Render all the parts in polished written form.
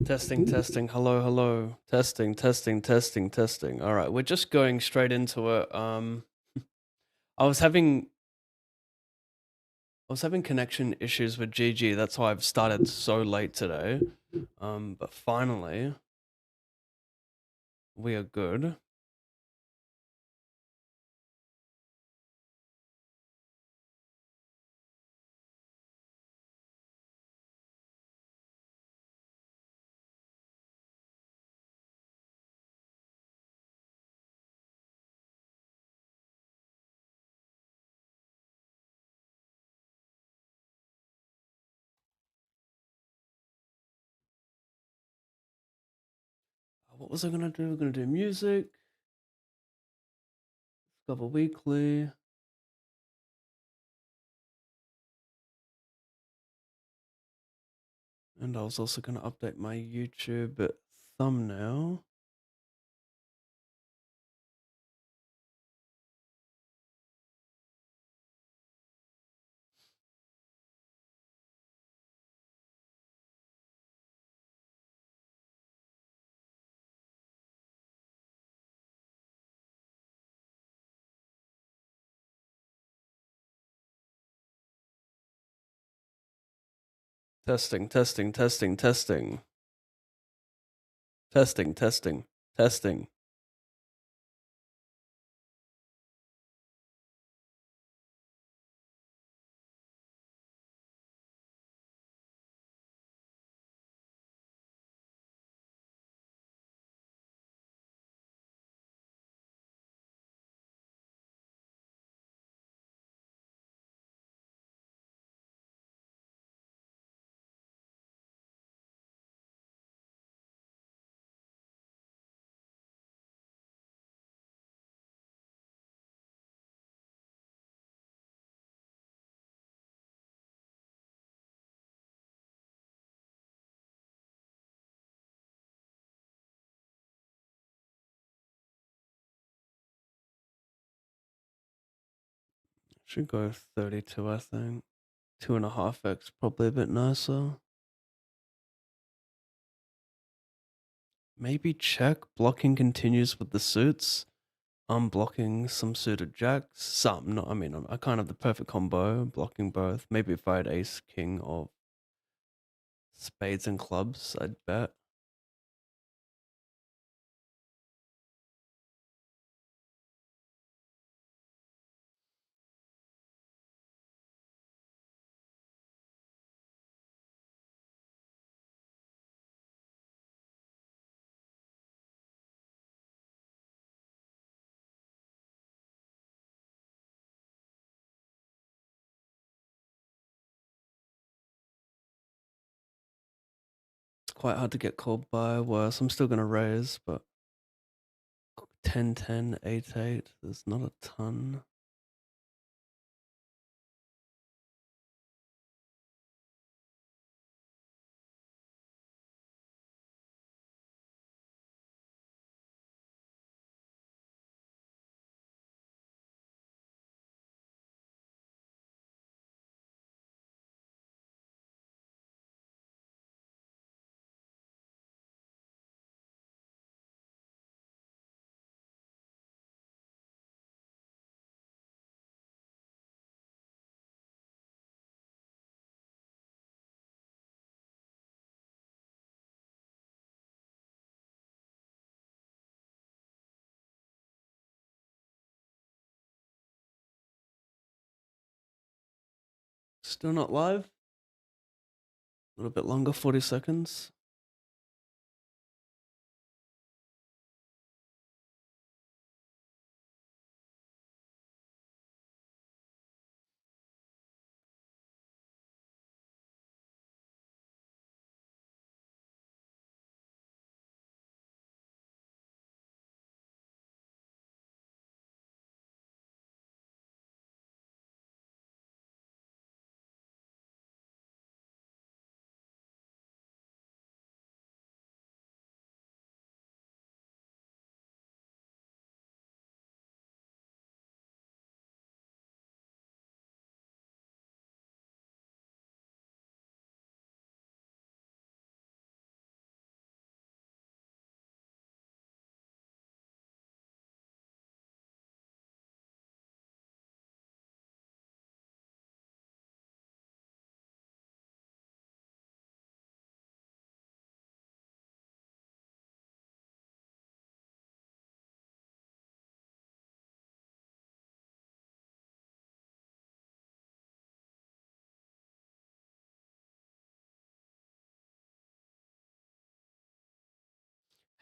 Testing, testing. Hello, hello. Testing, testing, testing, testing. All right, we're just going straight into it. I was having I was having connection issues with GG. That's why I've started so late today. But finally we are good. What was I gonna do? We're gonna do music, Discover Weekly, and I was also gonna update my YouTube thumbnail. Testing, testing, testing, testing, testing, testing, testing. Should go 32, I think. 2.5x, probably a bit nicer. Maybe check. Blocking continues with the suits. I'm blocking some suited jacks. Some, not, I mean, I kind of have the perfect combo, blocking both. Maybe if I had ace, king of spades and clubs, I'd bet. It's quite hard to get called by worse. I'm still going to raise, but 10 10, 8 8, there's not a ton. Still not live? A little bit longer, 40 seconds.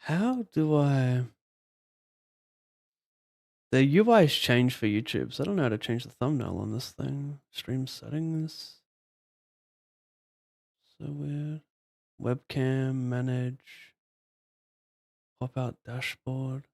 How do I... The UI has changed for YouTube, so I don't know how to change the thumbnail on this thing. Stream settings. So weird. Webcam, manage, pop out dashboard.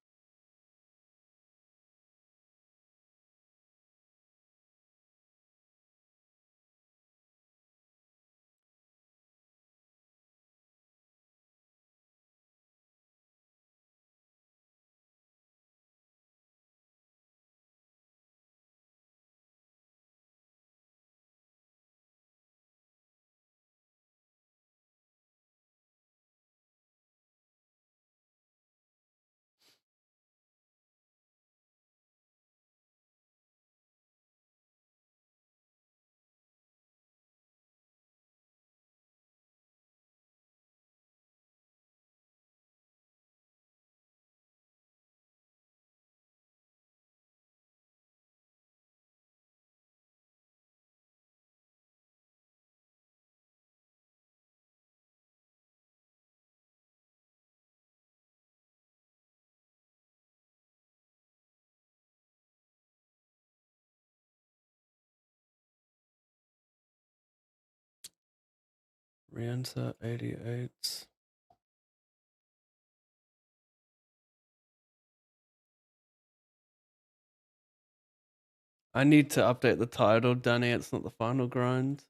Re-enter 88. I need to update the title, Danny. It's not the final grind.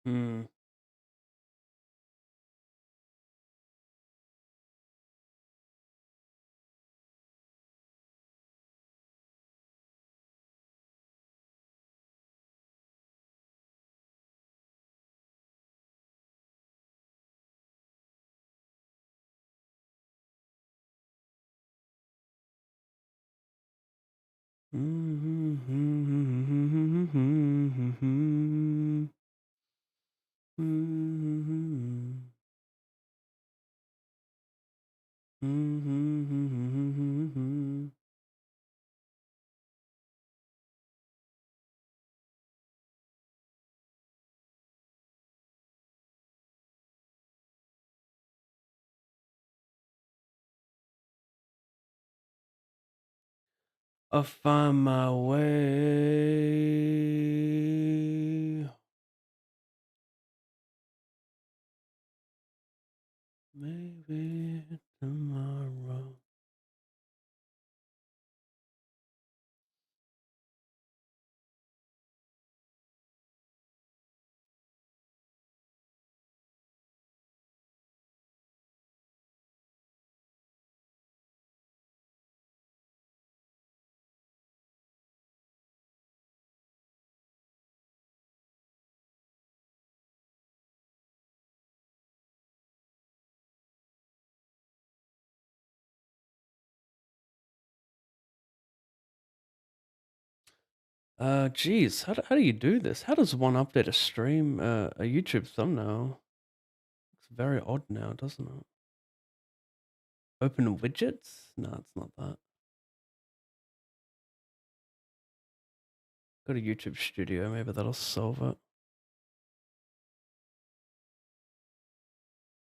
Hmm. I find my way. Maybe tomorrow. Geez, how do you do this? How does one update a stream, a YouTube thumbnail? It's very odd now, doesn't it? Open widgets? No, it's not that. Go to YouTube Studio, maybe that'll solve it.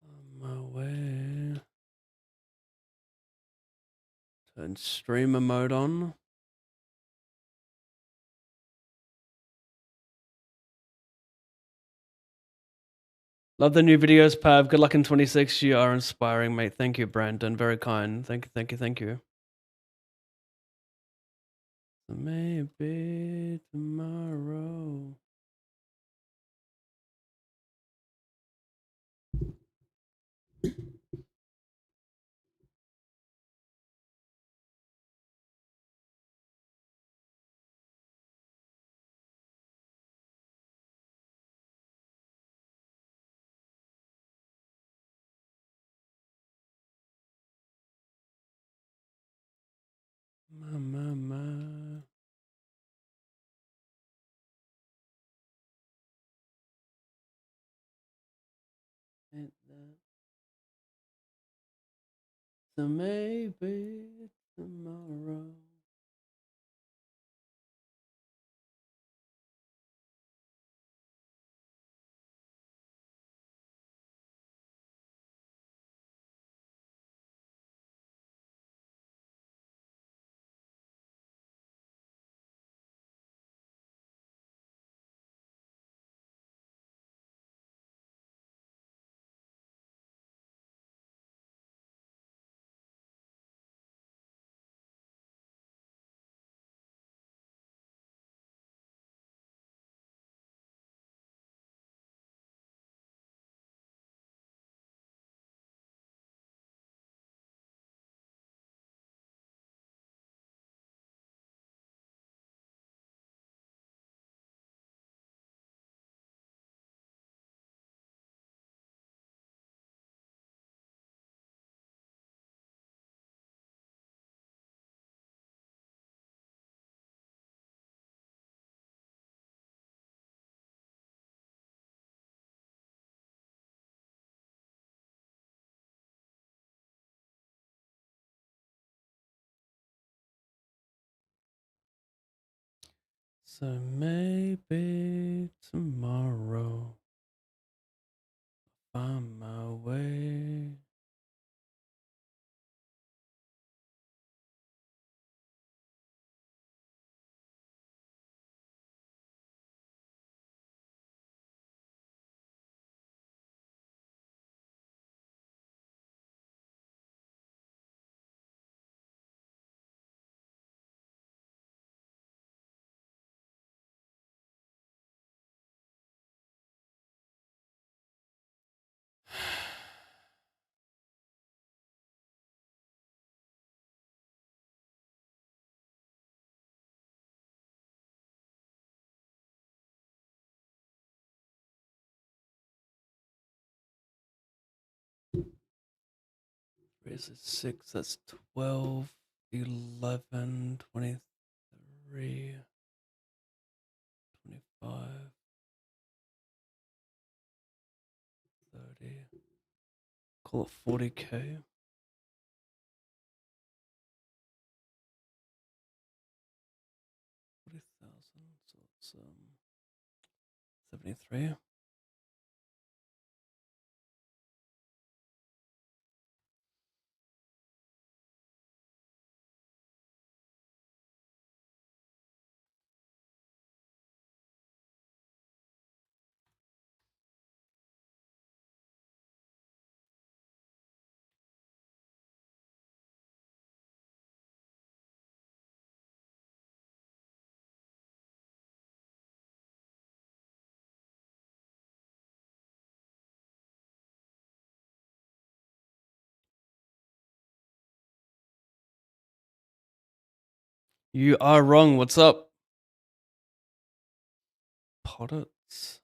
On my way. Turn streamer mode on. Love the new videos, Pav. Good luck in 26. You are inspiring, mate. Thank you, Brandon. Very kind. Thank you, thank you, thank you. So maybe tomorrow. Ma. Ain't that- So maybe tomorrow. So maybe tomorrow. Find my way. Where's it? 6, that's 12, 11, 23, 25, 30. Call it 40k. 40,000. So it's 73. You are wrong. What's up? Potters.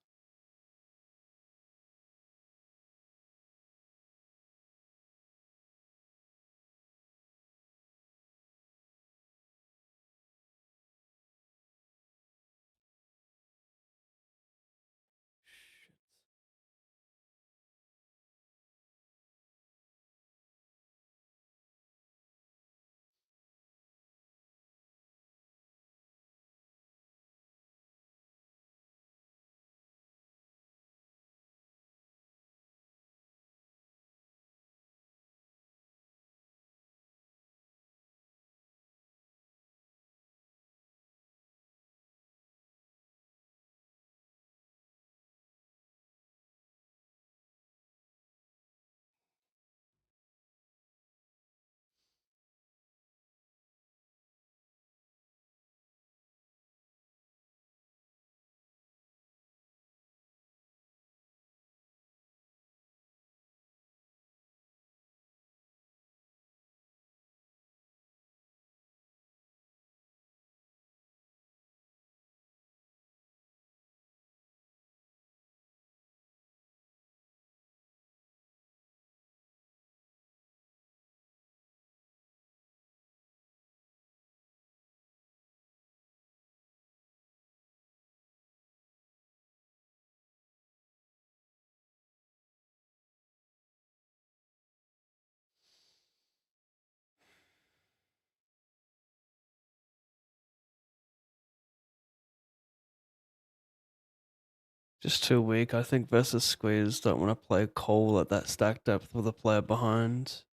Just too weak. I think versus Squeeze don't want to play Cole at that stack depth with a player behind.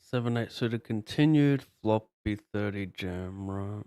Seven eight suited continued. Flop B30 jam, right?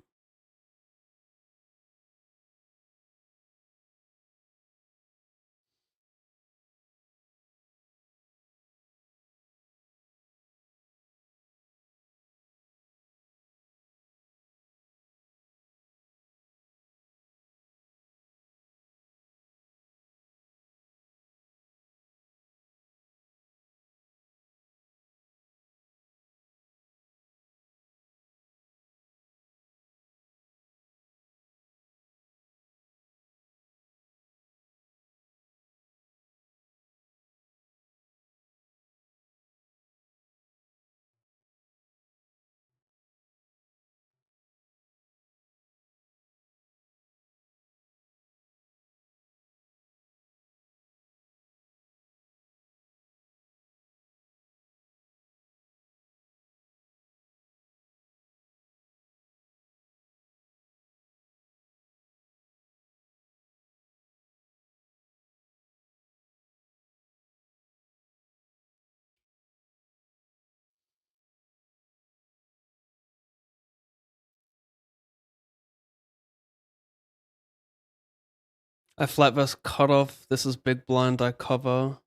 I flat verse cutoff. This is big blind. I cover.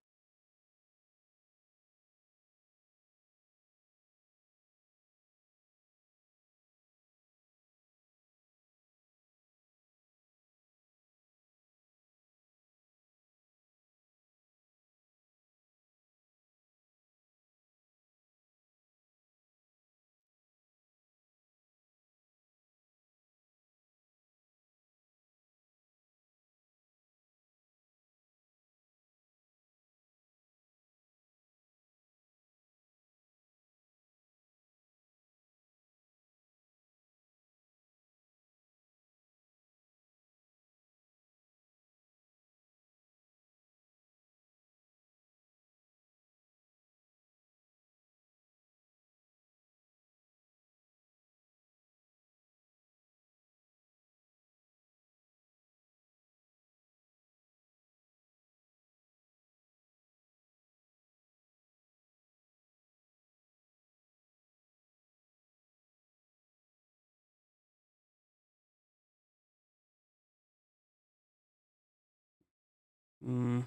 Mm.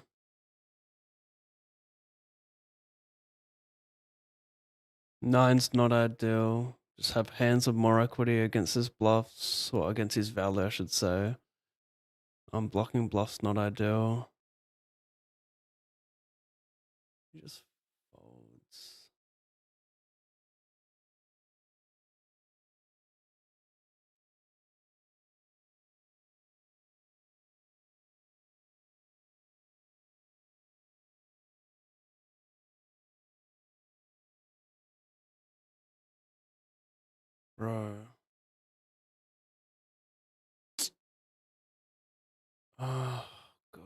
Nine's not ideal. Just have hands of more equity against his bluffs, or against his value, I should say. Blocking bluffs not ideal. He just folds. Bro. Oh, God.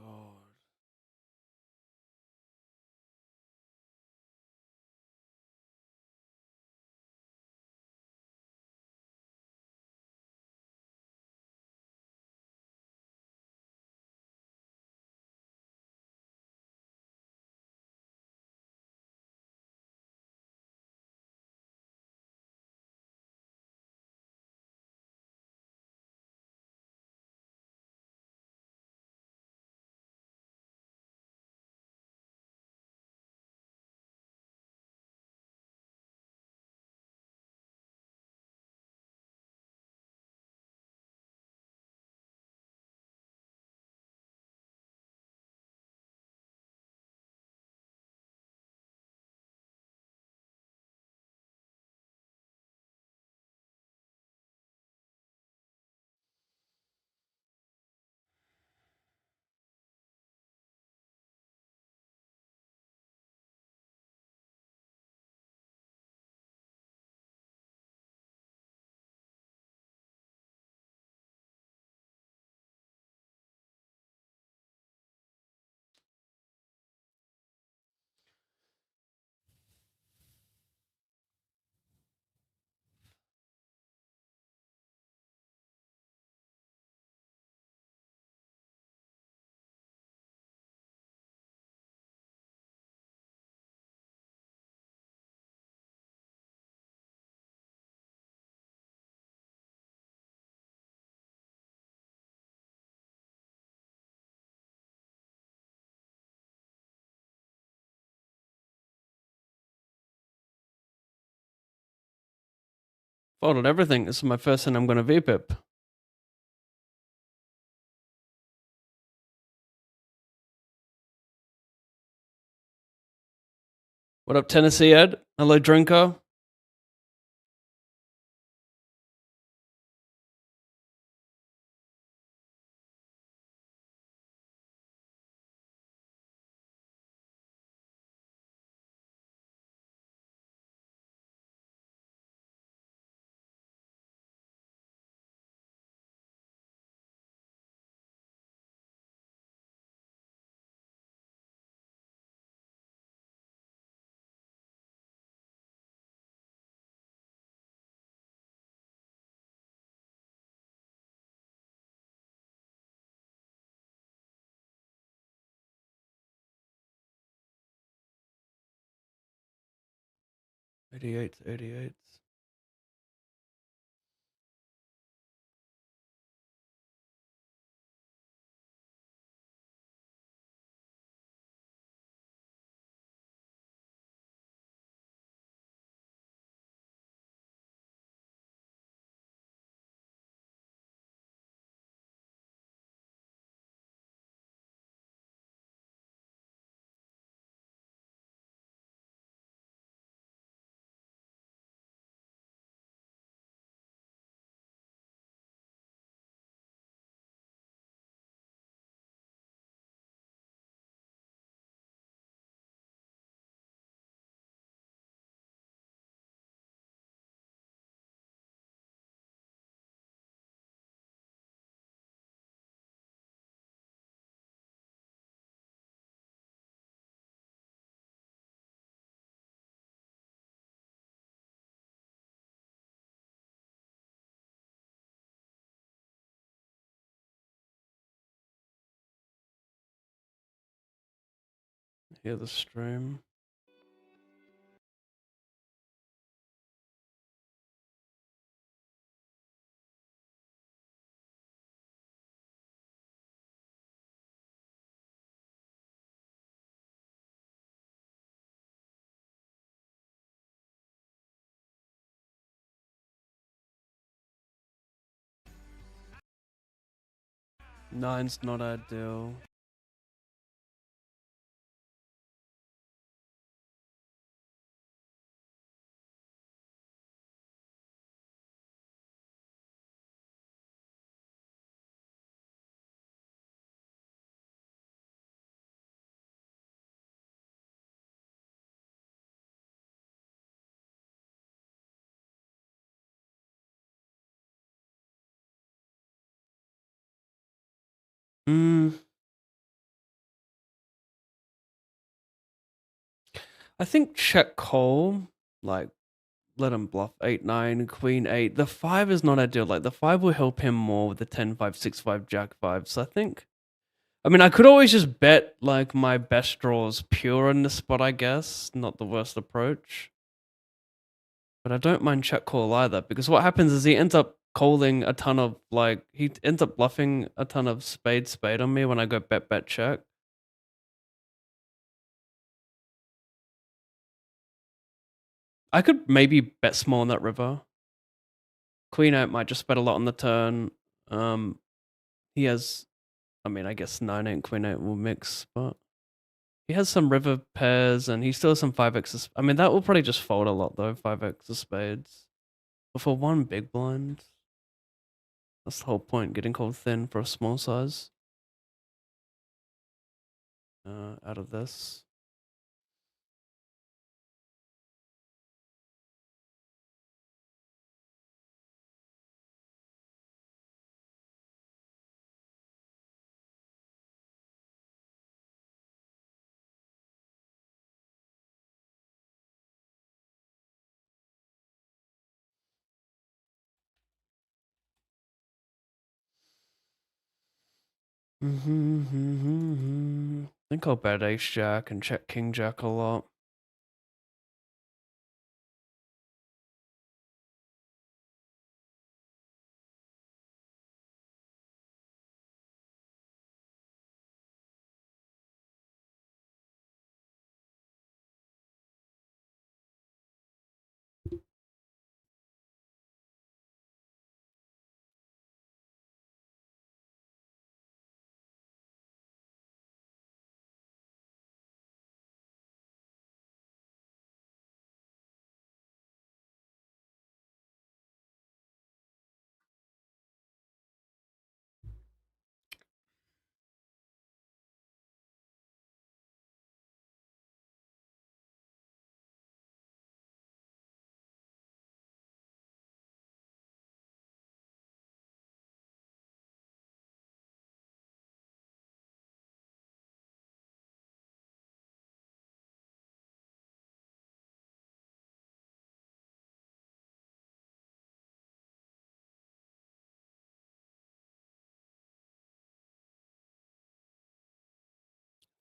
Folded everything. This is my first time I'm gonna VPIP. What up, Tennessee Ed? Hello, Drinker. '88, '88. Hear the stream. Nine's not ideal. Hmm. I think check call, like let him bluff 8-9, queen 8. The 5 is not ideal. Like the 5 will help him more with the 10-5, 6-5, jack 5. So I think, I mean, I could always just bet like my best draws pure in this spot, I guess. Not the worst approach. But I don't mind check call either, because what happens is he ends up calling a ton of like, he ends up bluffing a ton of spade on me when I go bet check. I could maybe bet small on that river. Queen 8 might just bet a lot on the turn. He has, I mean, I guess 9-8 queen 8 will mix, but he has some river pairs and he still has some 5x. I mean, that will probably just fold a lot though, 5x of spades. But for one big blind, that's the whole point, getting called thin for a small size. Out of this. I think I'll bet ace jack and check king jack a lot.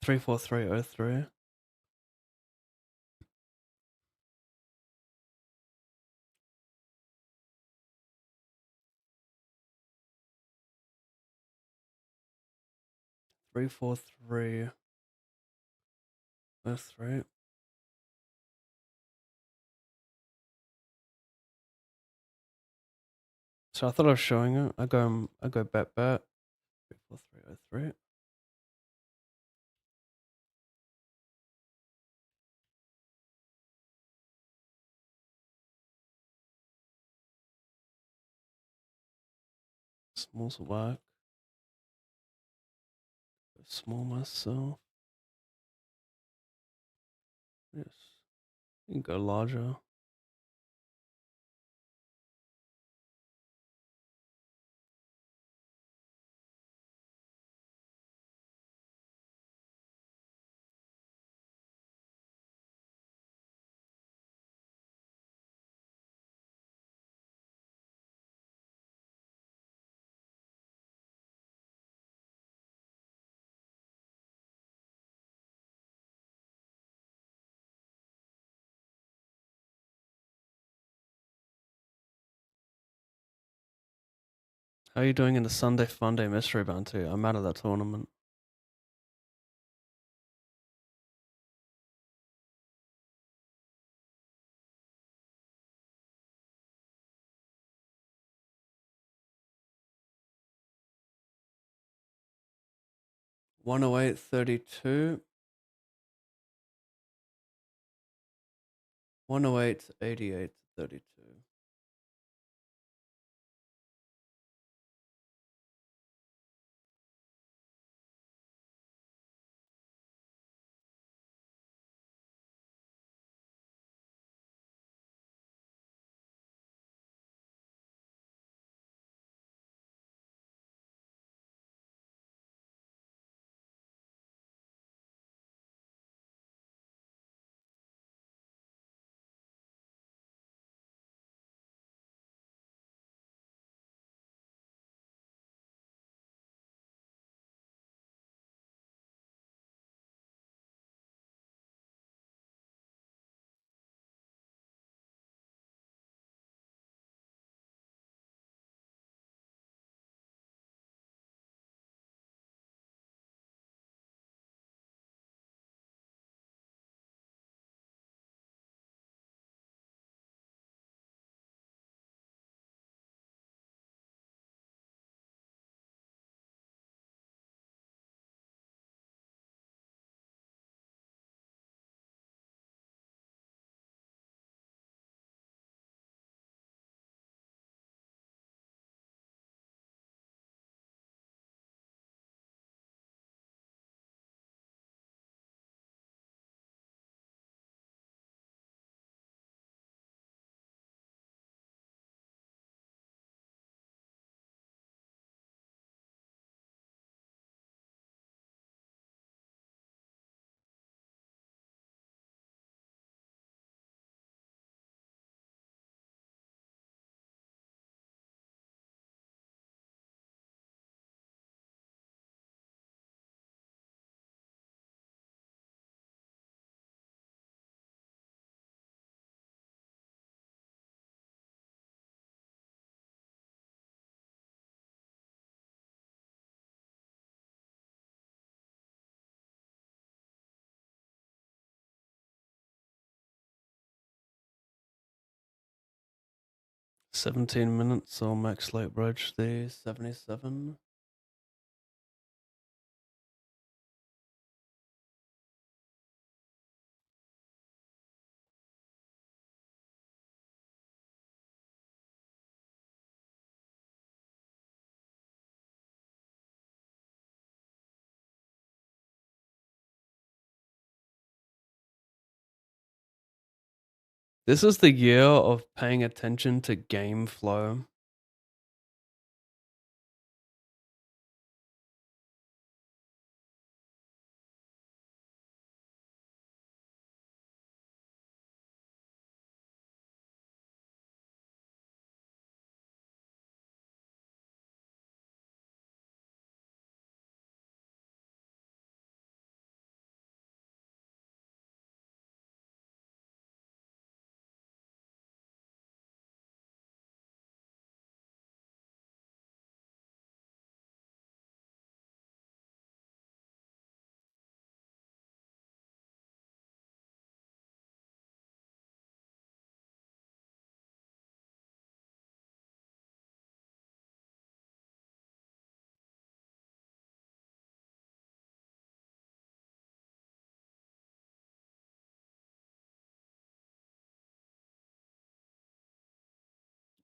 34303. Three, 4, 3, 3. So I thought I was showing it. I go bet. 34303. Small work. Small myself. Yes. You can go larger. How are you doing in the Sunday Funday mystery bounty? I'm out of that tournament. $108.32. 108.88.32. $17 minutes or max late bridge the 77. This is the year of paying attention to game flow.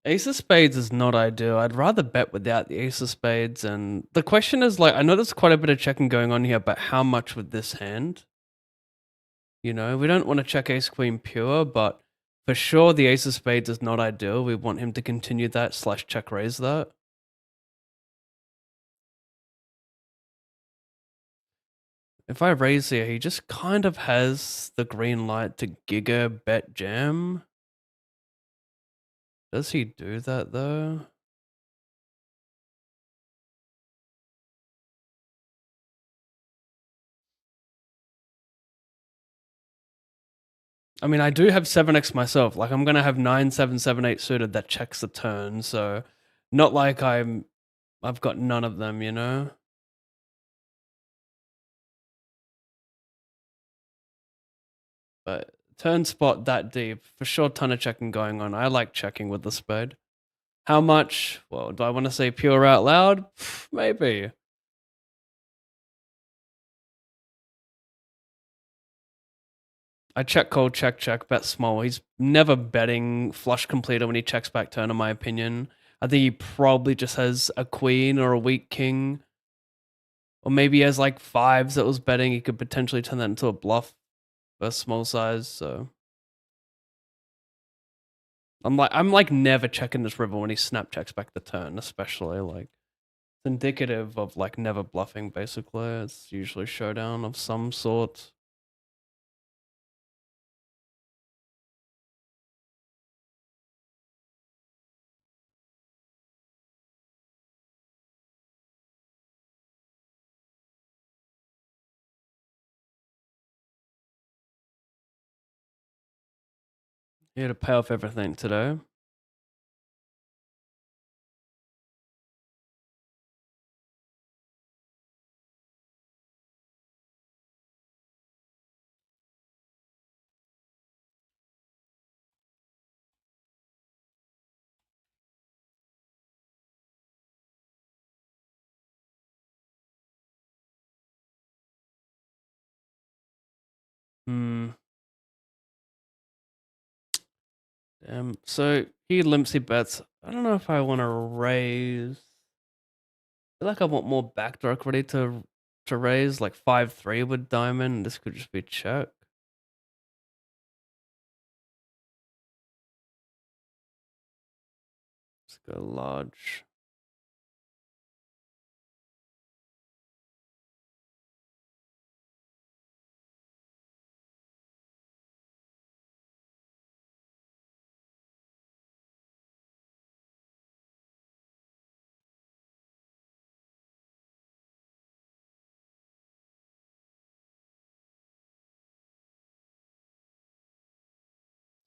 Ace of spades is not ideal. I'd rather bet without the ace of spades. And the question is, like, I know there's quite a bit of checking going on here, but how much with this hand? You know, we don't want to check ace queen pure, but for sure the ace of spades is not ideal. We want him to continue that slash check raise that. If I raise here, he just kind of has the green light to giga bet jam. Does he do that though? I mean, I do have 7x myself. Like, I'm gonna have 9, 7, 7, 8 suited that checks the turn. So, not like I've got none of them, you know. But turn spot that deep, for sure. Ton of checking going on. I like checking with the spade. How much? Well, do I want to say pure out loud? Maybe. I check call, check, bet small. He's never betting flush completer when he checks back turn, in my opinion. I think he probably just has a queen or a weak king. Or maybe he has like fives that was betting. He could potentially turn that into a bluff for a small size, so. I'm like never checking this river when he snap checks back the turn, especially like it's indicative of like never bluffing basically. It's usually showdown of some sort. Here to pay off everything today. Hmm. So he limpsy bets. I don't know if I want to raise. I feel like I want more backdoor equity to raise, like 5-3 with diamond. This could just be check. Let's go large.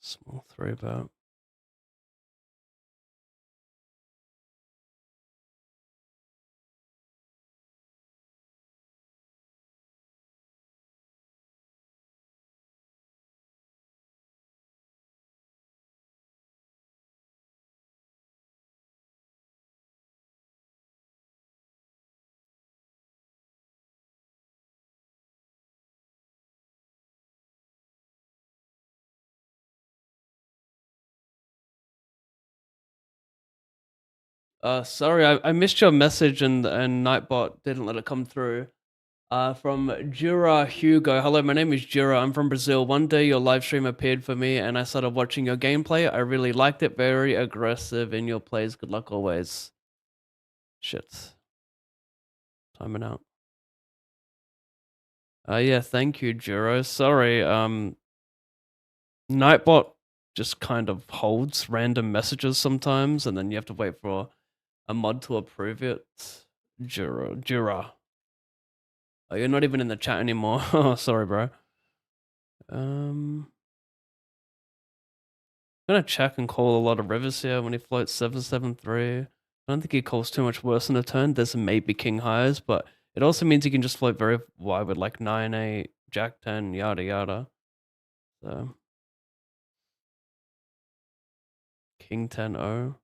Small 3-bet. Sorry, I missed your message and Nightbot didn't let it come through. From Jura Hugo. Hello, my name is Jura. I'm from Brazil. One day your live stream appeared for me and I started watching your gameplay. I really liked it. Very aggressive in your plays. Good luck always. Shit. Timing out. Yeah, thank you, Juro. Sorry, Nightbot just kind of holds random messages sometimes, and then you have to wait for a mod to approve it. Jura. Oh, you're not even in the chat anymore. Oh, sorry, bro. I'm gonna check and call a lot of rivers here when he floats 7-7-3. I don't think he calls too much worse in a turn. There's maybe king highs, but it also means he can just float very wide with like 9-8, Jack 10, yada yada. So king 10-0.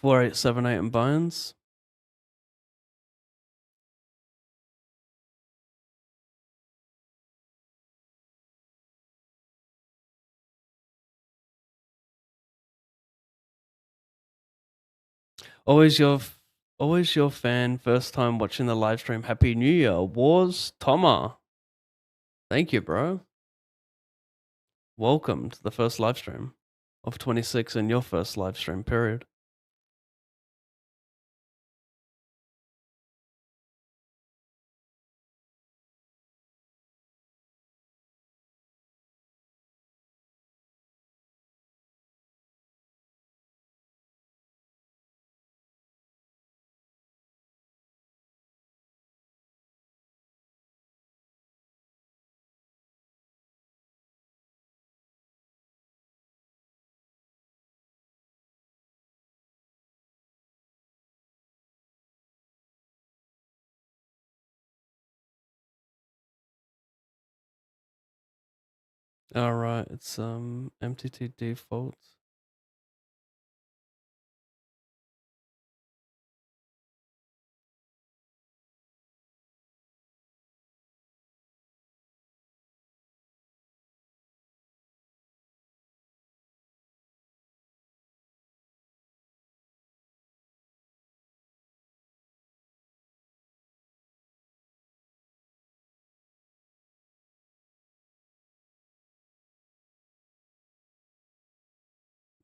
4878 and Bones. Always your always your fan, first time watching the live stream. Happy New Year. Wars Toma. Thank you, bro. Welcome to the first live stream of 26 and your first live stream period. All right, it's MTT default.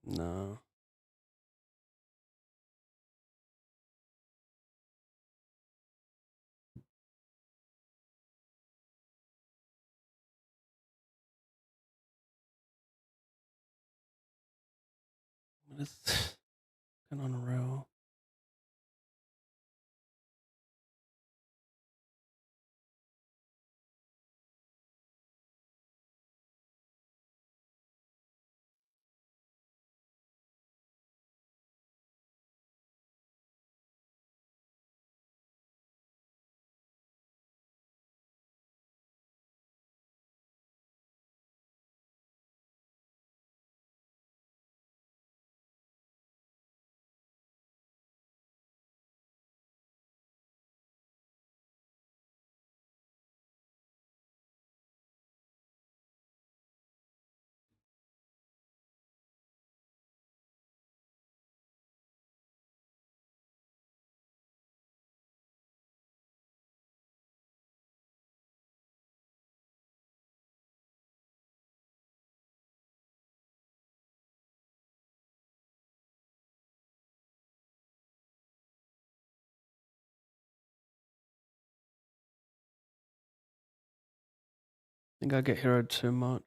No. What is going on a rail? I think I get heroed too much.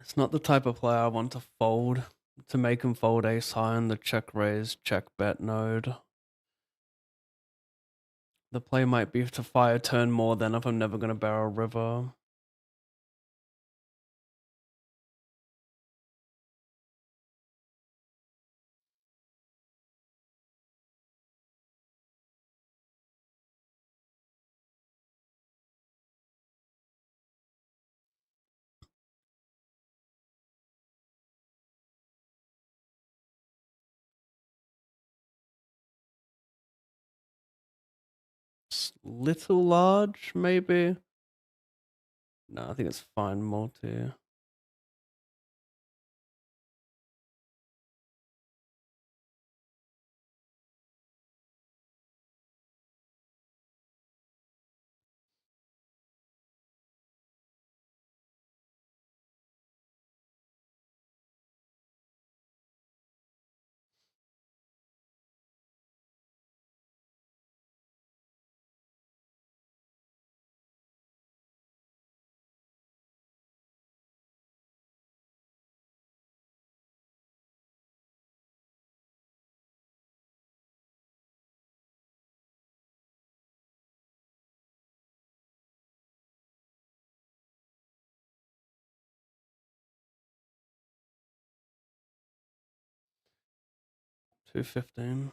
It's not the type of player I want to fold, to make him fold ace high on the check raise, check bet node. The play might be to fire turn more than if I'm never going to barrel river. Little large, maybe? No, I think it's fine multi. $2.15.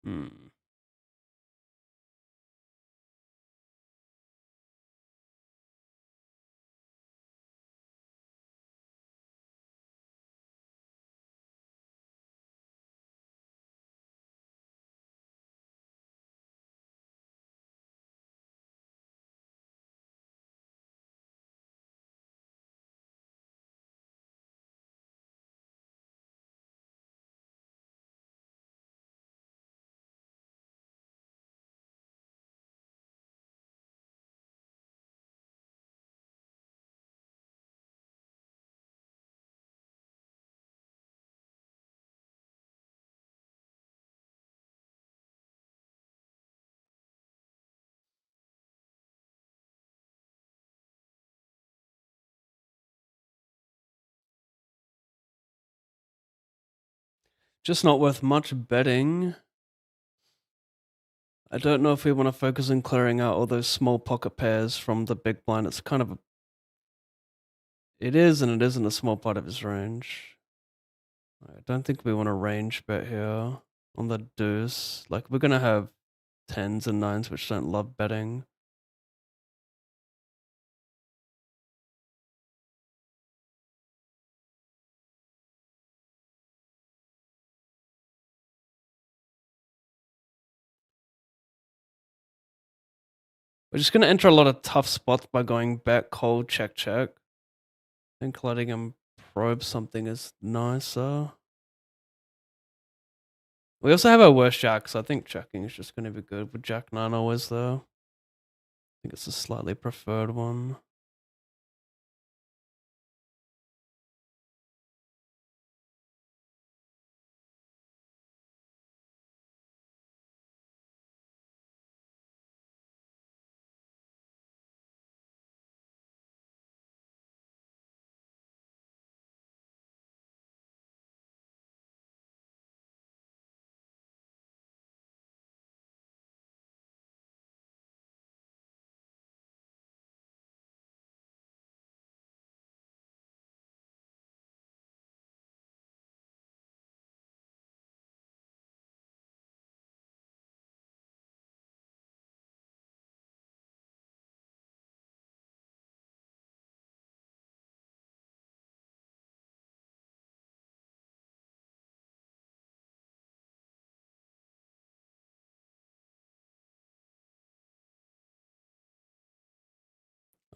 Hmm. Just not worth much betting. I don't know if we want to focus on clearing out all those small pocket pairs from the big blind. It's kind of a... It is and it isn't a small part of his range. I don't think we want to range bet here on the deuce. Like, we're going to have tens and nines which don't love betting. We're just going to enter a lot of tough spots by going bet, cold, check, check. I think letting him probe something is nicer. We also have our worst jack, so I think checking is just going to be good with jack 9 always, though. I think it's a slightly preferred one.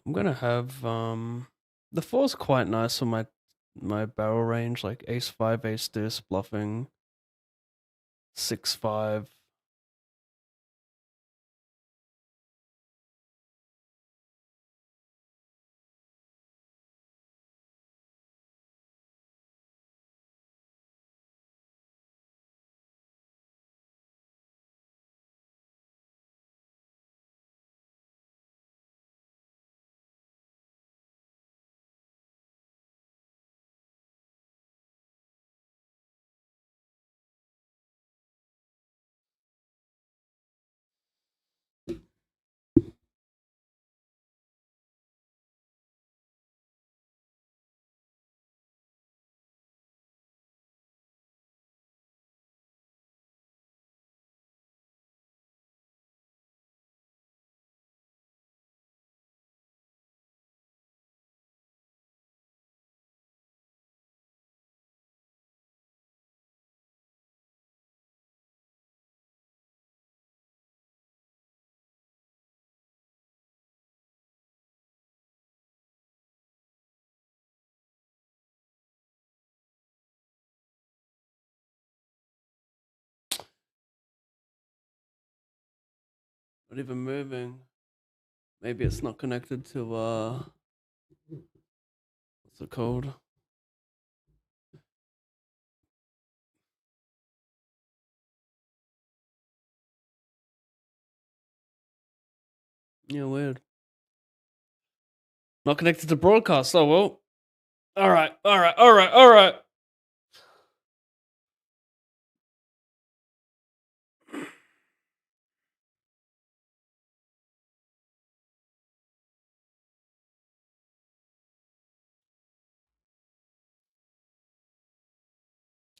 I'm gonna have the four's quite nice for my barrel range, like ace five, ace deuce, bluffing, 6-5. Not even moving. Maybe it's not connected to what's it called? Yeah, weird. Not connected to broadcast. Oh well. Alright.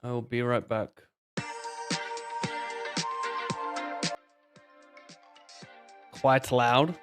I will be right back. quite loud.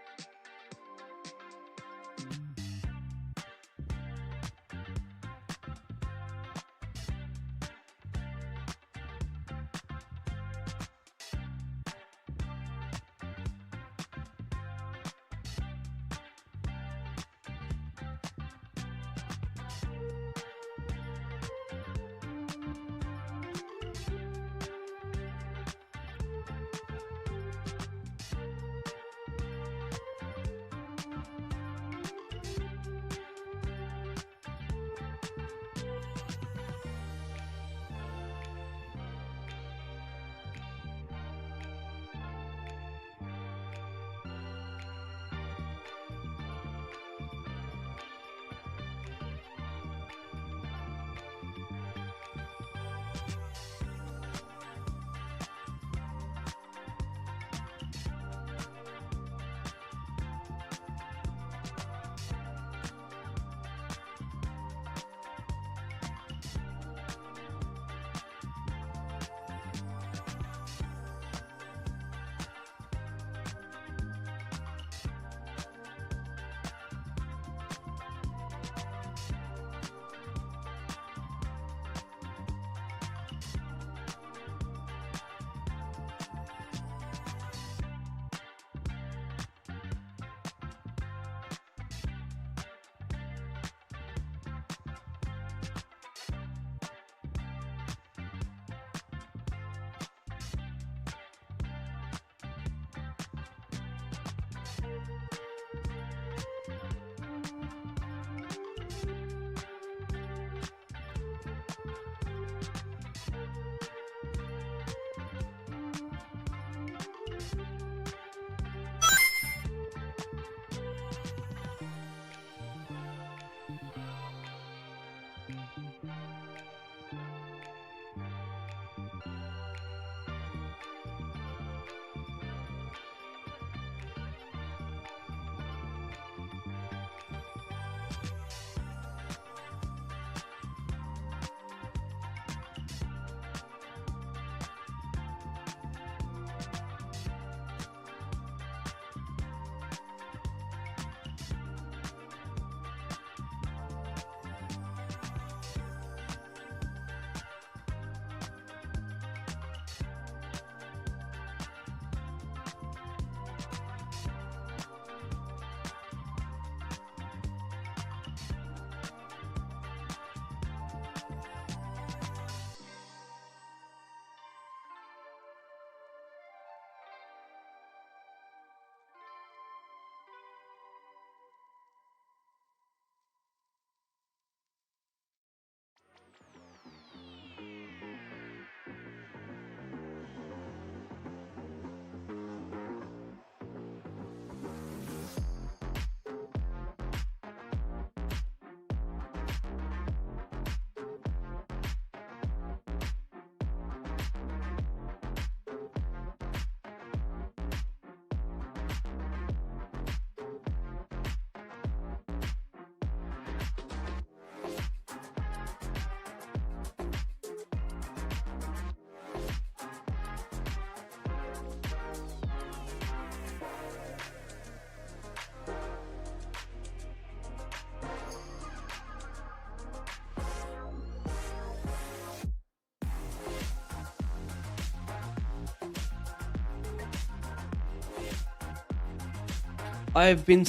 I've been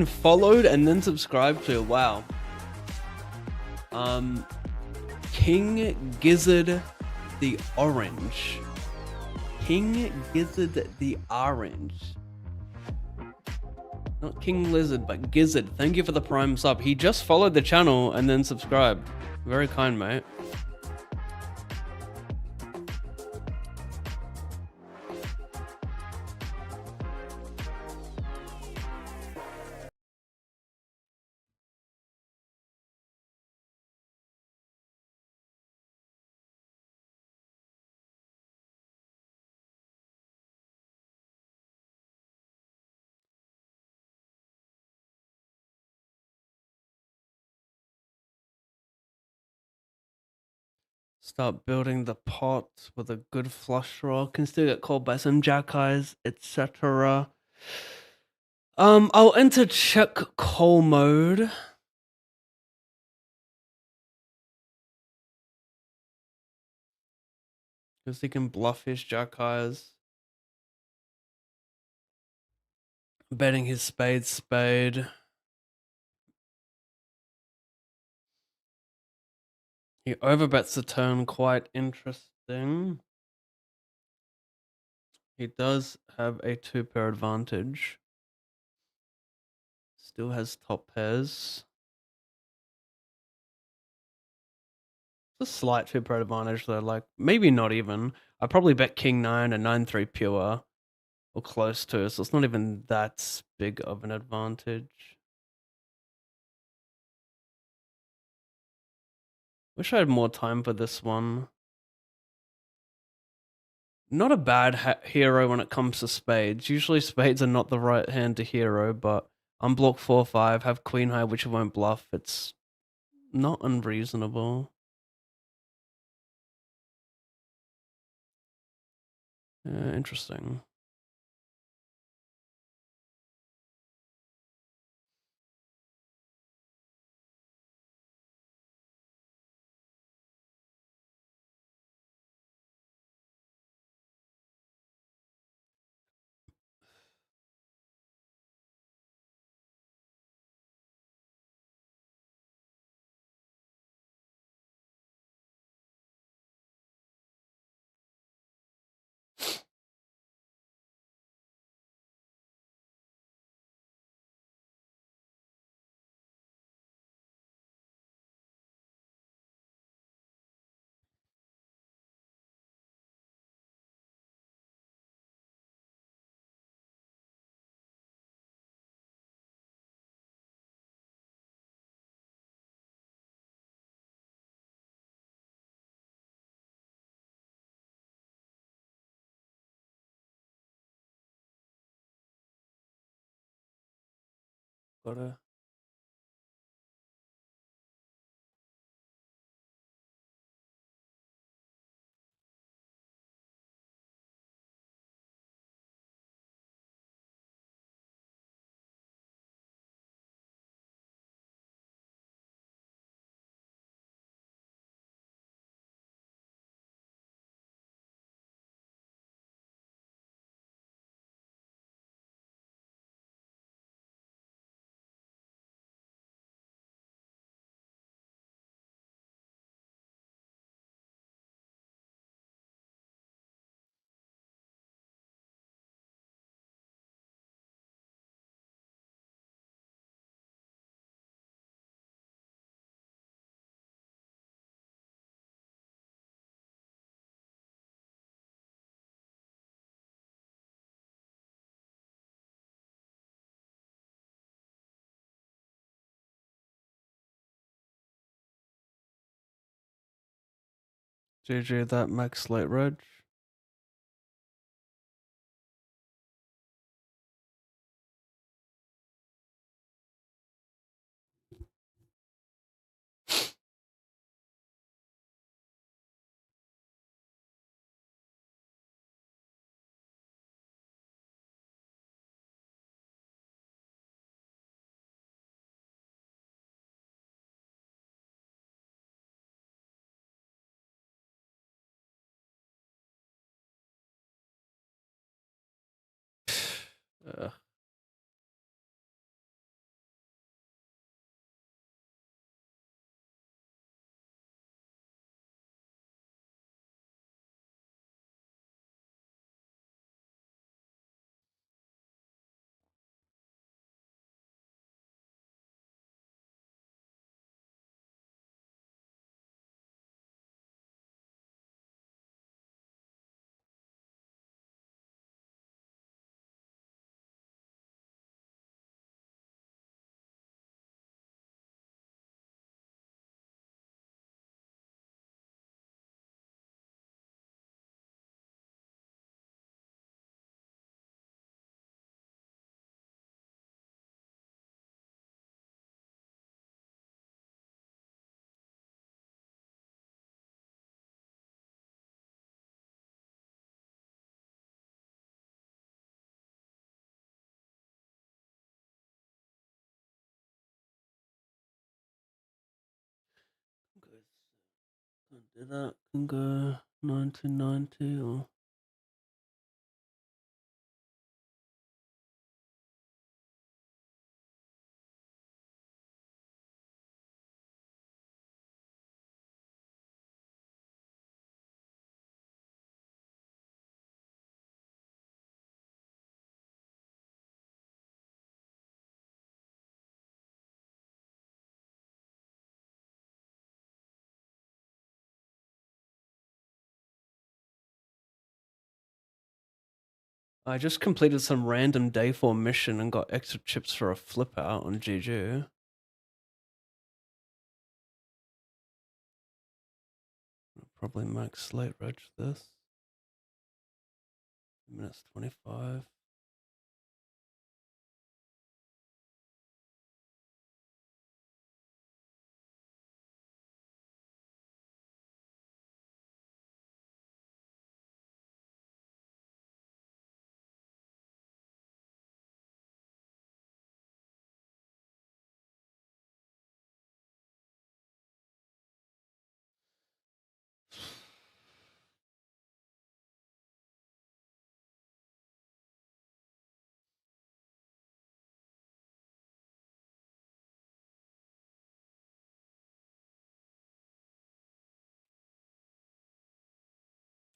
followed and then subscribed to. Wow. King Gizzard the Orange. King Gizzard the Orange. Not King Lizard, but Gizzard. Thank you for the Prime sub. He just followed the channel and then subscribed. Very kind, mate. Start building the pot with a good flush draw. Can still get called by some jack eyes, etc. I'll enter check call mode. Because he can bluff his jack highs. Betting his spade. He overbets the turn, quite interesting. He does have a 2-pair advantage. Still has top pairs. It's a slight 2-pair advantage though, like maybe not even. I probably bet king 9 and 9-3 pure. Or close to, so it's not even that big of an advantage. Wish I had more time for this one. Not a bad hero when it comes to spades. Usually spades are not the right hand to hero, but unblock 4-5, have queen high, which won't bluff. It's not unreasonable. Interesting. Gotta. GG that max late reg. Can't do that. Can go 1990 or. I just completed some random day 4 mission and got extra chips for a flip out on GG. Probably max slate reg this. 2 minutes 25.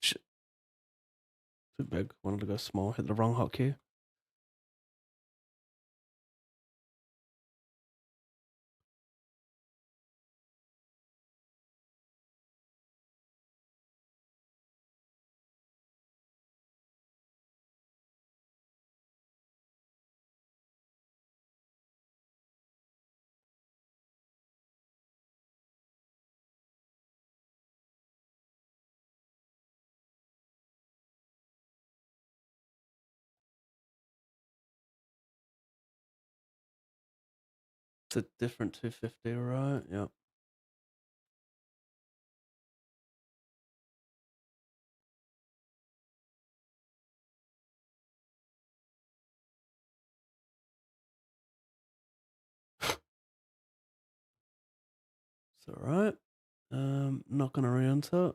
Shit, too big. Wanted to go small. Hit the wrong hotkey. It's a different 250, right? Yep. It's alright. Not gonna re-enter.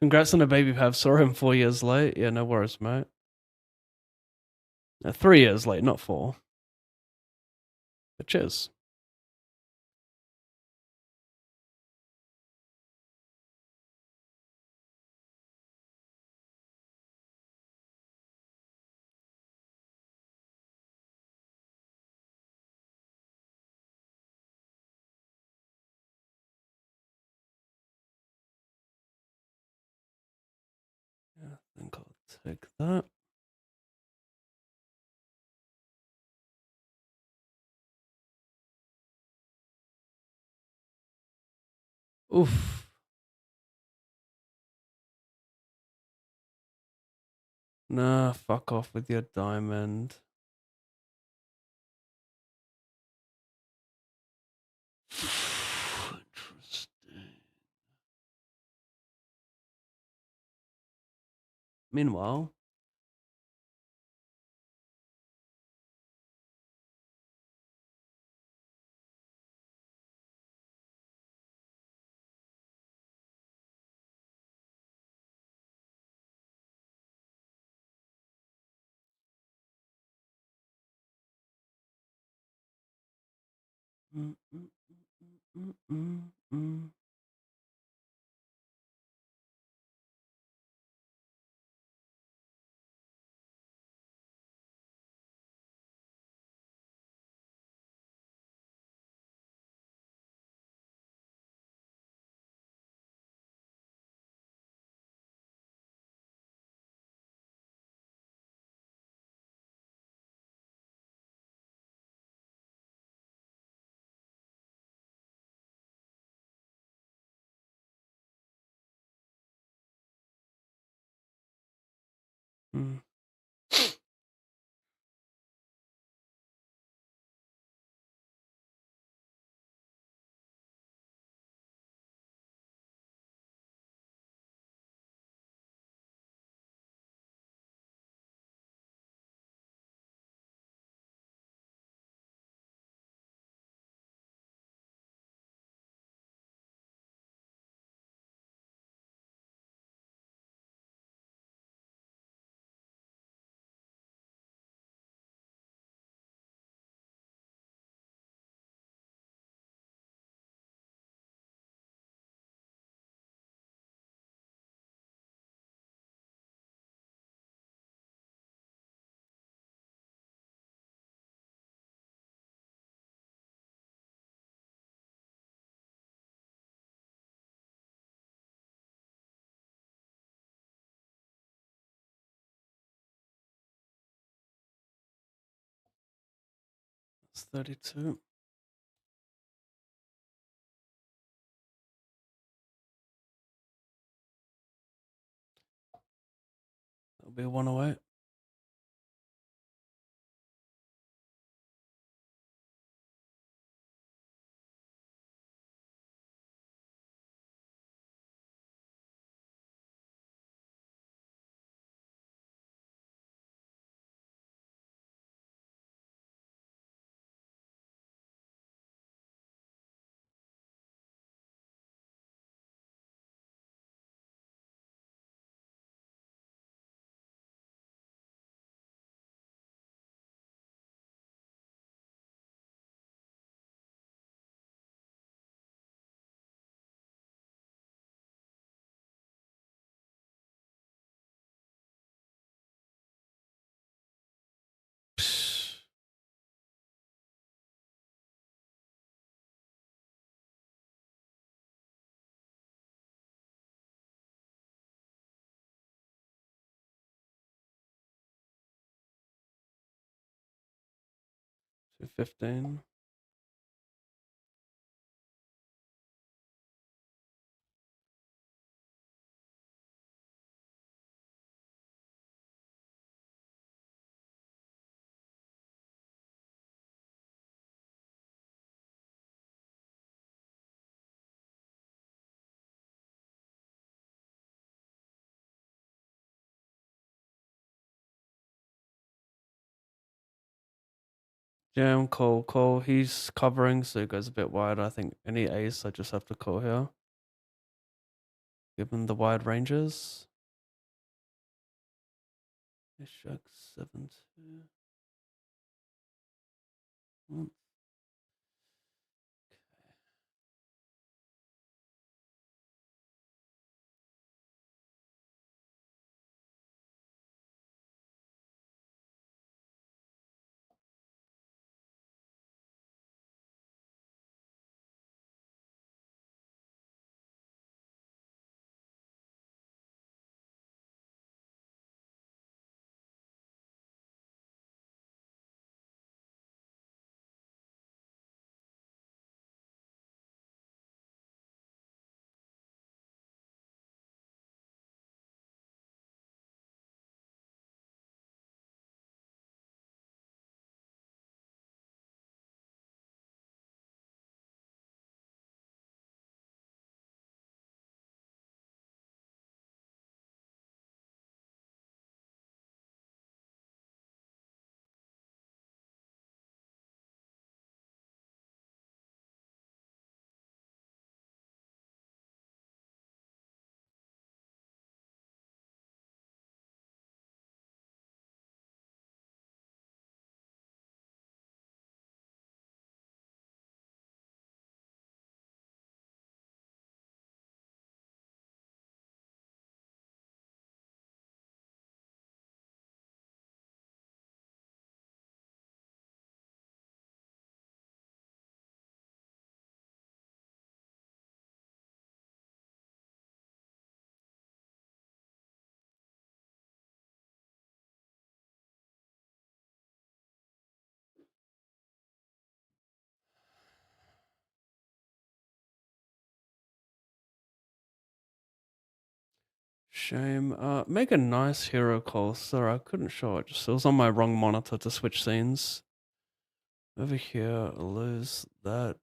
Congrats on the baby, Pav. Saw him 4 years late. Yeah, no worries, mate. 3 years late, not 4. But cheers. Yeah, I think I'll take that. Oof. Nah, fuck off with your diamond. Interesting. Meanwhile, mm, mm, mm, mm, mm. Mm. It's 32. That'll be 108. Psh, 215. Jam, call. He's covering, so it goes a bit wide. I think any ace, I just have to call here. Given the wide ranges. Ace jack 7-2. Once. shame. Make a nice hero call. Sorry, I couldn't show it. Just it was on my wrong monitor to switch scenes. Over here, lose that.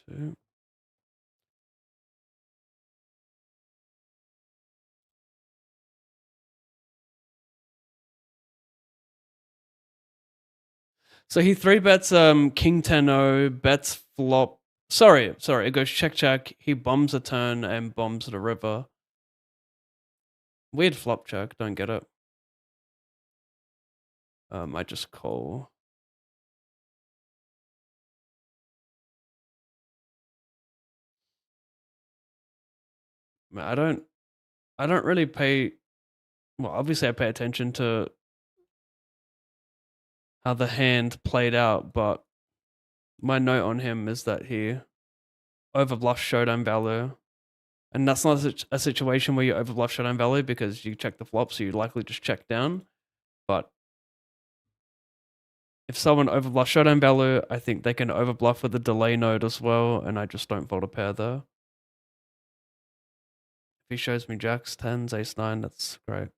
$32. So he 3-bets King 10-0, bets flop. Sorry, it goes check. He bombs a turn and bombs the river. Weird flop check, don't get it. I just call. I don't really pay. Well, obviously I pay attention to how the hand played out, but my note on him is that he overbluffed showdown value. And that's not a situation where you overbluff showdown value because you check the flop, so you likely just check down. But if someone overbluffs showdown value, I think they can overbluff with a delay node as well, and I just don't fold a pair there. If he shows me jacks, 10s, ace 9, that's great.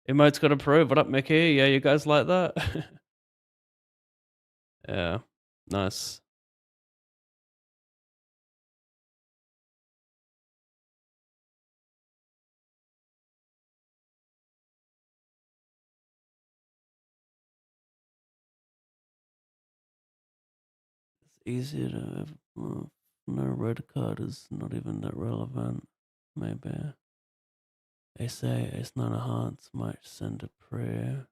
Emotes got approved. What up, Mickey? Yeah, you guys like that? Yeah, nice. It's easier to have no red card is not even that relevant. Maybe. Ace 8, ace 9 of hearts might send a prayer.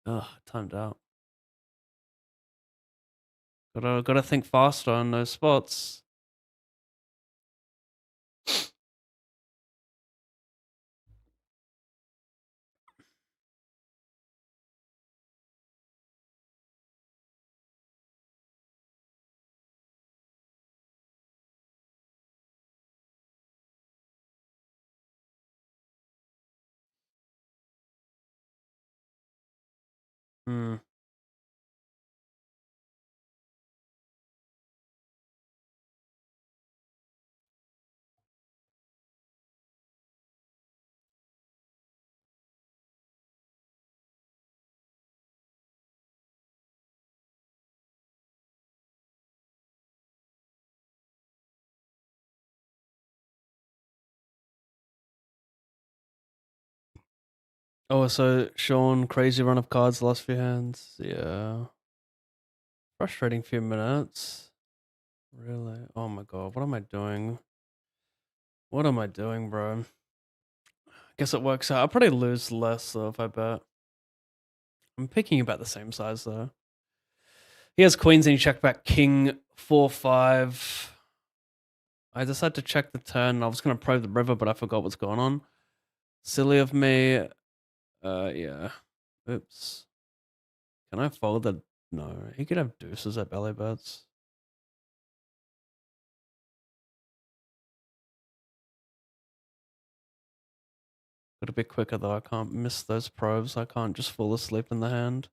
Ugh, timed out. Gotta think faster on those spots. Hmm. Oh, so Sean, crazy run of cards, last few hands. Yeah. Frustrating few minutes. Really? Oh my god, what am I doing? What am I doing, bro? Guess it works out. I'll probably lose less though if I bet. I'm picking about the same size though. He has queens and he checked back king 4-5. I decided to check the turn. I was gonna probe the river, but I forgot what's going on. Silly of me. Yeah. Oops. Can I fold the? No, he could have deuces at belly bets. Got to be quicker though. I can't miss those probes. I can't just fall asleep in the hand.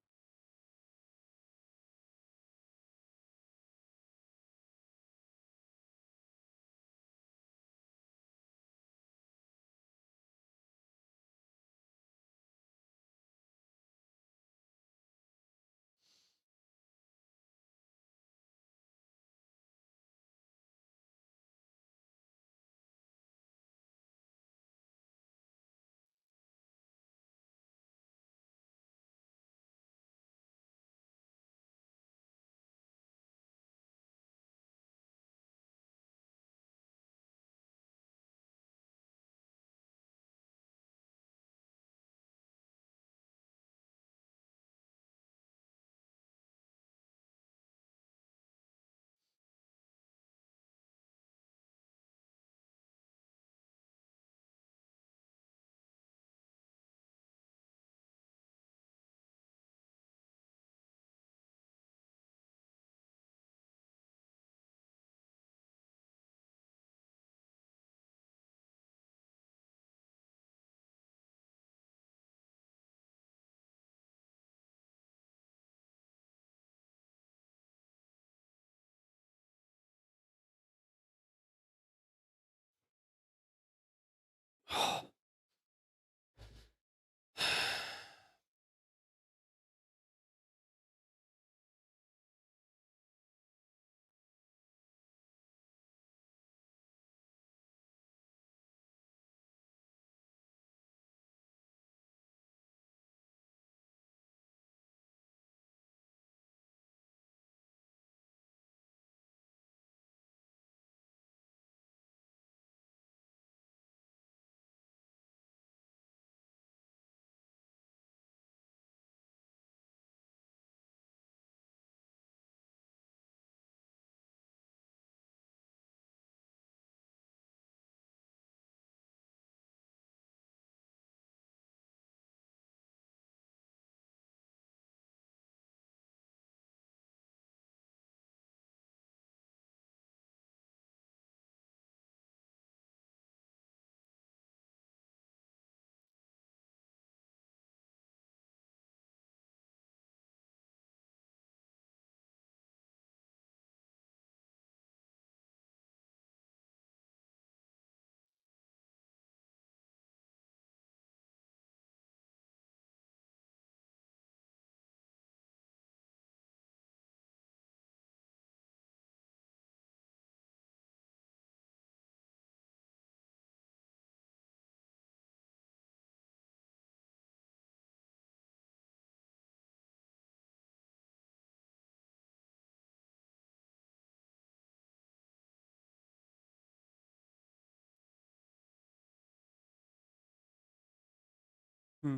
Hmm.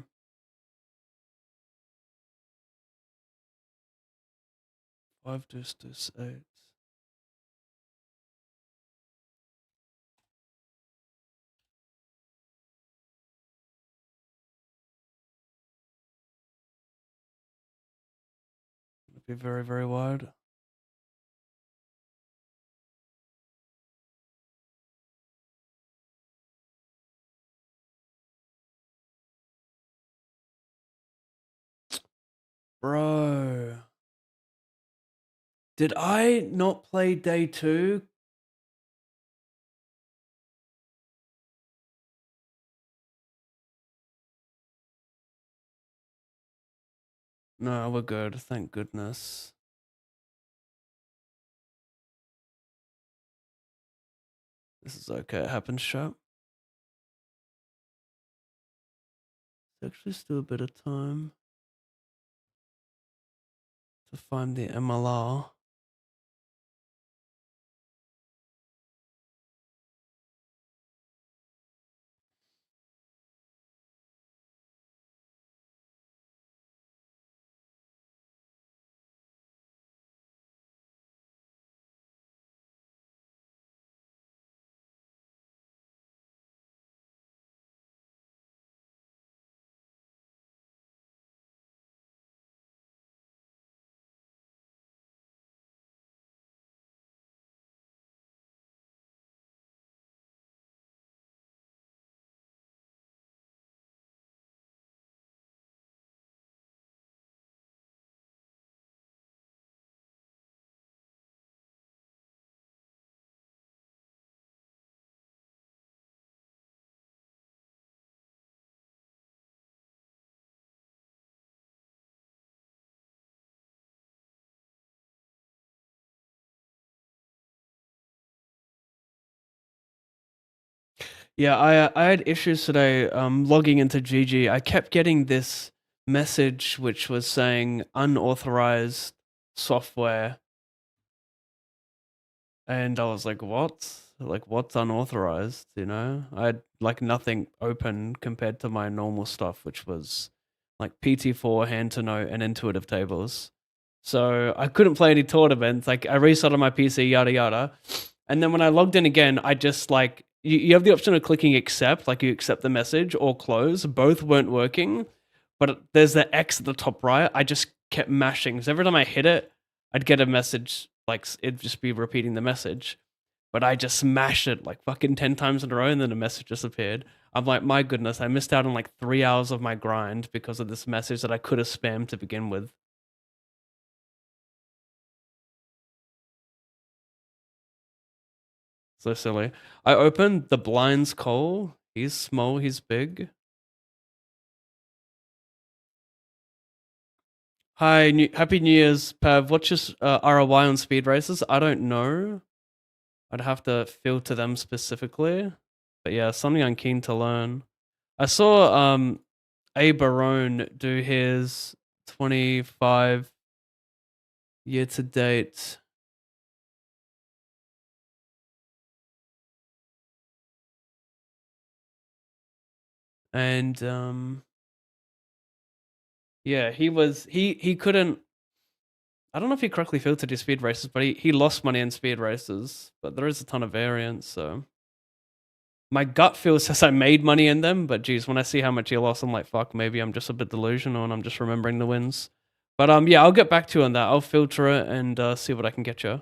5 deuce 8. It'd be very, very wide. Bro. Did I not play day 2? No, we're good. Thank goodness. This is okay. It happens, chat. There's actually still a bit of time to find the MLR. Yeah, I had issues today logging into GG. I kept getting this message which was saying unauthorized software, and I was like, what? Like, what's unauthorized? You know, I had like nothing open compared to my normal stuff, which was like PT4, hand to note, and intuitive tables. So I couldn't play any tournaments. Like, I restarted my PC, yada yada. And then when I logged in again, I just like you have the option of clicking accept, like you accept the message, or close. Both weren't working, but there's the X at the top right. I just kept mashing. So every time I hit it, I'd get a message, like it'd just be repeating the message. But I just smashed it like fucking 10 times in a row, and then a message disappeared. I'm like, my goodness, I missed out on like 3 hours of my grind because of this message that I could have spammed to begin with. So silly. I opened the blinds call. He's small, he's big. Hi, Happy New Year's, Pav. What's your ROI on speed races? I don't know. I'd have to filter them specifically. But yeah, something I'm keen to learn. I saw A Barone do his 25 year to date. And yeah, he couldn't. I don't know if he correctly filtered his speed races, but he lost money in speed races. But there is a ton of variance, so my gut feel says I made money in them, but geez, when I see how much he lost, I'm like, fuck, maybe I'm just a bit delusional and I'm just remembering the wins. But yeah, I'll get back to you on that. I'll filter it and see what I can get you.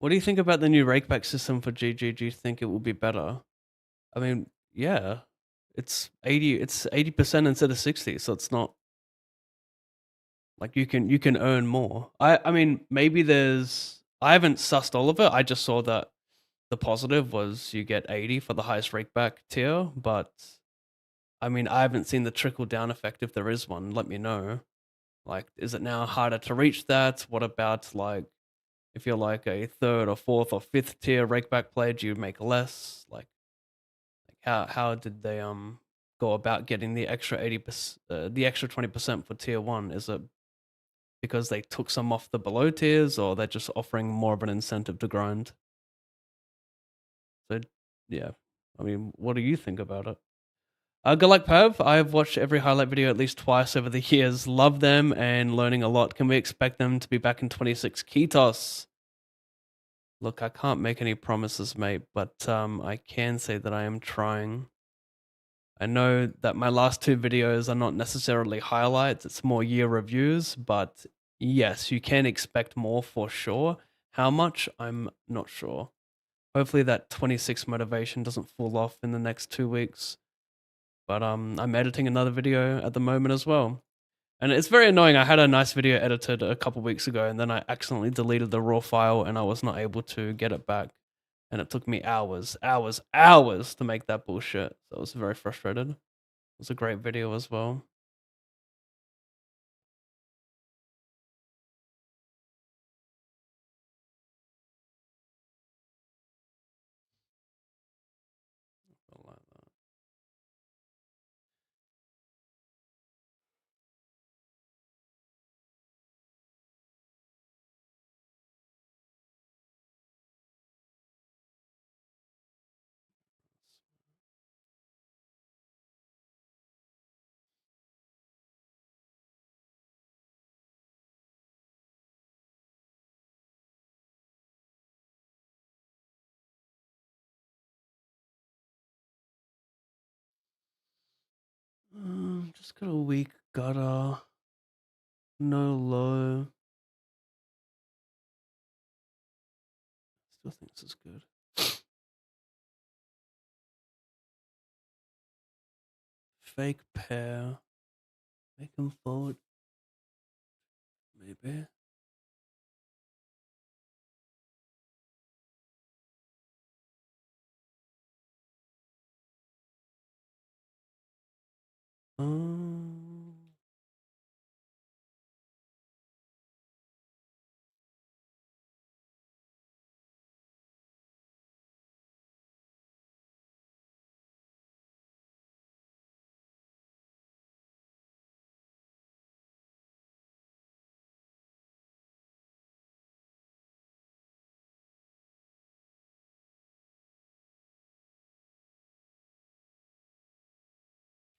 What do you think about the new rakeback system for GG? Do you think it will be better? I mean, yeah, it's 80% instead of 60, so it's not like you can earn more. I mean, maybe I haven't sussed all of it. I just saw that the positive was you get 80 for the highest rakeback tier, but I mean, I haven't seen the trickle down effect. If there is one, let me know. Like, is it now harder to reach that? What about like if you're like a third or fourth or fifth tier rakeback player, do you make less? Like how did they go about getting the extra 80%, the extra 20% for tier one? Is it because they took some off the below tiers, or they're just offering more of an incentive to grind? So yeah, I mean, what do you think about it? Good luck, Pav. I've watched every highlight video at least twice over the years. Love them and learning a lot. Can we expect them to be back in 26 Kitos? Look, I can't make any promises, mate, but I can say that I am trying. I know that my last two videos are not necessarily highlights, it's more year reviews, but yes, you can expect more for sure. How much? I'm not sure. Hopefully that 26 motivation doesn't fall off in the next 2 weeks. But I'm editing another video at the moment as well. And it's very annoying. I had a nice video edited a couple weeks ago and then I accidentally deleted the raw file and I was not able to get it back. And it took me hours, hours, hours to make that bullshit. So I was very frustrated. It was a great video as well. Just got a weak gutter. No low. Still think this is good. Fake pair. Make him forward. Maybe. Um,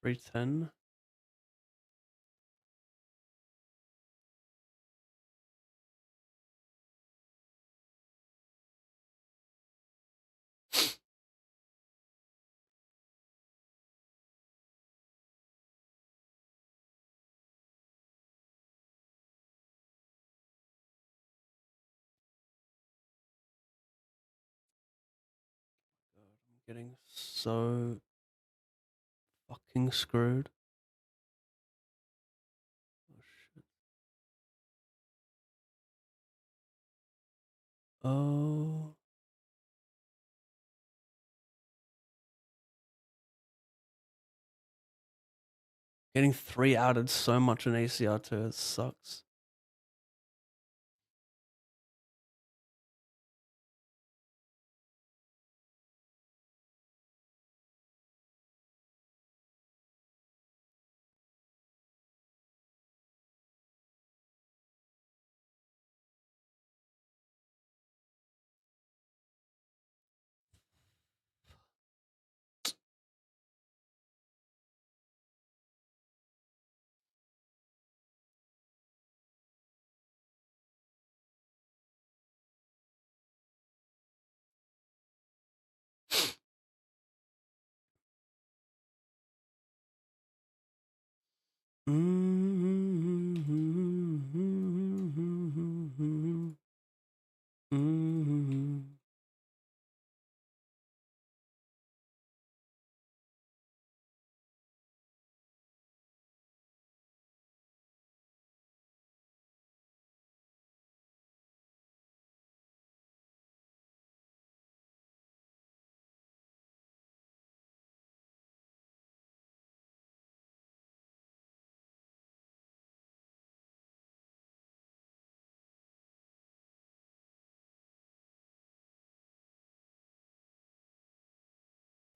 310. God, I'm getting so fucking screwed. Oh shit. Oh. Getting 3 outed so much in ACR2, it sucks.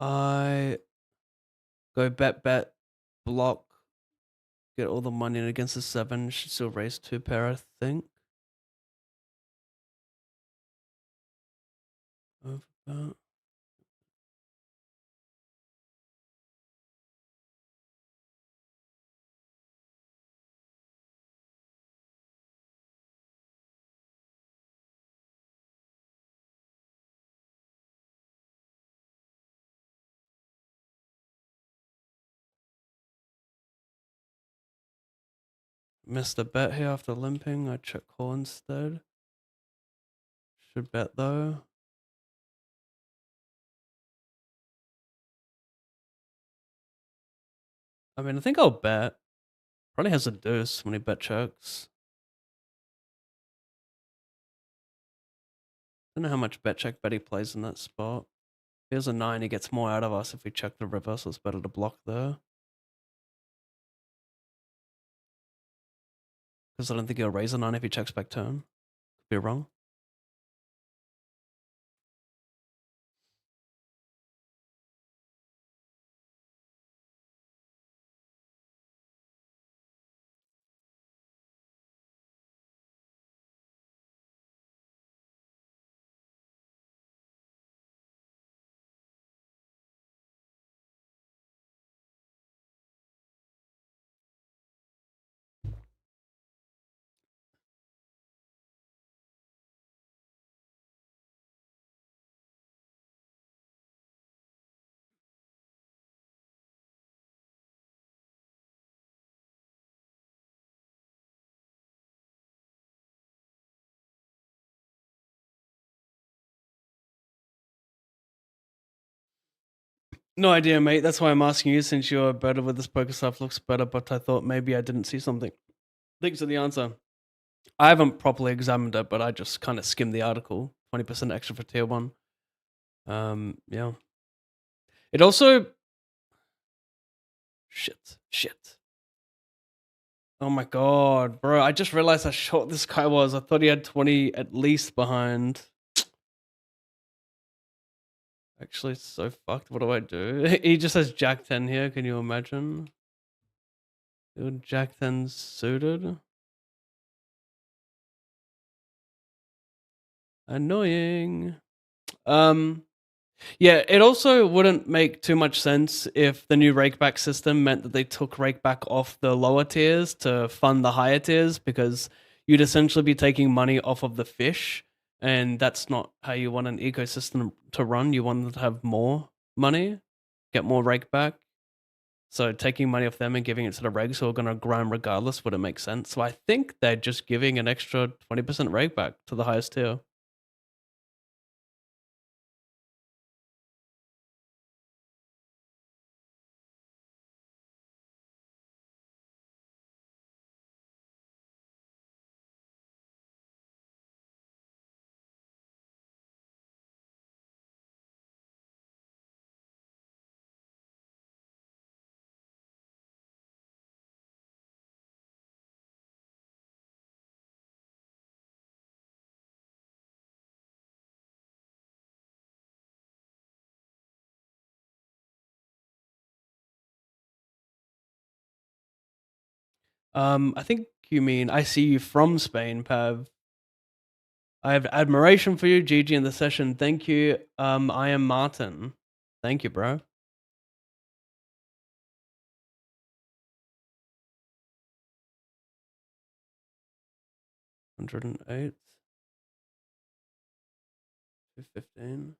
I go bet, block, get all the money in against the 7. Should still raise 2 pair, I think. Over bet. Missed a bet here after limping. I check call instead. Should bet though. I mean, I think I'll bet. Probably has a deuce when he bet checks. Don't know how much bet check bet he plays in that spot. If he has a 9, he gets more out of us if we check the river, so it's better to block there. Because I don't think he'll raise a 9 if he checks back turn. Could be wrong. No idea, mate. That's why I'm asking you since you're better with this poker stuff. Looks better, but I thought maybe I didn't see something. Thanks for the answer. I haven't properly examined it, but I just kind of skimmed the article. 20% extra for tier one. Yeah. It also shit. Oh my god, bro! I just realized how short this guy was. I thought he had 20 at least behind. Actually, it's so fucked. What do I do? He just has Jack 10 here. Can you imagine? Dude, Jack 10 suited. Annoying. Yeah, it also wouldn't make too much sense if the new rakeback system meant that they took rakeback off the lower tiers to fund the higher tiers, because you'd essentially be taking money off of the fish, and that's not how you want an ecosystem to run. You want them to have more money, get more rakeback. So taking money off them and giving it to the regs who are going to grind regardless wouldn't make sense. So I think they're just giving an extra 20% rakeback to the highest tier. I think you mean I see you from Spain, Pav. I have admiration for you, GG in the session. Thank you. I am Martin. Thank you, bro. 108, 215.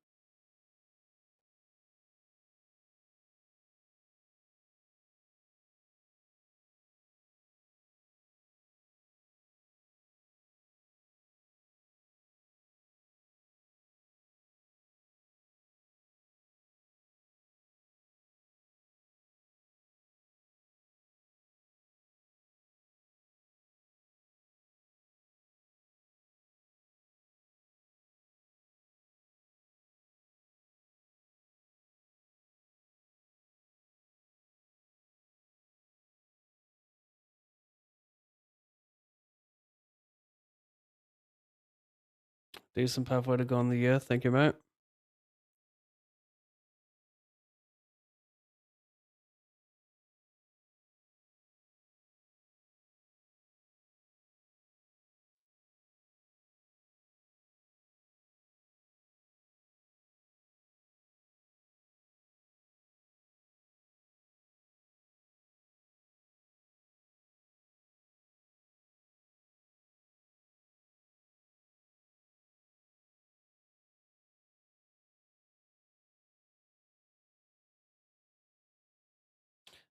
Decent pathway to go on the year. Thank you, mate.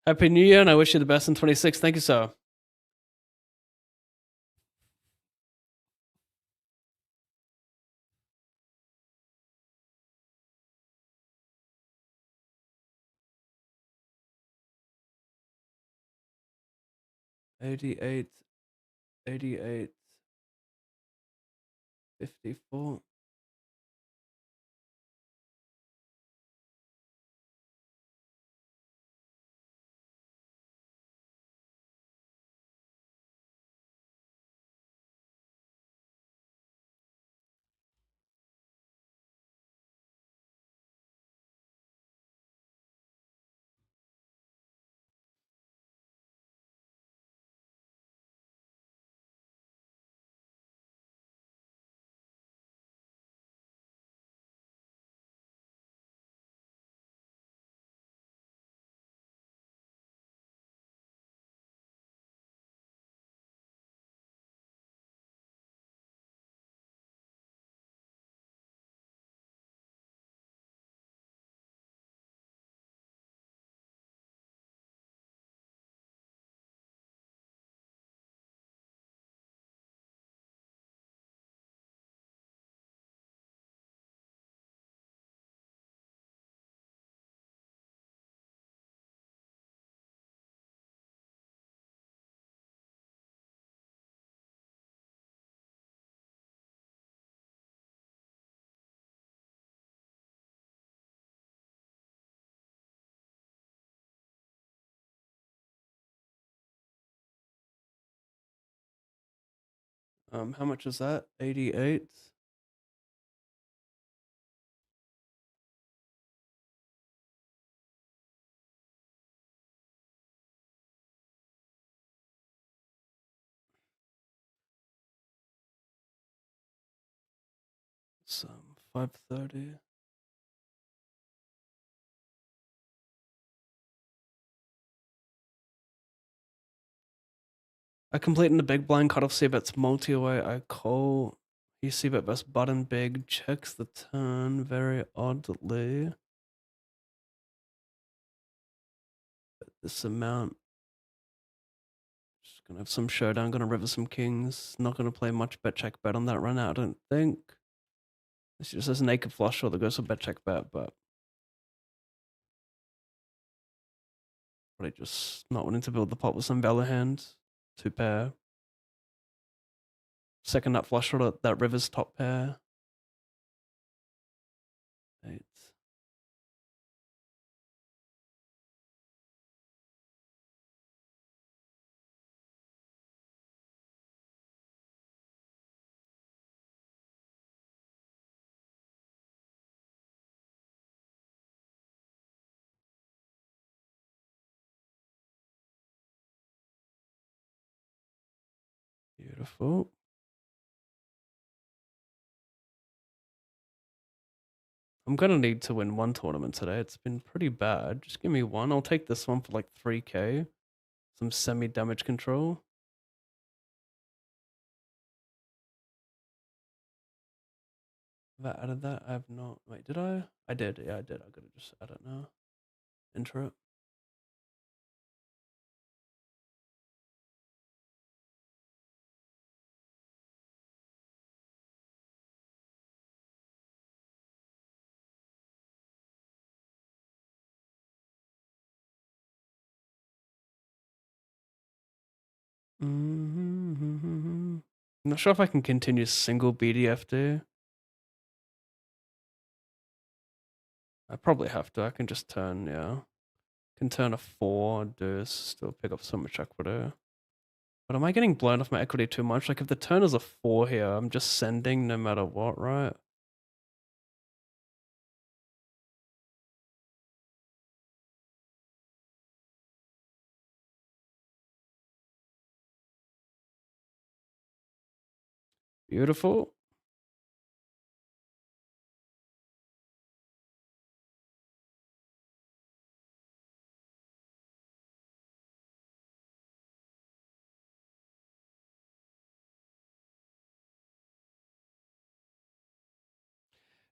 Happy New Year, and I wish you the best in 26. Thank you, sir. $88, $88, $54. How much is that? 88. Some 530. I complete in the big blind cutoff c-bets multi-way. I call. You c-bet versus button big. Checks the turn very oddly. But this amount. Just gonna have some showdown. Gonna river some kings. Not gonna play much bet check bet on that run out. I don't think. This just has a naked flush or that goes for bet check bet, but probably just not wanting to build the pot with some valor hands. Two pair. Second nut flush or that river's top pair. 8. Beautiful. I'm gonna need to win one tournament today. It's been pretty bad. Just give me one. I'll take this one for like 3k. Some semi-damage control. Have I added that? I have not. Wait, did I? I did. Yeah, I did. I gotta just add it now. Intro it. I'm not sure if I can continue single BDFD. I probably have to. I can just turn, yeah. Can turn a 4, deuce, still pick up so much equity. But am I getting blown off my equity too much? Like if the turn is a 4 here, I'm just sending no matter what, right? Beautiful.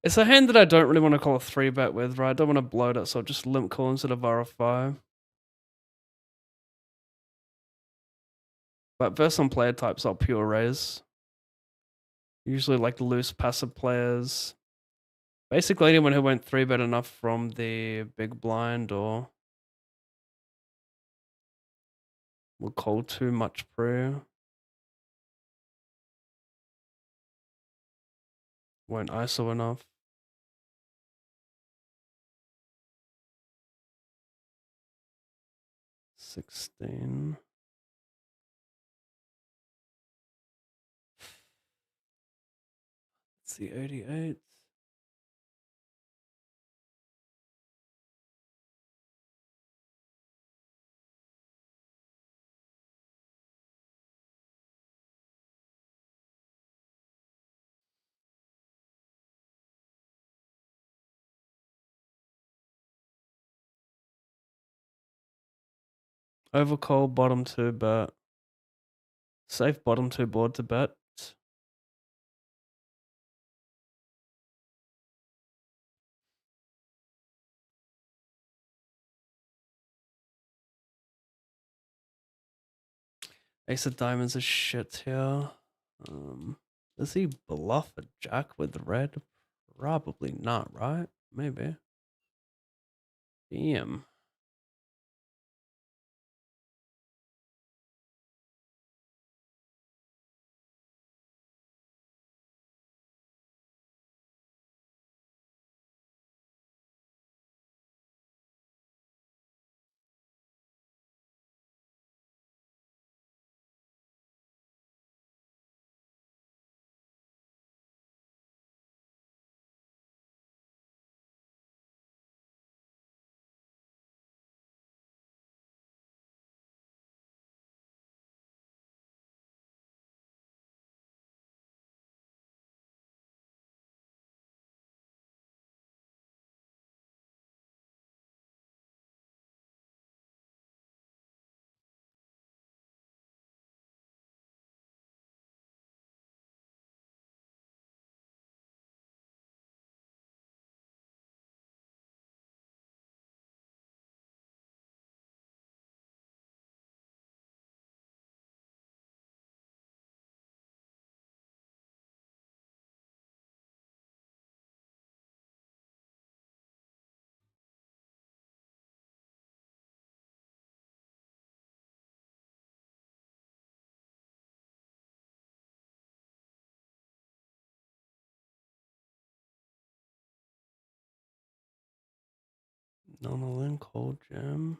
It's a hand that I don't really want to call a 3-bet with, right? I don't want to bloat it, so I'll just limp call instead of RFI. But versus some player types, I'll pure raise. Usually like loose passive players. Basically anyone who went 3-bet enough from the big blind or will call too much pre. Won't ISO enough. 16. Let's see, 88. Overcall, bottom 2 bet. Safe bottom 2 board to bet. Ace of diamonds is shit here. Does he bluff a jack with red? Probably not, right? Maybe. Damn. Nonylin cold gem.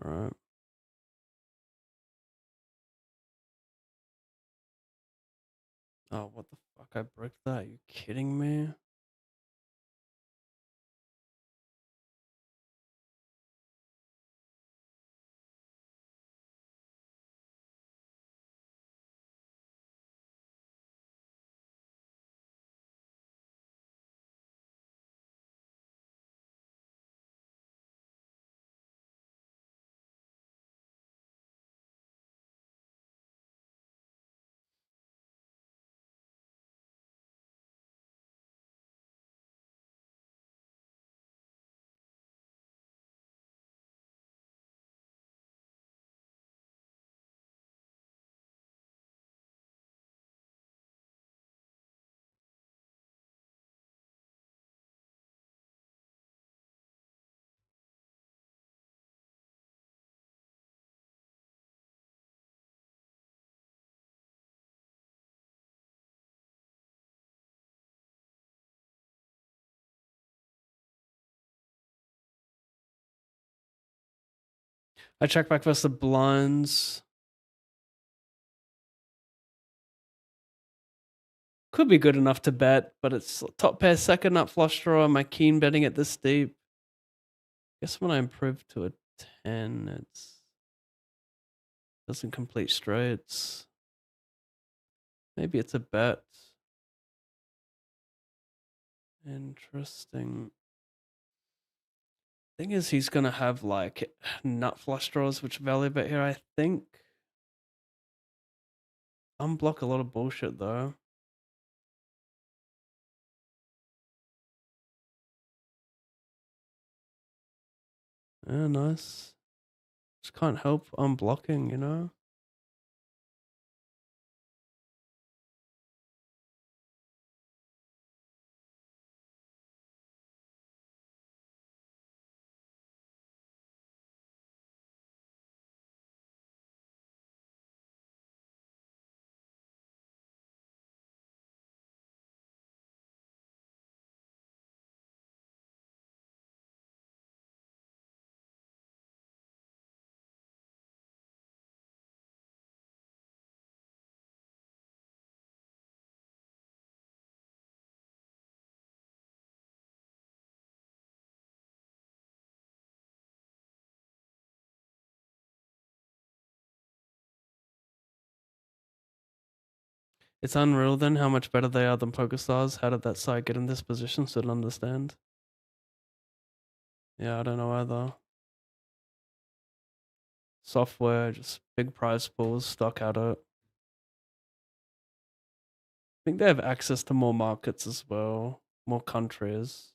All right. Oh, what the fuck? I broke that. Are you kidding me? I check back versus the blinds. Could be good enough to bet, but it's top pair, second nut flush draw. Am I keen betting it this deep? Guess when I improve to a 10, it's doesn't complete straights. Maybe it's a bet. Interesting. Thing is, he's gonna have like nut flush draws, which value bet here. I think unblock a lot of bullshit though. Yeah, nice. Just can't help unblocking, you know. It's unreal then how much better they are than PokerStars. How did that site get in this position? Still don't understand. Yeah, I don't know either. Software, just big prize pools, stock at it. I think they have access to more markets as well, more countries.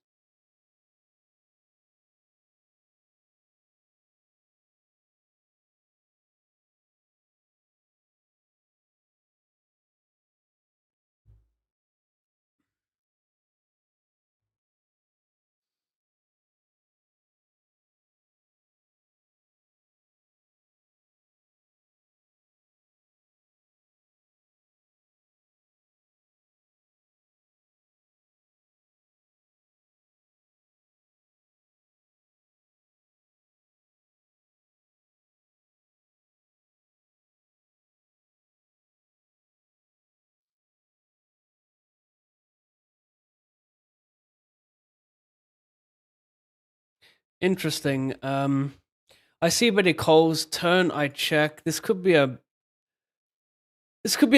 Interesting. I see a bit of calls. Turn. I check. This could be a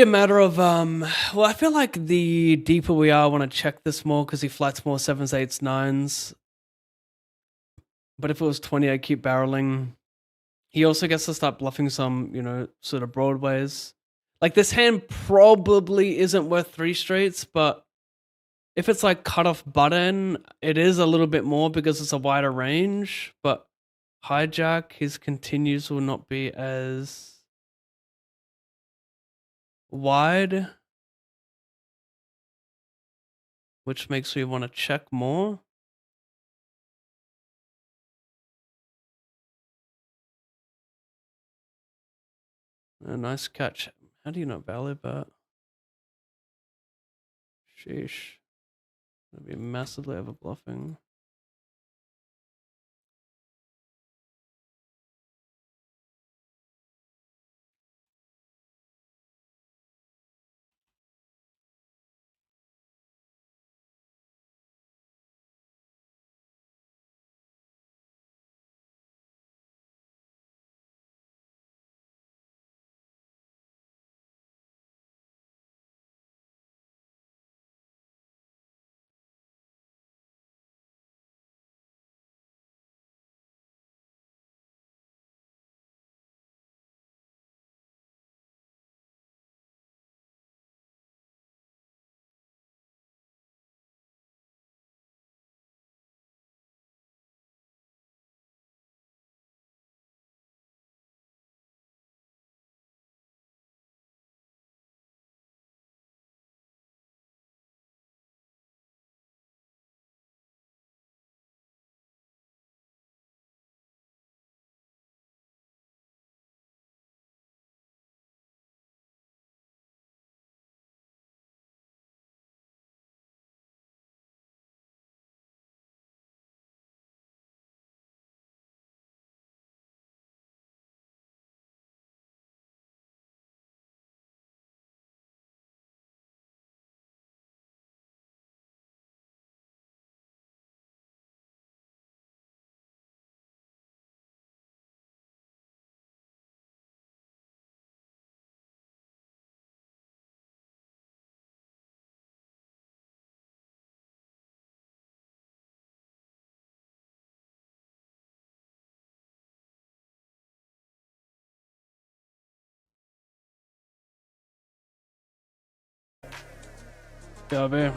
matter of well, I feel like the deeper we are, I want to check this more because he flats more sevens, eights, nines. But if it was 20, I keep barreling. He also gets to start bluffing some, sort of broadways. Like this hand probably isn't worth three straights, but if it's like cut off button, it is a little bit more because it's a wider range. But hijack, his continues will not be as wide, which makes me want to check more. A nice catch. How do you not value that? Sheesh. Gonna be massively over bluffing. Yeah, man.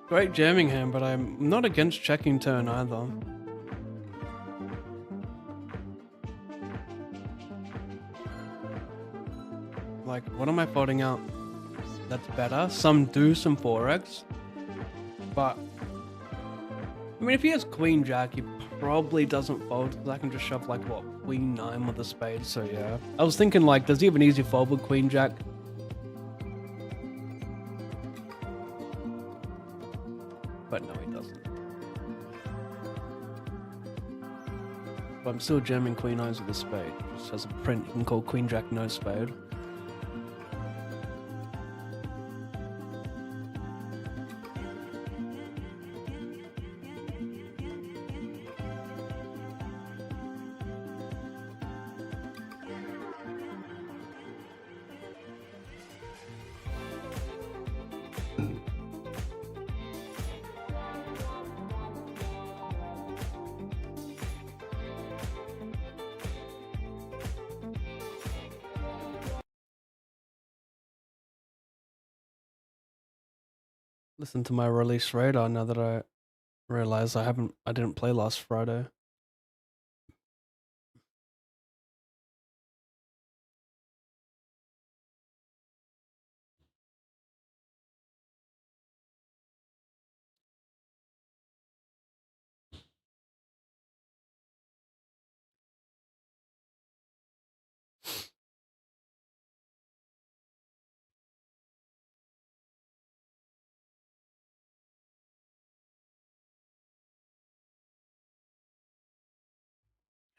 Great jamming hand, but I'm not against checking turn either. Like, what am I folding out that's better? Some do, some 4x. But, I mean, if he has Queen Jack, he probably doesn't fold, because I can just shove, like, what, Queen 9 with a spade, so yeah. I was thinking, like, does he have an easy fold with Queen Jack? But no, he doesn't. But I'm still jamming Queen 9s with a spade. Just as a print, you can call Queen Jack no spade. Listen to my release radar now that I realize I didn't play last Friday.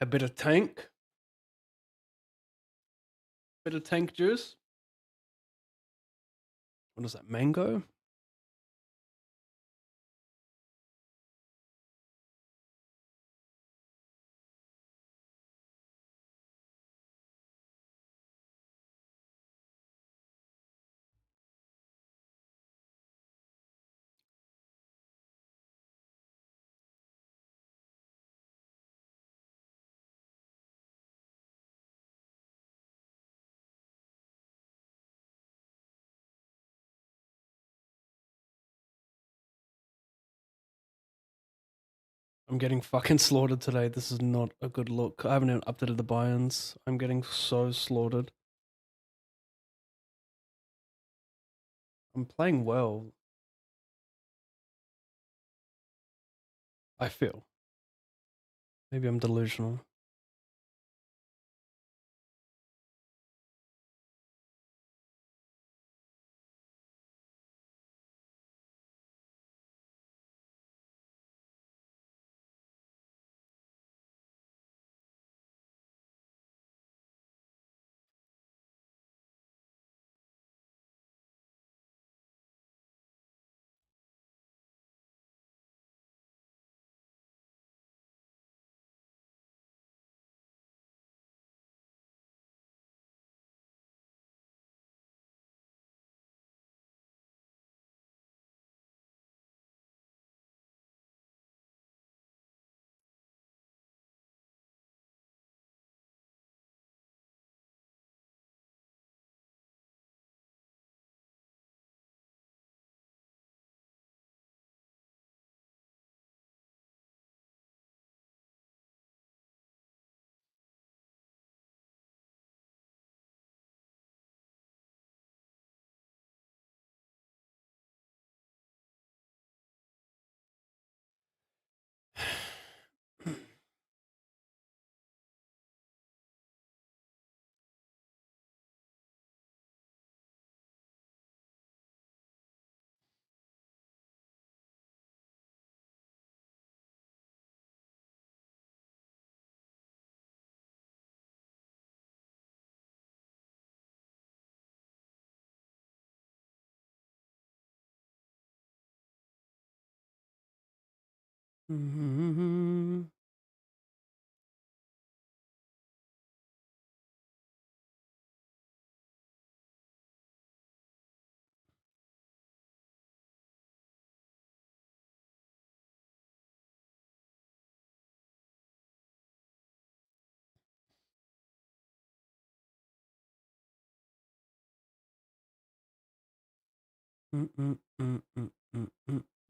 A bit of tank. Bit of tank juice. What is that, mango? I'm getting fucking slaughtered today. This is not a good look. I haven't even updated the buy-ins. I'm getting so slaughtered. I'm playing well. I feel. Maybe I'm delusional.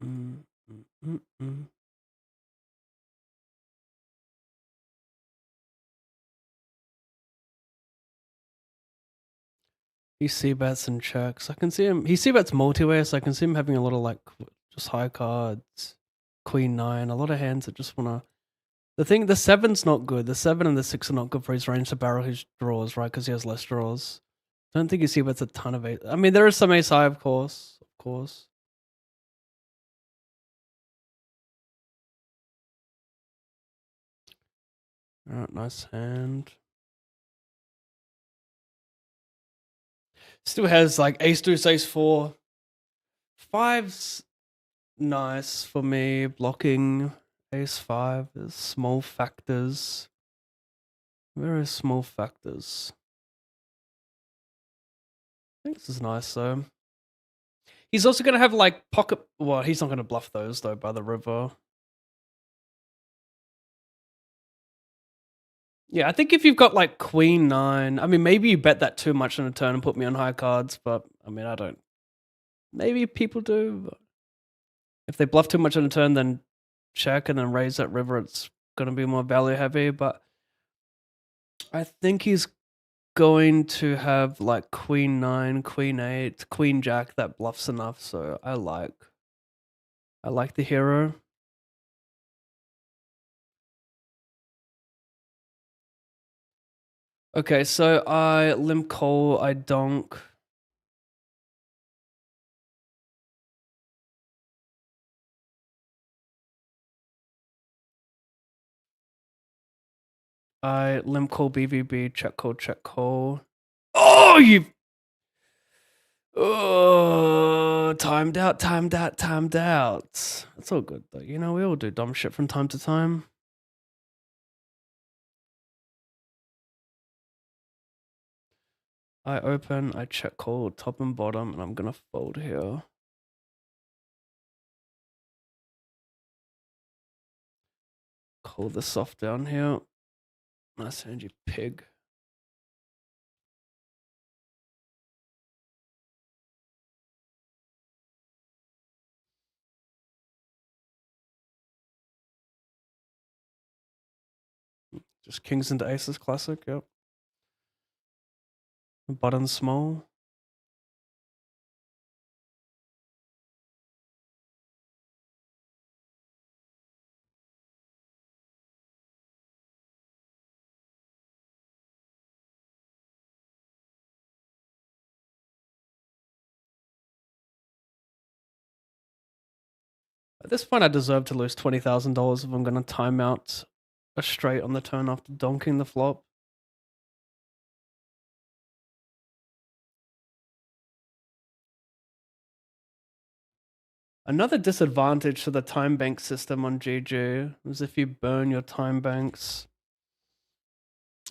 mm, mm, mm. He c-bets and checks. I can see him. He c-bets multi-way, so I can see him having a lot of like just high cards, queen nine, a lot of hands that just wanna. The seven's not good. The seven and the six are not good for his range to barrel his draws, right? Because he has less draws. I don't think you c-bets a ton of ace. I mean, there is some ace high, of course, of course. Alright, nice hand. Still has like ace deuce, ace four. Five's nice for me. Blocking ace five is small factors. Very small factors. I think this is nice though. He's also gonna have like pocket. Well, he's not gonna bluff those though by the river. Yeah, I think if you've got like queen nine, I mean, maybe you bet that too much on a turn and put me on high cards, but I mean, I don't. Maybe people do. But if they bluff too much on a turn, then check and then raise that river, it's gonna be more value heavy. But I think he's going to have like queen nine, queen eight, queen jack that bluffs enough. So I like the hero. Okay, so I limp call, I donk. I limp call BVB, check call, check call. Oh, you. Oh, timed out, timed out, timed out. It's all good though. You know, we all do dumb shit from time to time. I open, I check call top and bottom, and I'm gonna fold here. Call the soft down here. Nice hand, you pig. Just kings into aces, classic, yep. Button small. At this point, I deserve to lose $20,000 if I'm gonna time out a straight on the turn after donking the flop. Another disadvantage to the time bank system on GG is if you burn your time banks.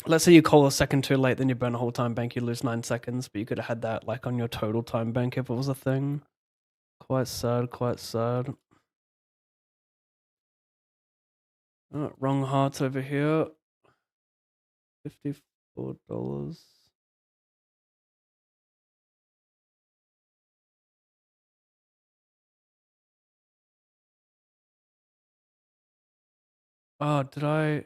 Let's say you call a second too late, then you burn a whole time bank, you lose 9 seconds, but you could have had that like on your total time bank if it was a thing. Quite sad, quite sad. Oh, wrong heart over here. $54. Oh, did I?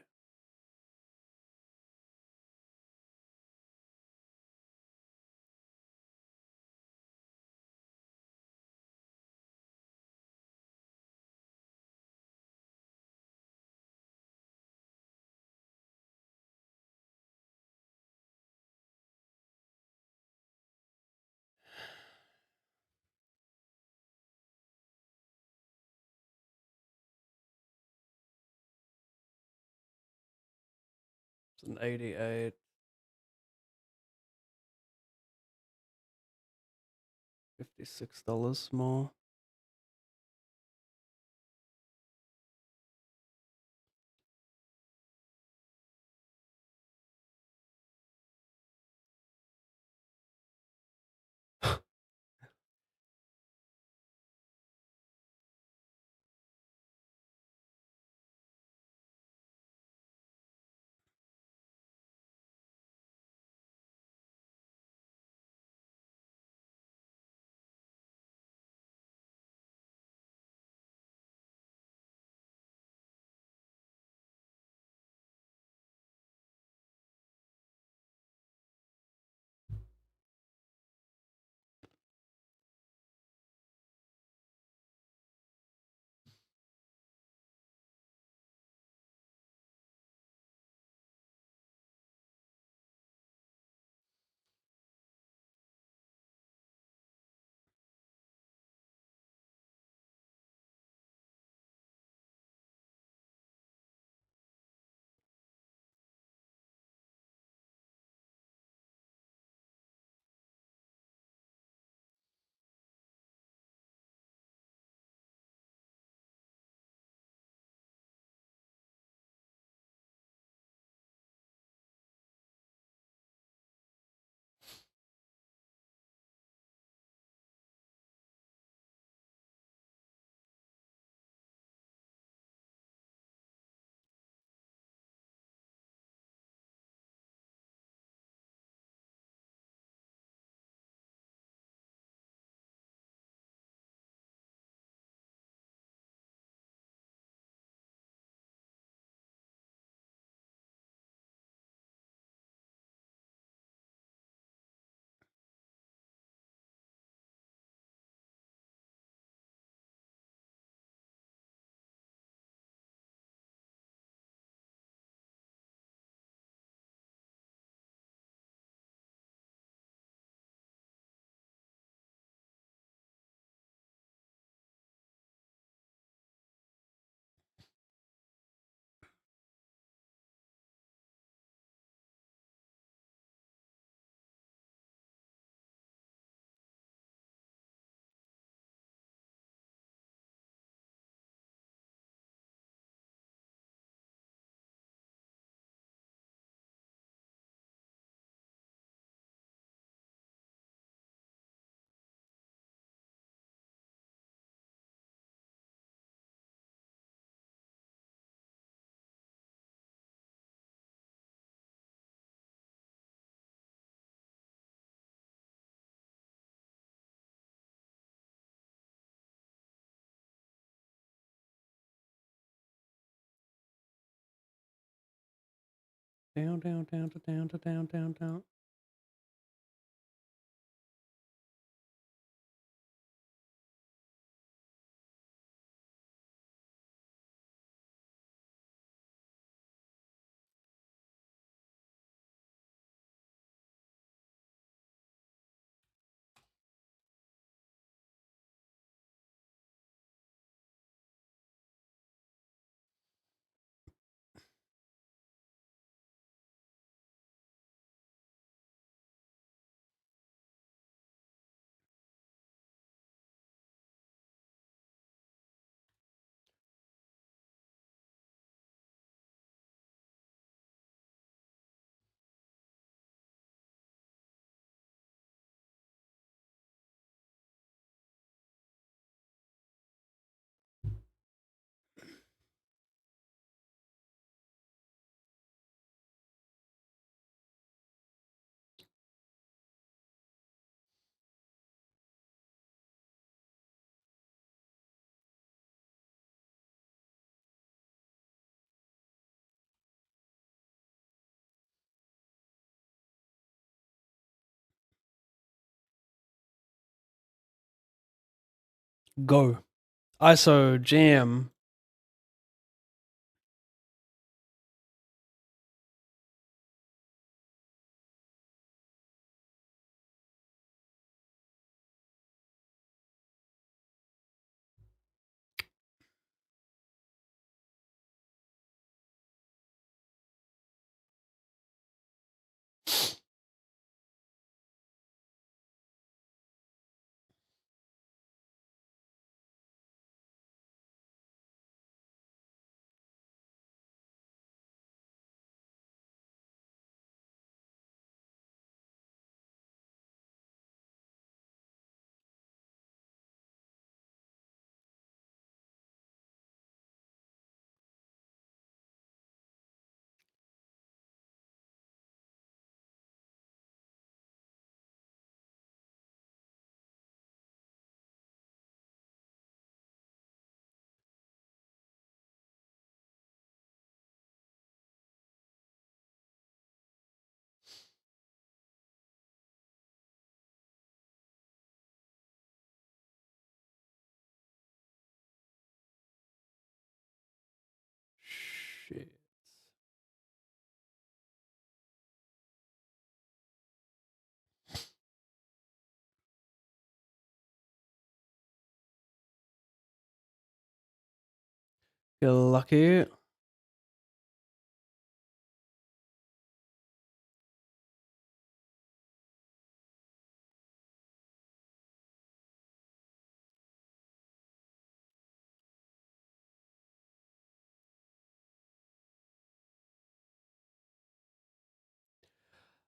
It's an 88. $56 more. Down, down, down, down, down, down, down, down. Go. ISO jam. Shit. You're lucky.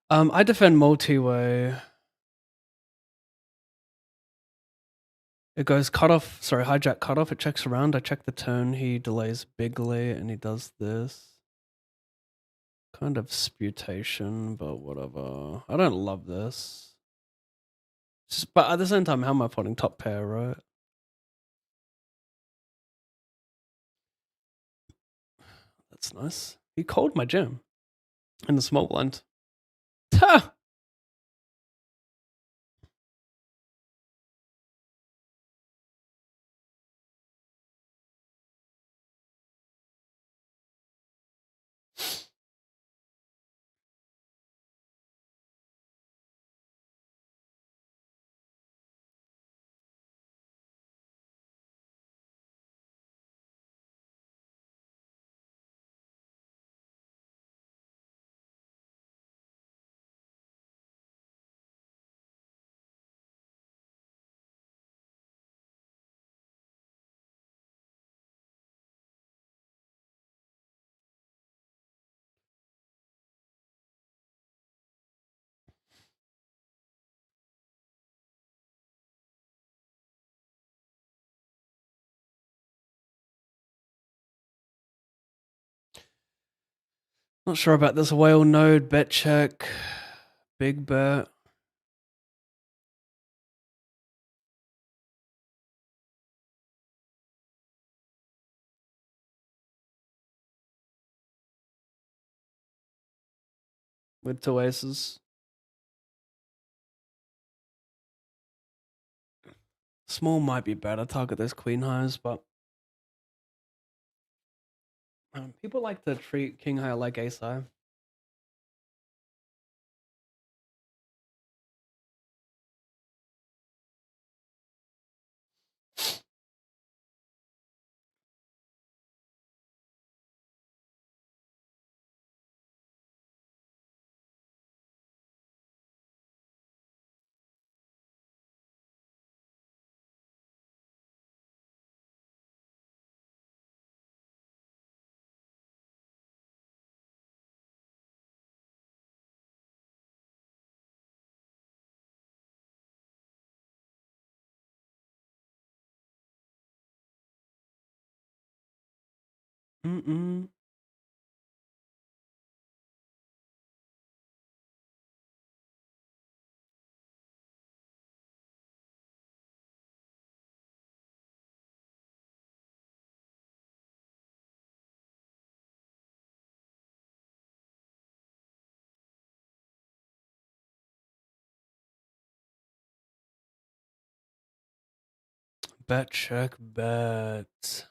I defend multi-way. It goes cutoff, sorry, hijack cutoff. It checks around. I check the turn. He delays bigly and he does this. Kind of sputation, but whatever. I don't love this. But at the same time, how am I putting top pair, right? That's nice. He called my jam in the small blind. Ha! Not sure about this whale node. Bet check. Big bet. with two aces. Small might be better. Target those queen highs, but people like to treat king high like ace high. Mm-mm. Bet, check, bet.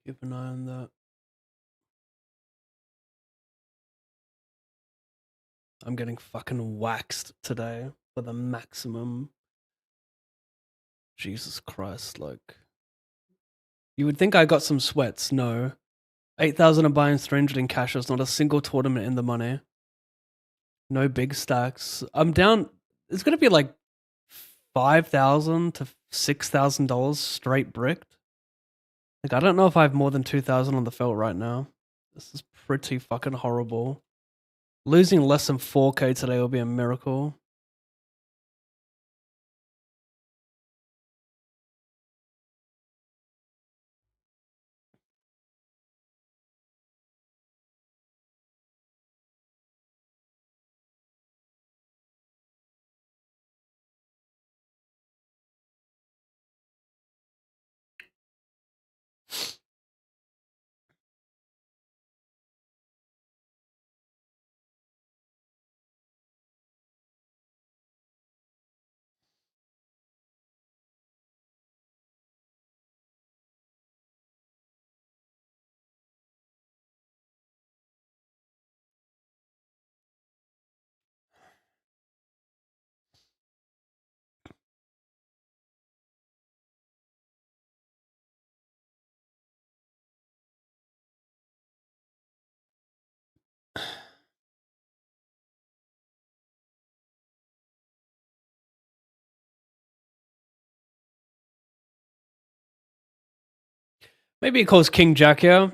Keep an eye on that. I'm getting fucking waxed today for the maximum. Jesus Christ, like. You would think I got some sweats. No. 8,000 a buy and 300 in cash. There's not a single tournament in the money. No big stacks. I'm down. It's going to be like $5,000 to $6,000 straight bricked. Like, I don't know if I have more than 2,000 on the felt right now. This is pretty fucking horrible. Losing less than 4K today will be a miracle. Maybe it calls King Jack here.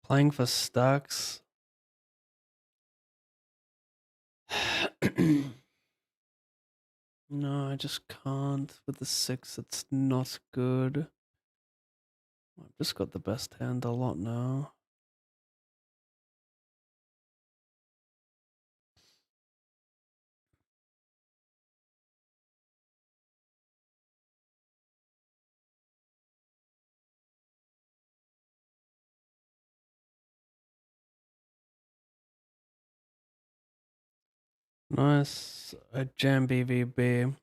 Playing for stacks. No, I just can't. With the 6, it's not good. I've just got the best hand a lot now. Nice. A jam BVB.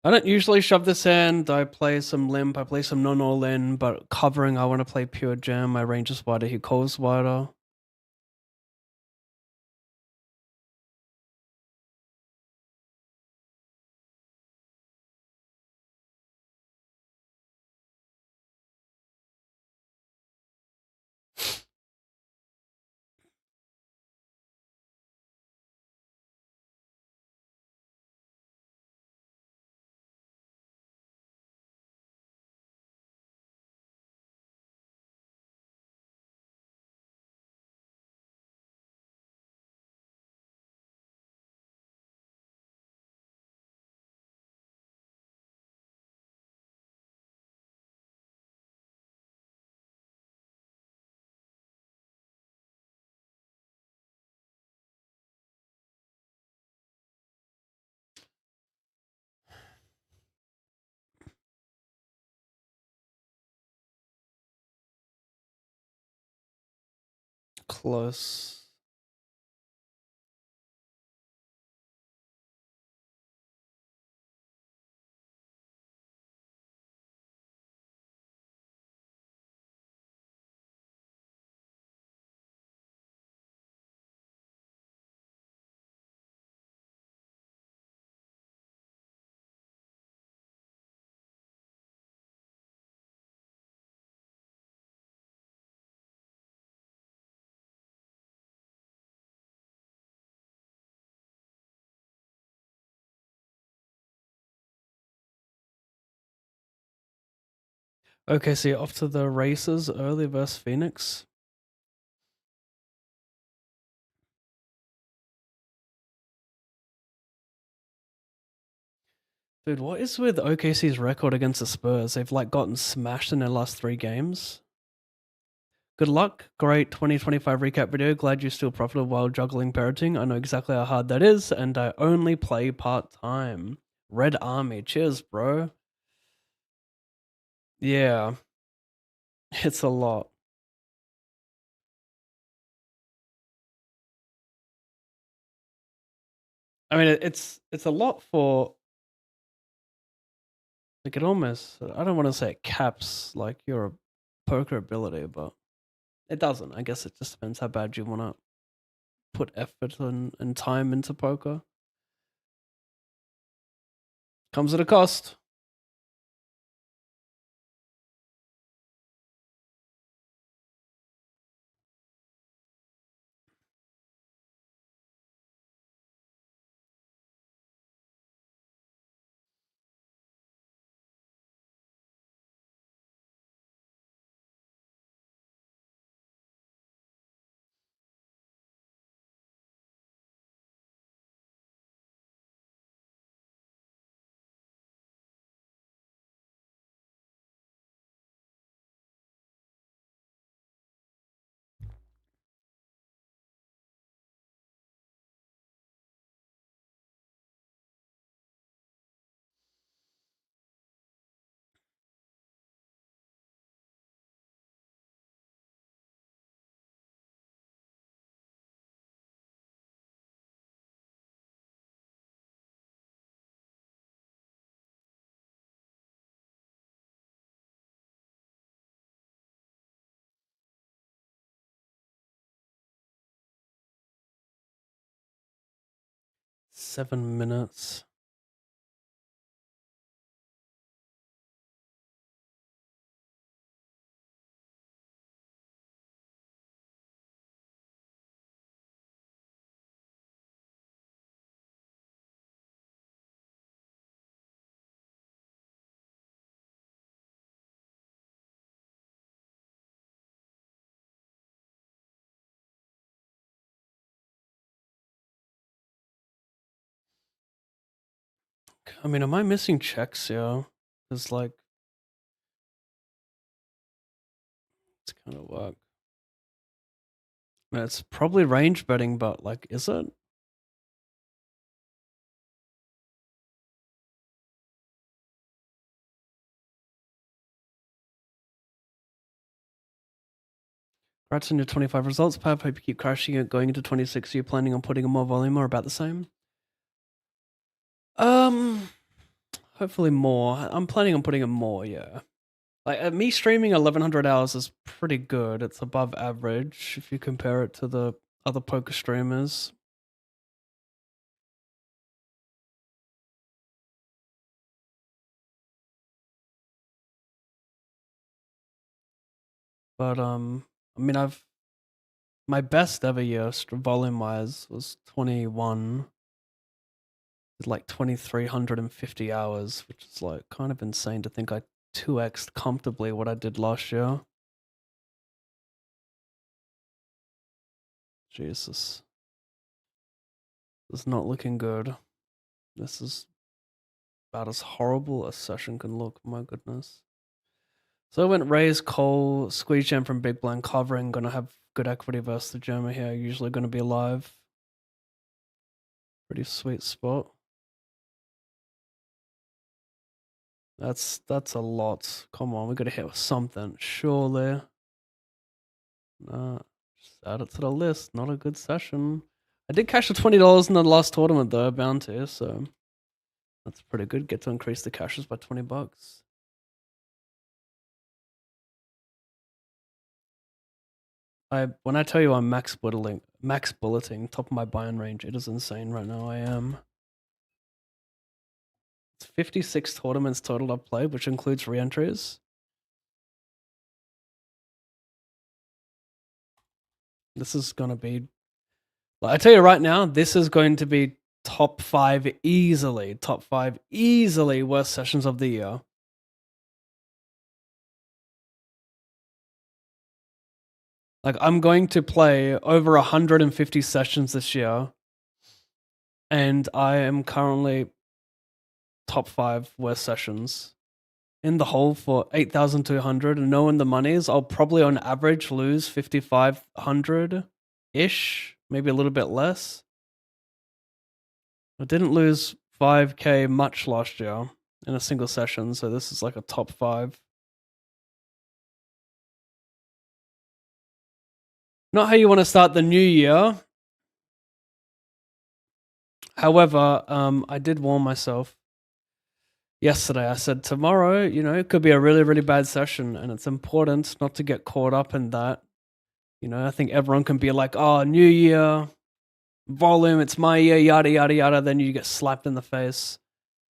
I don't usually shove this hand. I play some limp, I play some non-all-in, but covering, I want to play pure jam. My range is wider, he calls wider. Close. Okay, so you're off to the races early versus Phoenix. Dude, what is with OKC's record against the Spurs? They've like gotten smashed in their last 3 games. Good luck. Great 2025 recap video. Glad you're still profitable while juggling parenting. I know exactly how hard that is, and I only play part-time. Red Army. Cheers, bro. Yeah. It's a lot. I mean, it's a lot for like it almost. I don't want to say it caps like your poker ability, but it doesn't. I guess it just depends how bad you want to put effort and time into poker. Comes at a cost. $7 minutes. I mean, am I missing checks here? It's like it's kind of work. It's probably range betting, but like, is it? Congrats on your 25 results, Pab. Hope you keep crushing it. Going into 26, are you planning on putting in more volume or about the same? Hopefully more. I'm planning on putting in more, yeah. Like, me streaming 1100 hours is pretty good. It's above average if you compare it to the other poker streamers. But I mean, my best ever year volume wise was 21, like 2350 hours, which is like kind of insane to think I 2x'd comfortably what I did last year. Jesus. This is not looking good. This is about as horrible as session can look, my goodness. So I went Raise, Cole, Squeeze Jam from Big Blind covering, gonna have good equity versus the Gemma here, usually gonna be alive. Pretty sweet spot. That's a lot. Come on, we gotta hit with something, surely. Nah, just add it to the list. Not a good session. I did cash the $20 in the last tournament though, bound to, so that's pretty good. Get to increase the cashes by $20. When I tell you I'm max bulleting top of my buy-in range, it is insane right now. I am. It's 56 tournaments total I've played, which includes re-entries. This is gonna be. I tell you right now, this is going to be top 5 easily. Top 5 easily worst sessions of the year. Like, I'm going to play over 150 sessions this year, and I am currently top 5 worst sessions in the hole for 8,200. And knowing the monies, I'll probably on average lose 5,500 ish, maybe a little bit less. I didn't lose 5k much last year in a single session, so this is like a top 5. Not how you want to start the new year. However, I did warn myself yesterday. I said tomorrow, it could be a really, really bad session, and it's important not to get caught up in that. I think everyone can be like, oh, new year, volume, it's my year, yada, yada, yada. Then you get slapped in the face,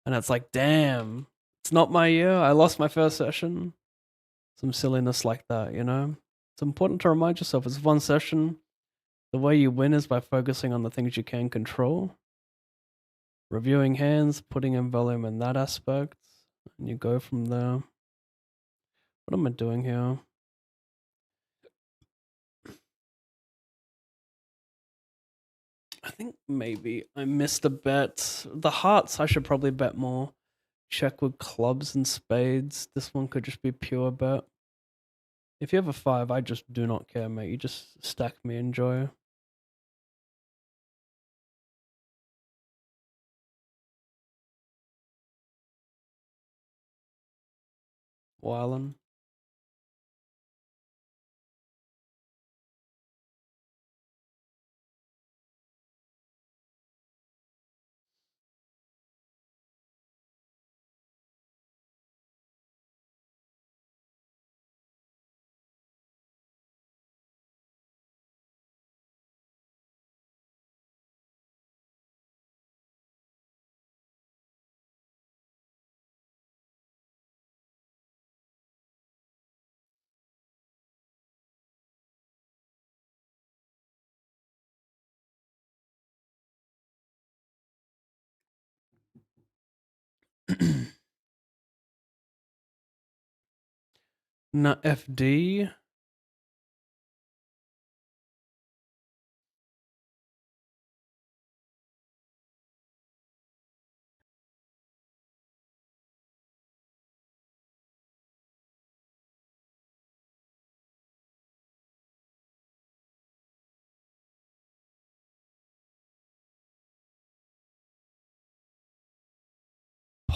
and it's like, damn, it's not my year. I lost my first session. Some silliness like that, It's important to remind yourself it's one session. The way you win is by focusing on the things you can control. Reviewing hands, putting in volume in that aspect, and you go from there. What am I doing here? I think maybe I missed a bet. The hearts, I should probably bet more. Check with clubs and spades. This one could just be pure bet. If you have a 5, I just do not care, mate. You just stack me, enjoy. Wildin'. Not FD.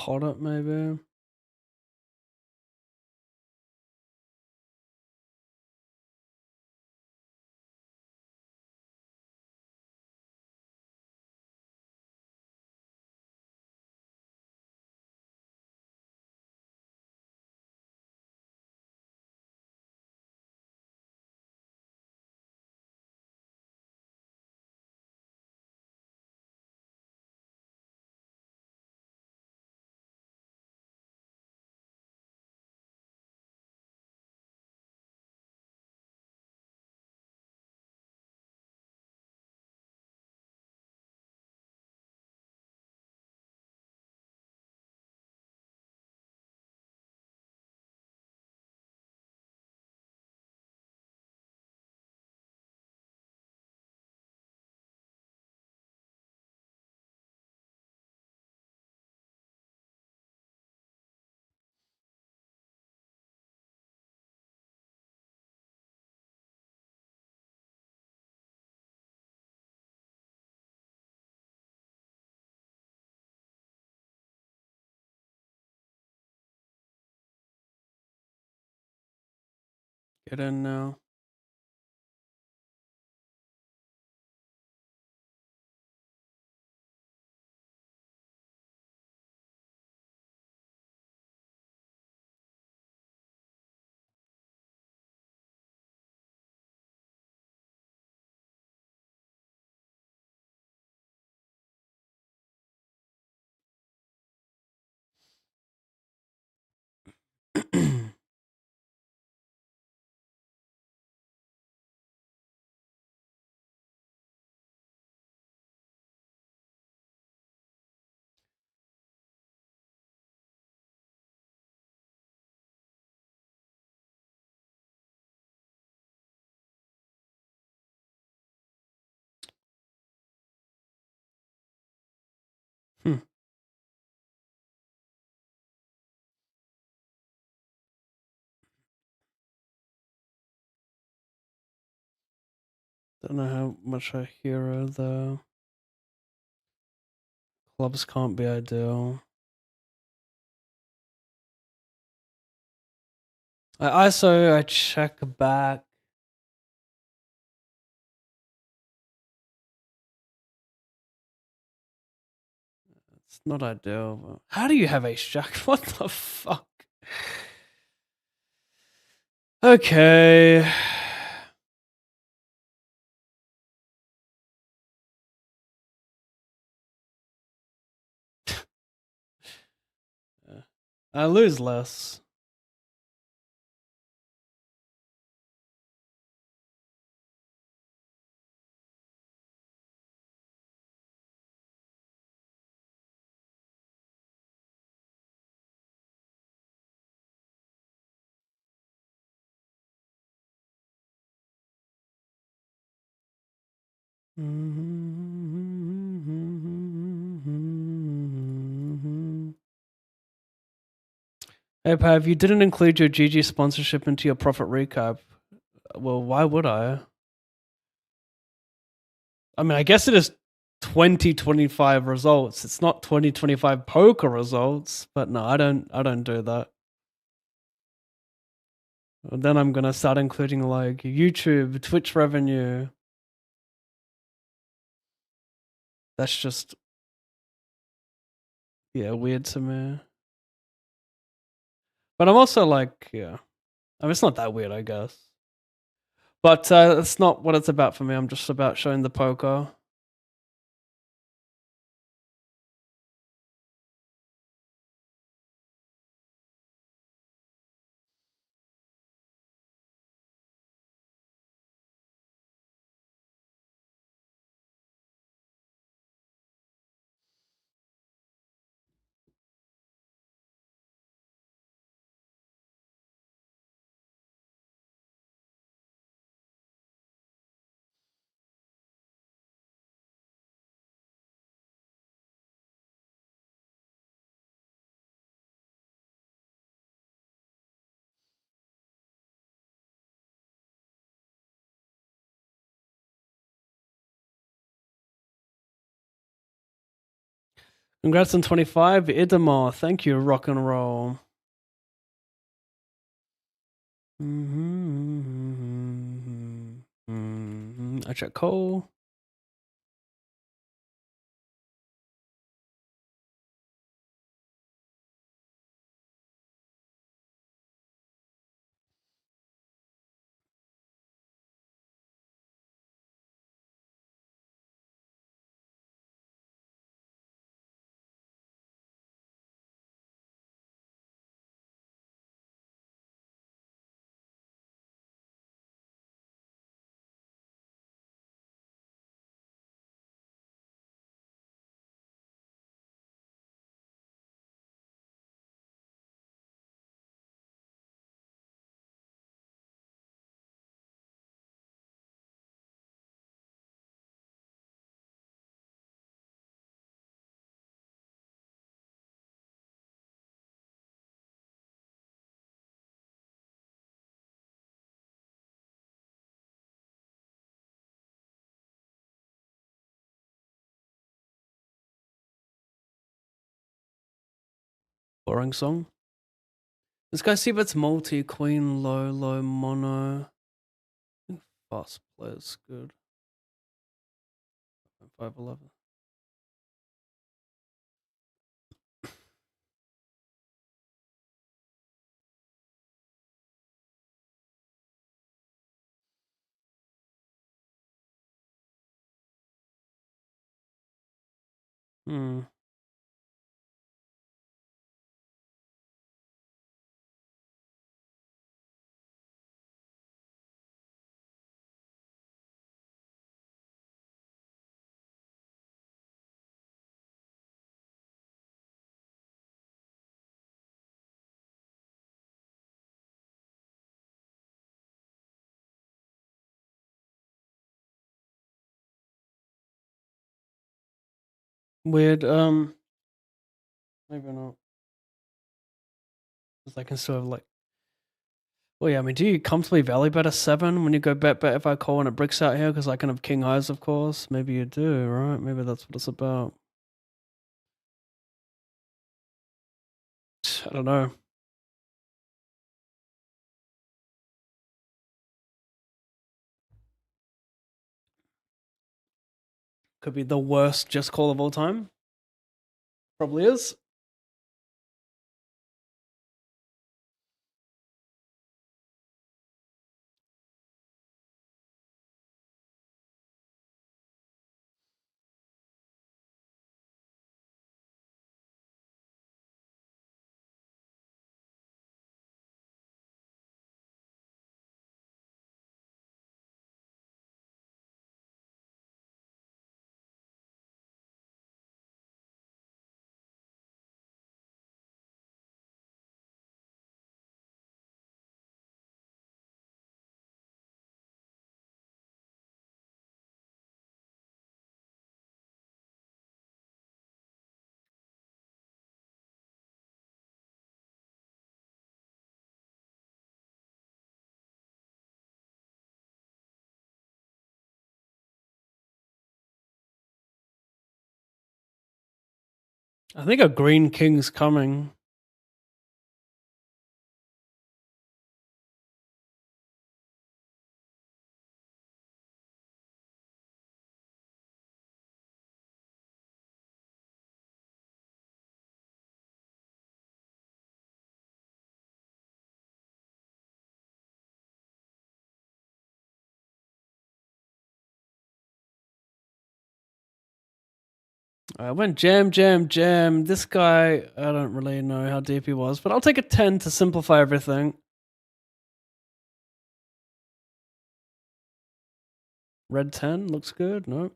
hold it maybe. Get in now. Hmm. Don't know how much I hear her though. Clubs can't be ideal. I ISO, I check back. It's not ideal. How do you have ace jack? What the fuck? Okay. I lose less. Hey Pav, you didn't include your GG sponsorship into your profit recap. Well, why would I? I mean, I guess it is 2025 results. It's not 2025 poker results, but no, I don't do that. Then I'm gonna start including like YouTube, Twitch revenue. That's just weird to me. But I'm also like, yeah. I mean, it's not that weird, I guess. But it's not what it's about for me. I'm just about showing the poker. Congrats on 25, Idamar. Thank you, rock and roll. I check Cole. Boring song. This guy see if it's multi, queen, low, low, mono. I think fast player's good. 511. Weird. Maybe not. Because I can still have like. Well, yeah. I mean, do you comfortably value bet a 7 when you go bet if I call and it bricks out here? Because I can have king highs, of course. Maybe you do, right? Maybe that's what it's about. I don't know. Could be the worst just call of all time. Probably is. I think a green king's coming. I went jam, jam, jam. This guy, I don't really know how deep he was, but I'll take a 10 to simplify everything. Red 10 looks good. No.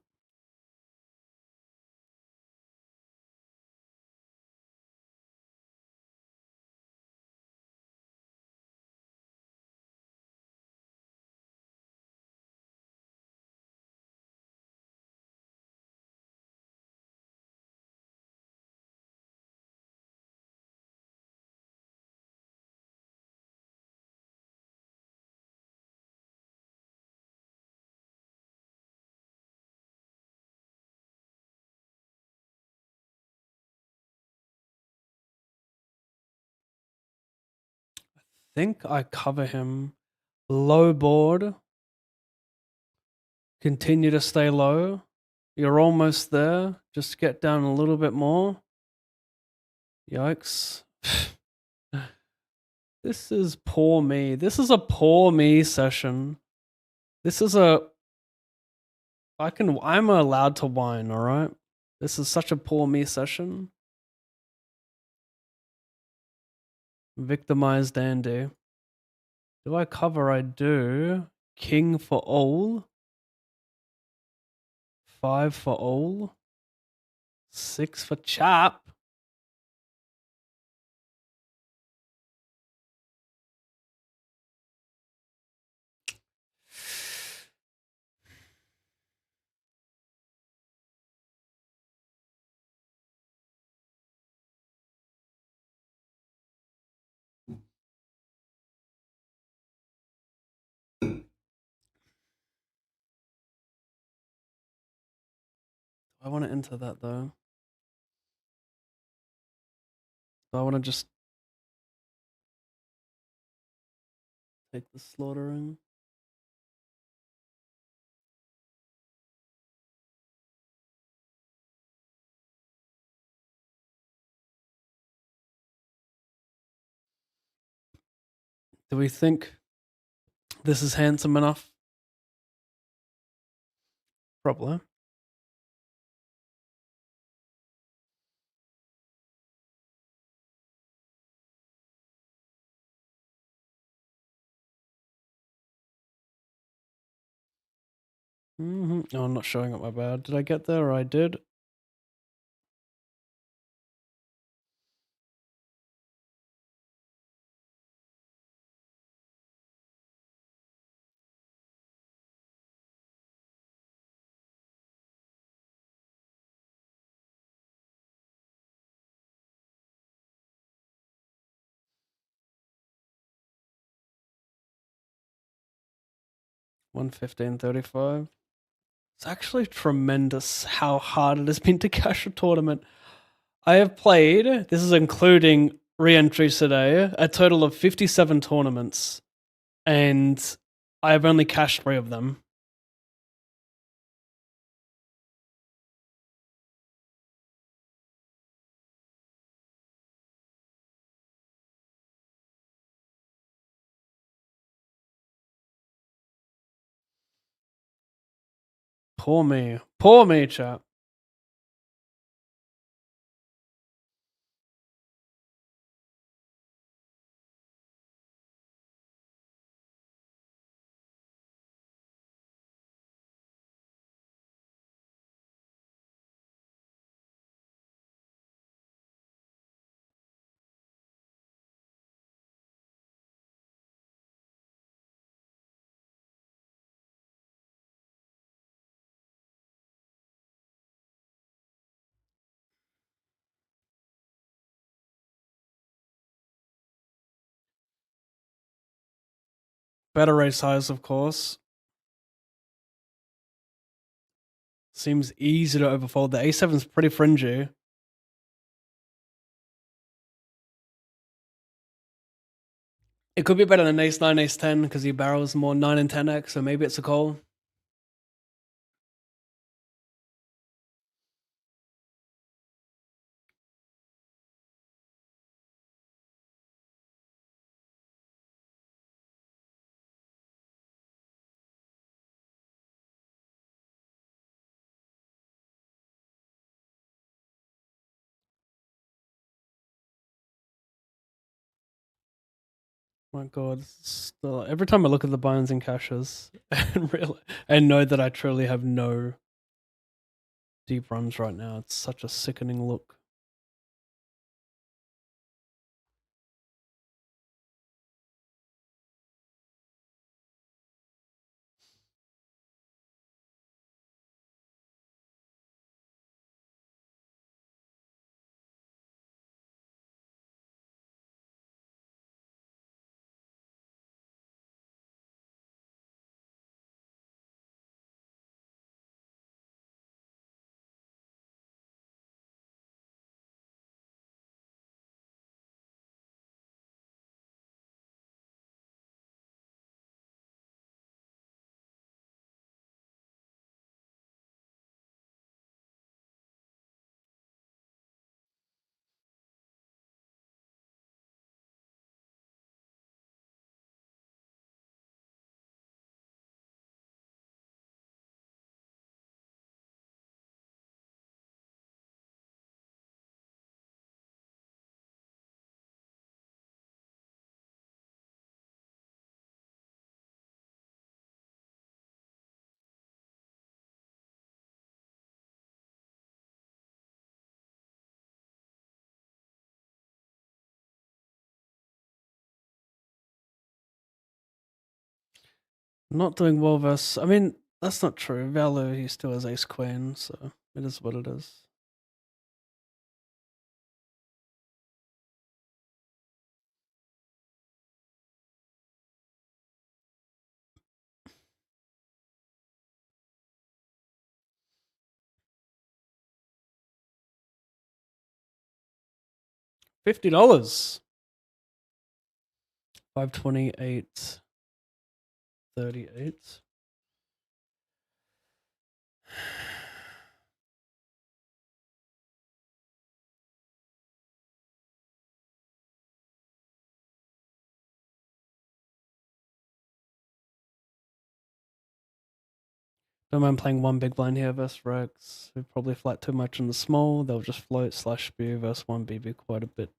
think I cover him. Low board. Continue to stay low. You're almost there. Just get down a little bit more. Yikes. This is poor me. This is a poor me session. This is I'm allowed to whine, alright? This is such a poor me session. Victimized Andy. Do I cover? I do. King for all. 5 for all. 6 for chap. I want to enter that though. I want to just take the slaughtering. Do we think this is handsome enough? Probably. Oh, I'm not showing up my bad. Did I get there? I did. $115.35. It's actually tremendous how hard it has been to cash a tournament. I have played, this is including re-entries today, a total of 57 tournaments, and I have only cashed 3 of them. Poor me. Poor me, chat. Better raise size, of course. Seems easy to overfold. The A7's pretty fringy. It could be better than ace 9, ace 10 because he barrels more 9 and 10x, so maybe it's a call. My god, still, every time I look at the binds and caches and know that I truly have no deep runs right now, it's such a sickening look. Not doing well versus. I mean, that's not true. Valor, he still has ace queen, so it is what it is. $50. 528. 38. Don't mind playing one big blind here versus Rex. We probably flat too much in the small. They'll just float slash spew versus one BB quite a bit.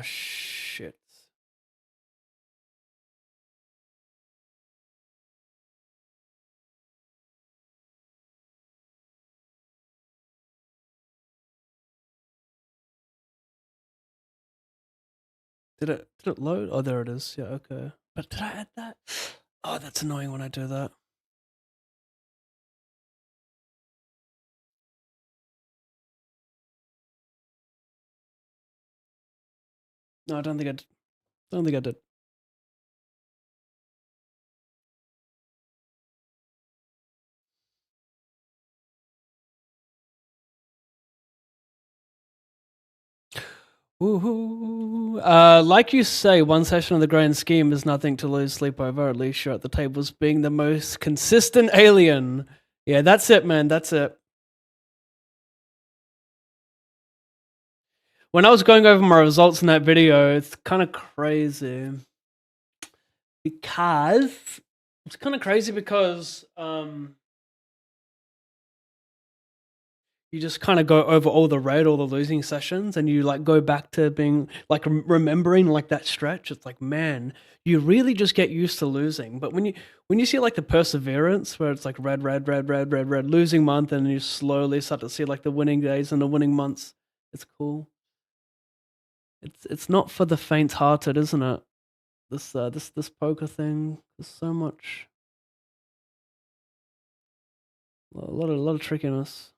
Shit. Did it load? Oh, there it is. Yeah, okay. But did I add that? Oh, that's annoying when I do that. No, I don't think I did. Don't think I did. Woohoo! Like you say, one session of the grand scheme is nothing to lose sleep over. At least you're at the tables being the most consistent alien. Yeah, that's it, man. That's it. When I was going over my results in that video, it's kind of crazy because you just kind of go over all the red, all the losing sessions, and you like go back to being like remembering like that stretch. It's like, man, you really just get used to losing. But when you see like the perseverance where it's like red, red, red, red, red, red, losing month, and you slowly start to see like the winning days and the winning months, it's cool. It's not for the faint-hearted, isn't it? This poker thing. There's so much, a lot of trickiness.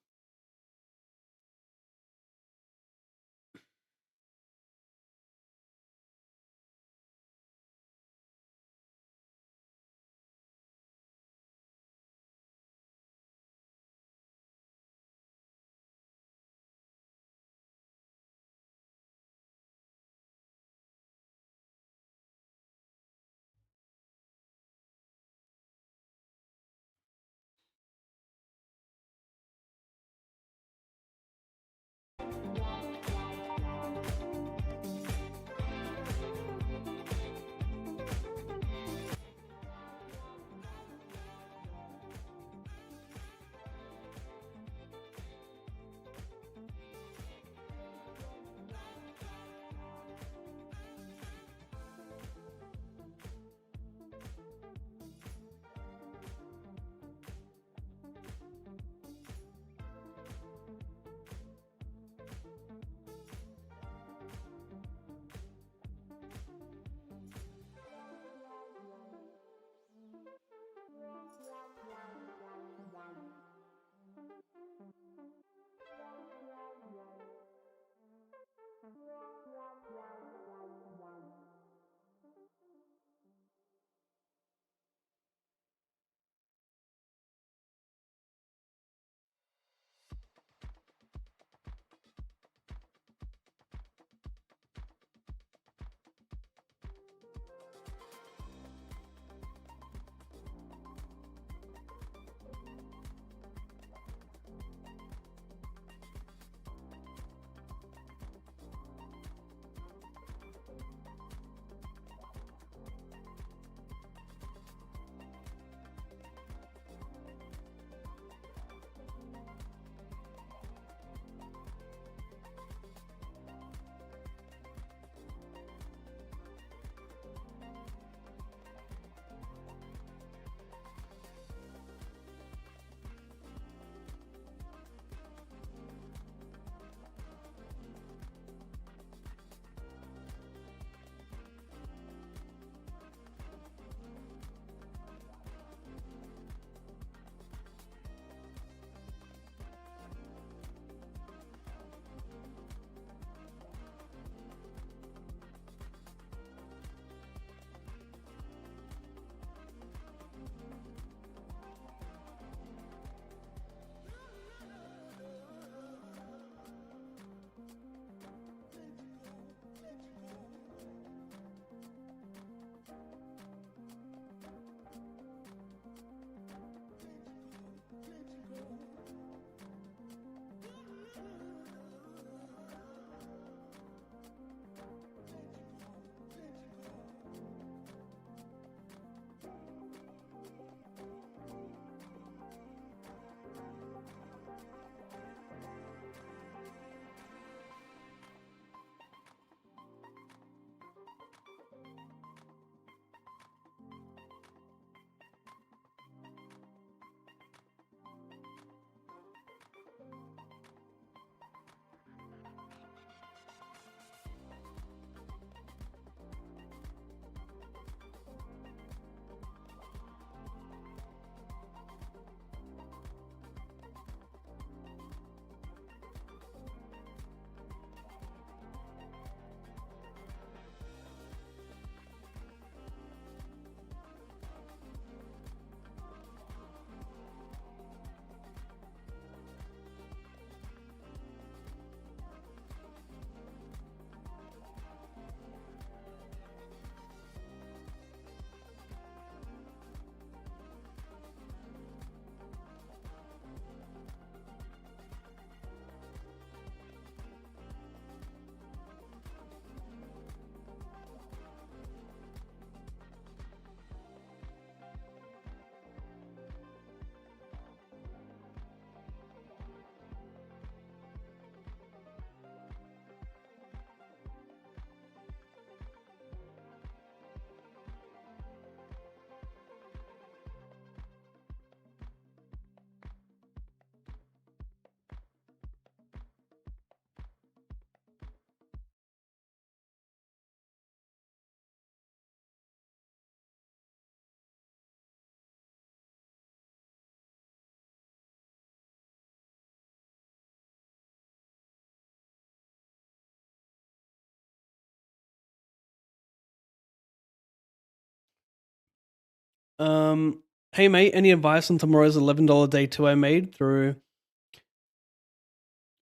Hey mate, any advice on tomorrow's $11 day two I made through?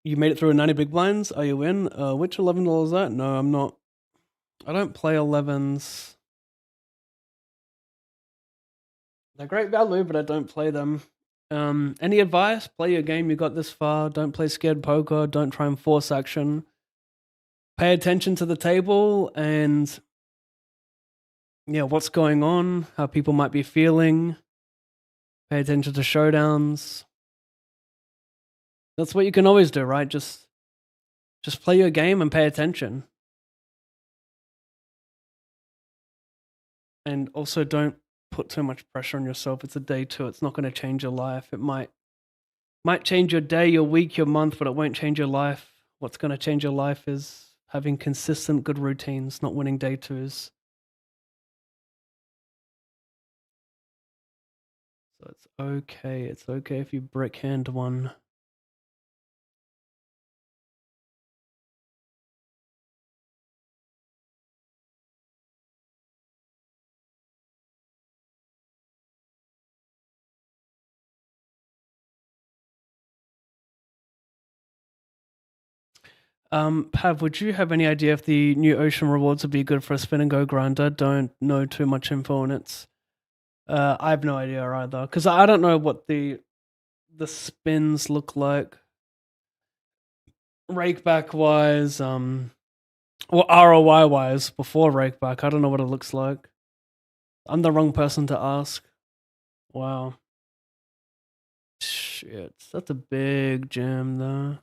You made it through a 90 big blinds. Are you in? Which $11 is that? No, I'm not. I don't play 11s. They're great value, but I don't play them. Any advice? Play your game. You got this far. Don't play scared poker. Don't try and force action. Pay attention to the table and yeah, what's going on, how people might be feeling. Pay attention to showdowns. That's what you can always do, right? Just play your game and pay attention. And also don't put too much pressure on yourself. It's a day two. It's not going to change your life. It might change your day, your week, your month, but it won't change your life. What's going to change your life is having consistent good routines, not winning day twos. So it's okay. It's okay if you brickhand one. Pav, would you have any idea if the new ocean rewards would be good for a spin and go grinder? Don't know too much info on it. I have no idea either because I don't know what the spins look like. Rakeback wise, or ROI wise before rakeback, I don't know what it looks like. I'm the wrong person to ask. Wow. Shit, that's a big jam though.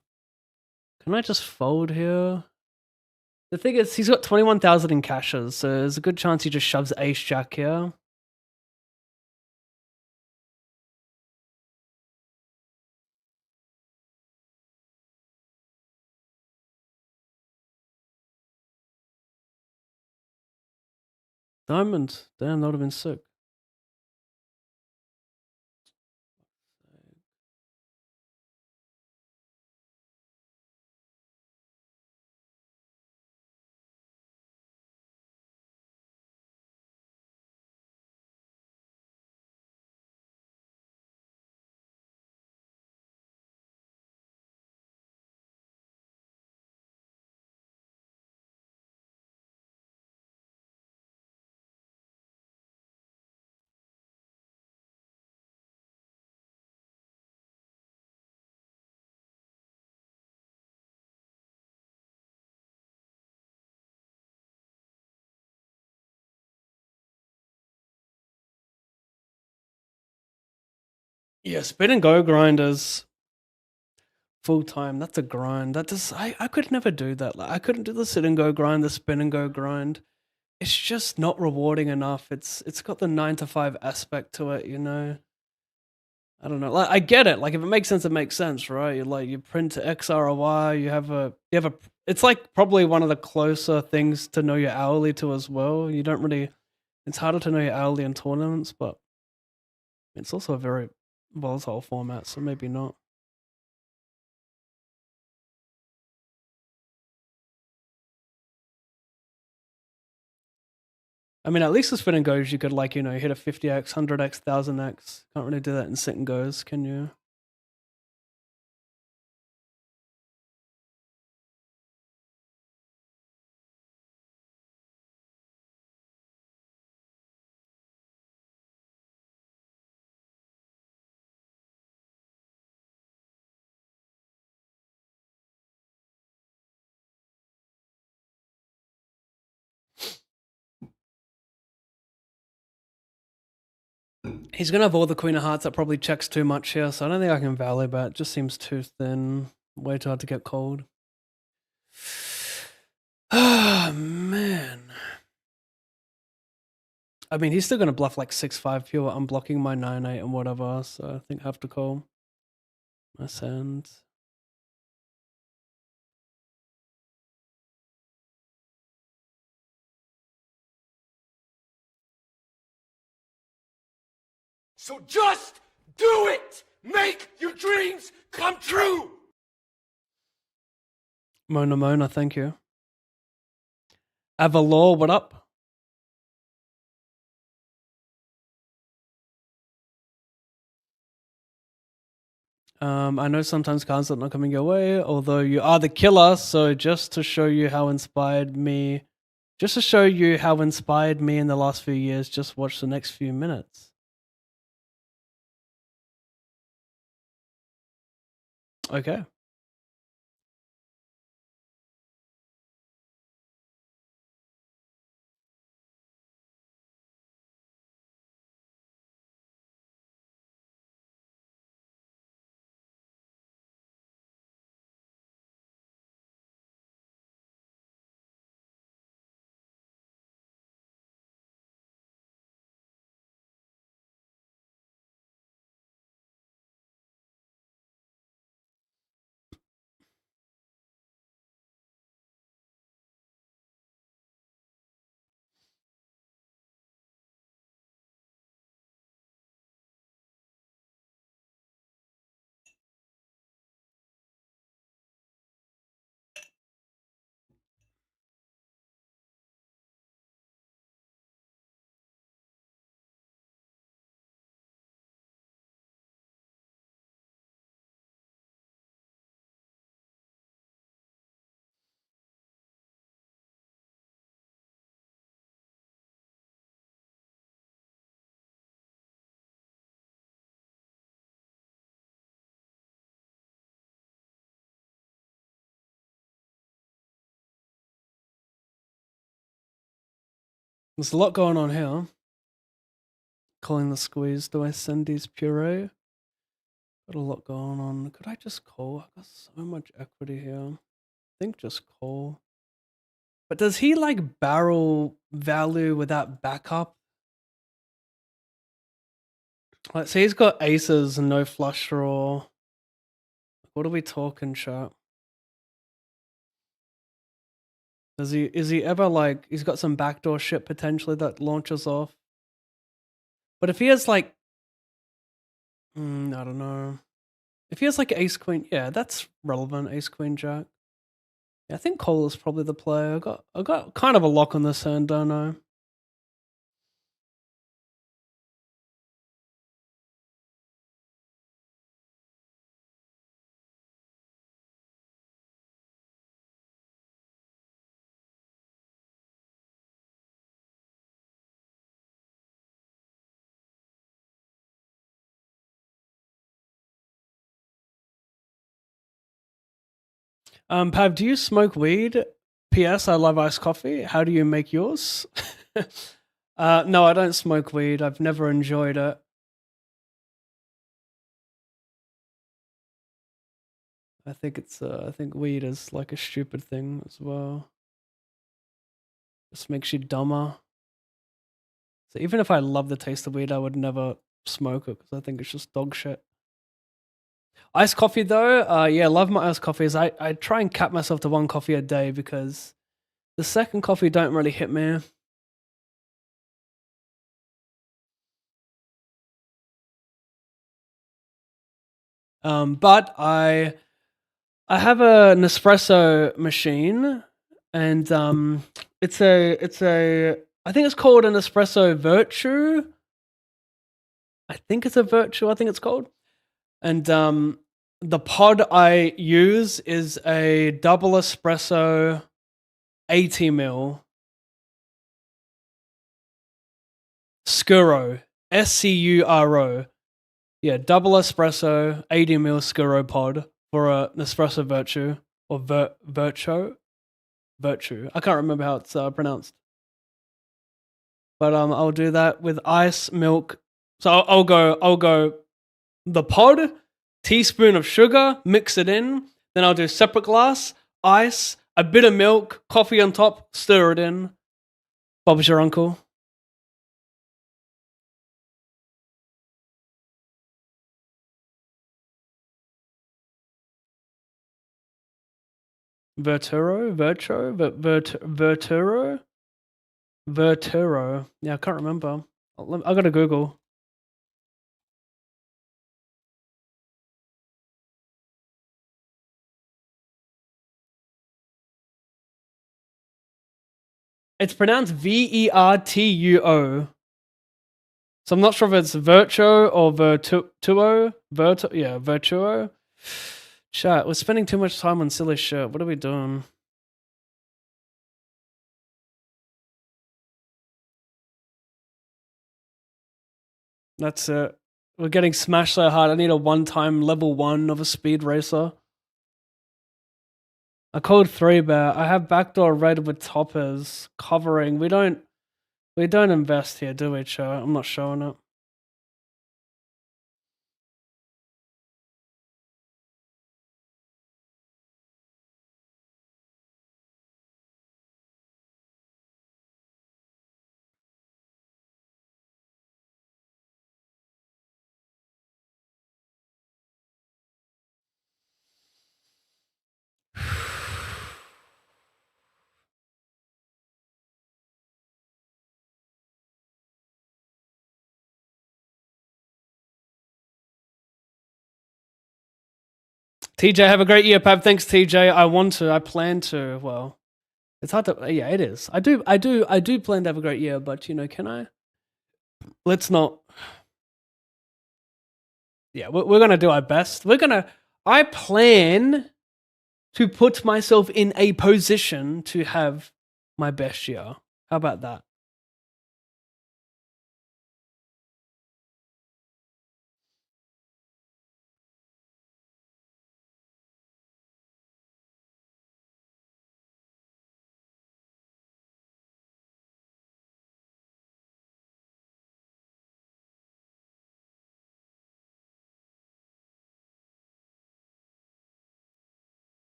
Can I just fold here? The thing is, he's got 21,000 in cashes, so there's a good chance he just shoves ace jack here. Diamond. Damn, that would have been sick. Yeah, spin and go grinders full time. That's a grind. That just I could never do that. Like I couldn't do the sit and go grind, the spin and go grind. It's just not rewarding enough. It's got the 9 to 5 aspect to it, you know. I don't know. Like I get it. Like if it makes sense, it makes sense, right? You print X R O Y. You have a. It's like probably one of the closer things to know your hourly to as well. You don't really. It's harder to know your hourly in tournaments, but it's also a very volatile format, so maybe not. I mean, at least with spin and goes, you could hit a 50x, 100x, 1000x. Can't really do that in sit and goes, can you? He's gonna have all the Queen of Hearts. That probably checks too much here, so I don't think I can value bet. It just seems too thin. Way too hard to get cold. Ah, man. I mean, he's still gonna bluff like 6-5 pure. I'm blocking my 9-8 and whatever, so I think I have to call. My send. So just do it! Make your dreams come true! Mona, thank you. Avalor, what up? I know sometimes cards are not coming your way, although you are the killer. So just to show you how inspired me, in the last few years, just watch the next few minutes. Okay. There's a lot going on here. Calling the squeeze. Do I send these puree? Got a lot going on. Could I just call? I got so much equity here. I think just call. But does he like barrel value without backup? Like, so he's got aces and no flush draw. What are we talking, chat? Is he ever like, he's got some backdoor shit potentially that launches off? But if he has like, I don't know. If he has like ace queen, yeah, that's relevant. Ace queen jack. Yeah, I think call is probably the play. I got kind of a lock on this hand, don't I? Pav, do you smoke weed? P.S. I love iced coffee. How do you make yours? No, I don't smoke weed. I've never enjoyed it. I think weed is like a stupid thing as well. Just makes you dumber. So even if I love the taste of weed, I would never smoke it because I think it's just dog shit. Iced coffee though, yeah, love my iced coffees. I try and cap myself to one coffee a day because the second coffee don't really hit me. But I have a Nespresso machine, and it's a I think it's called an Espresso Virtue. I think it's a Virtue. I think it's called, and the pod I use is a double espresso, 80 mil Scuro, Scuro. Yeah, double espresso, 80 mil Scuro pod for a Nespresso Virtue or Virtue. I can't remember how it's pronounced. But I'll do that with ice, milk. So I'll go the pod, teaspoon of sugar, mix it in. Then I'll do separate glass, ice, a bit of milk, coffee on top, stir it in. Bob's your uncle. Verturo? Yeah, I can't remember. I gotta Google. It's pronounced Vertuo. So I'm not sure if it's Virtuo or Virtuo. Yeah, Virtuo. Chat, we're spending too much time on silly shit. What are we doing? That's it. We're getting smashed so hard. I need a one-time level 1 of a speed racer. I called 3-bet. I have backdoor red with toppers covering. We don't invest here, do we, chat? I'm not showing it. TJ, have a great year, Pab. Thanks, TJ. I plan to. Well, it's hard to. Yeah, it is. I do plan to have a great year, but can I? Let's not. Yeah, we're gonna do our best. I plan to put myself in a position to have my best year. How about that?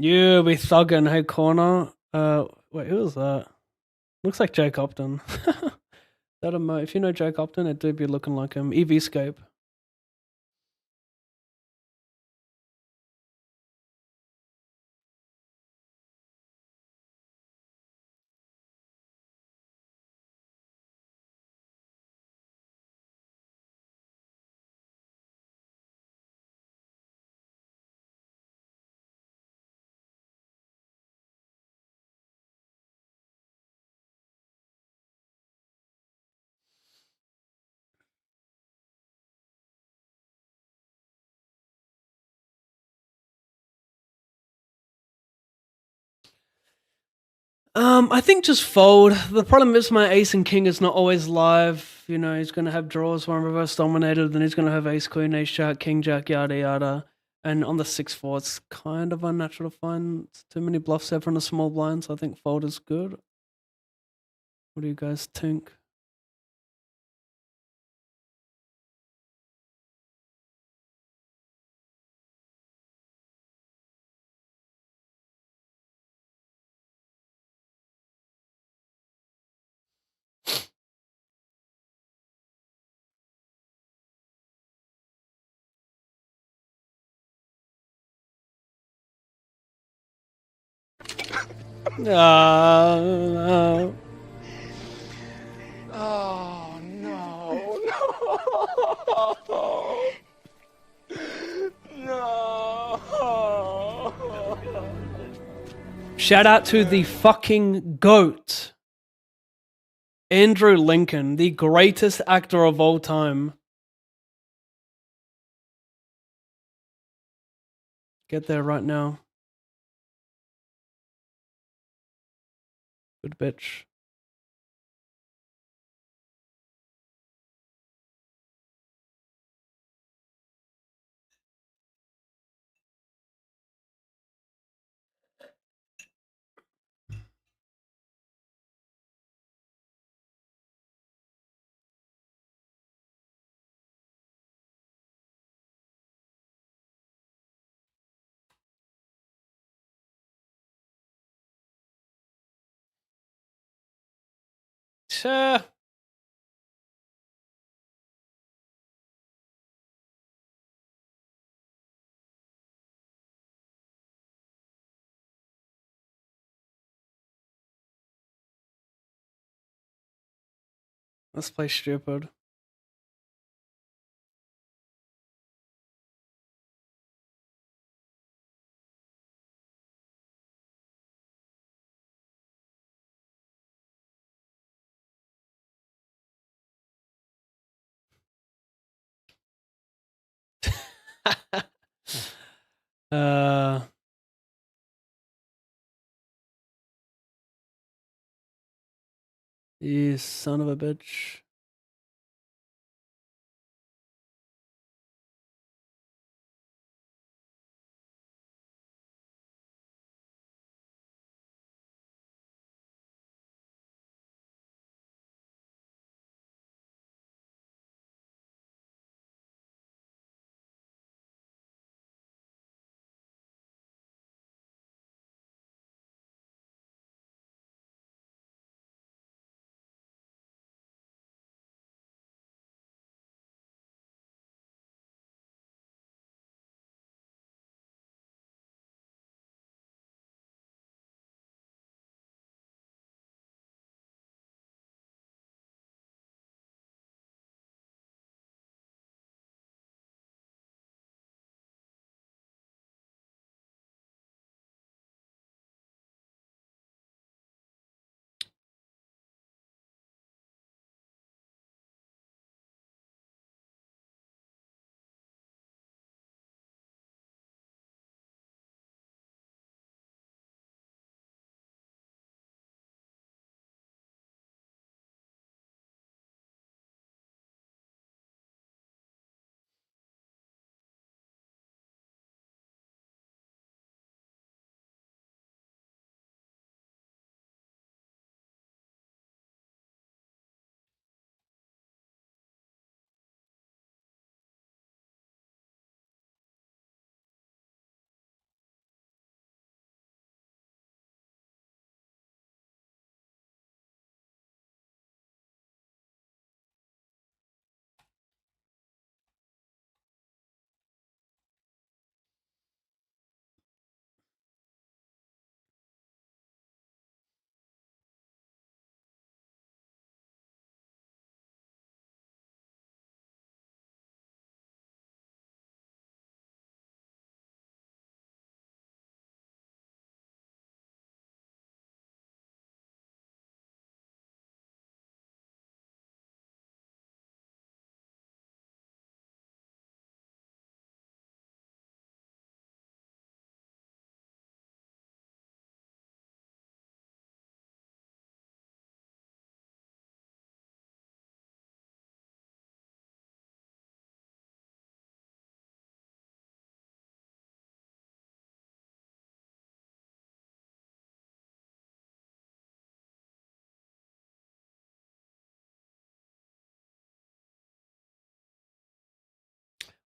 You be thugging, hey corner. Wait, who was that? Looks like Jake Upton. If you know Jake Upton, it do be looking like him. EVscape. I think just fold. The problem is my ace and king is not always live. He's going to have draws where I'm reverse dominated, then he's going to have ace queen, ace jack, king jack, yada yada. And on the 6-4, it's kind of unnatural to find too many bluffs there from a small blind, so I think fold is good. What do you guys think? Oh no, no, no. Shout out to the fucking GOAT, Andrew Lincoln, the greatest actor of all time. Get there right now. Good bitch. Sure. Let's play stupid. uh, you son of a bitch.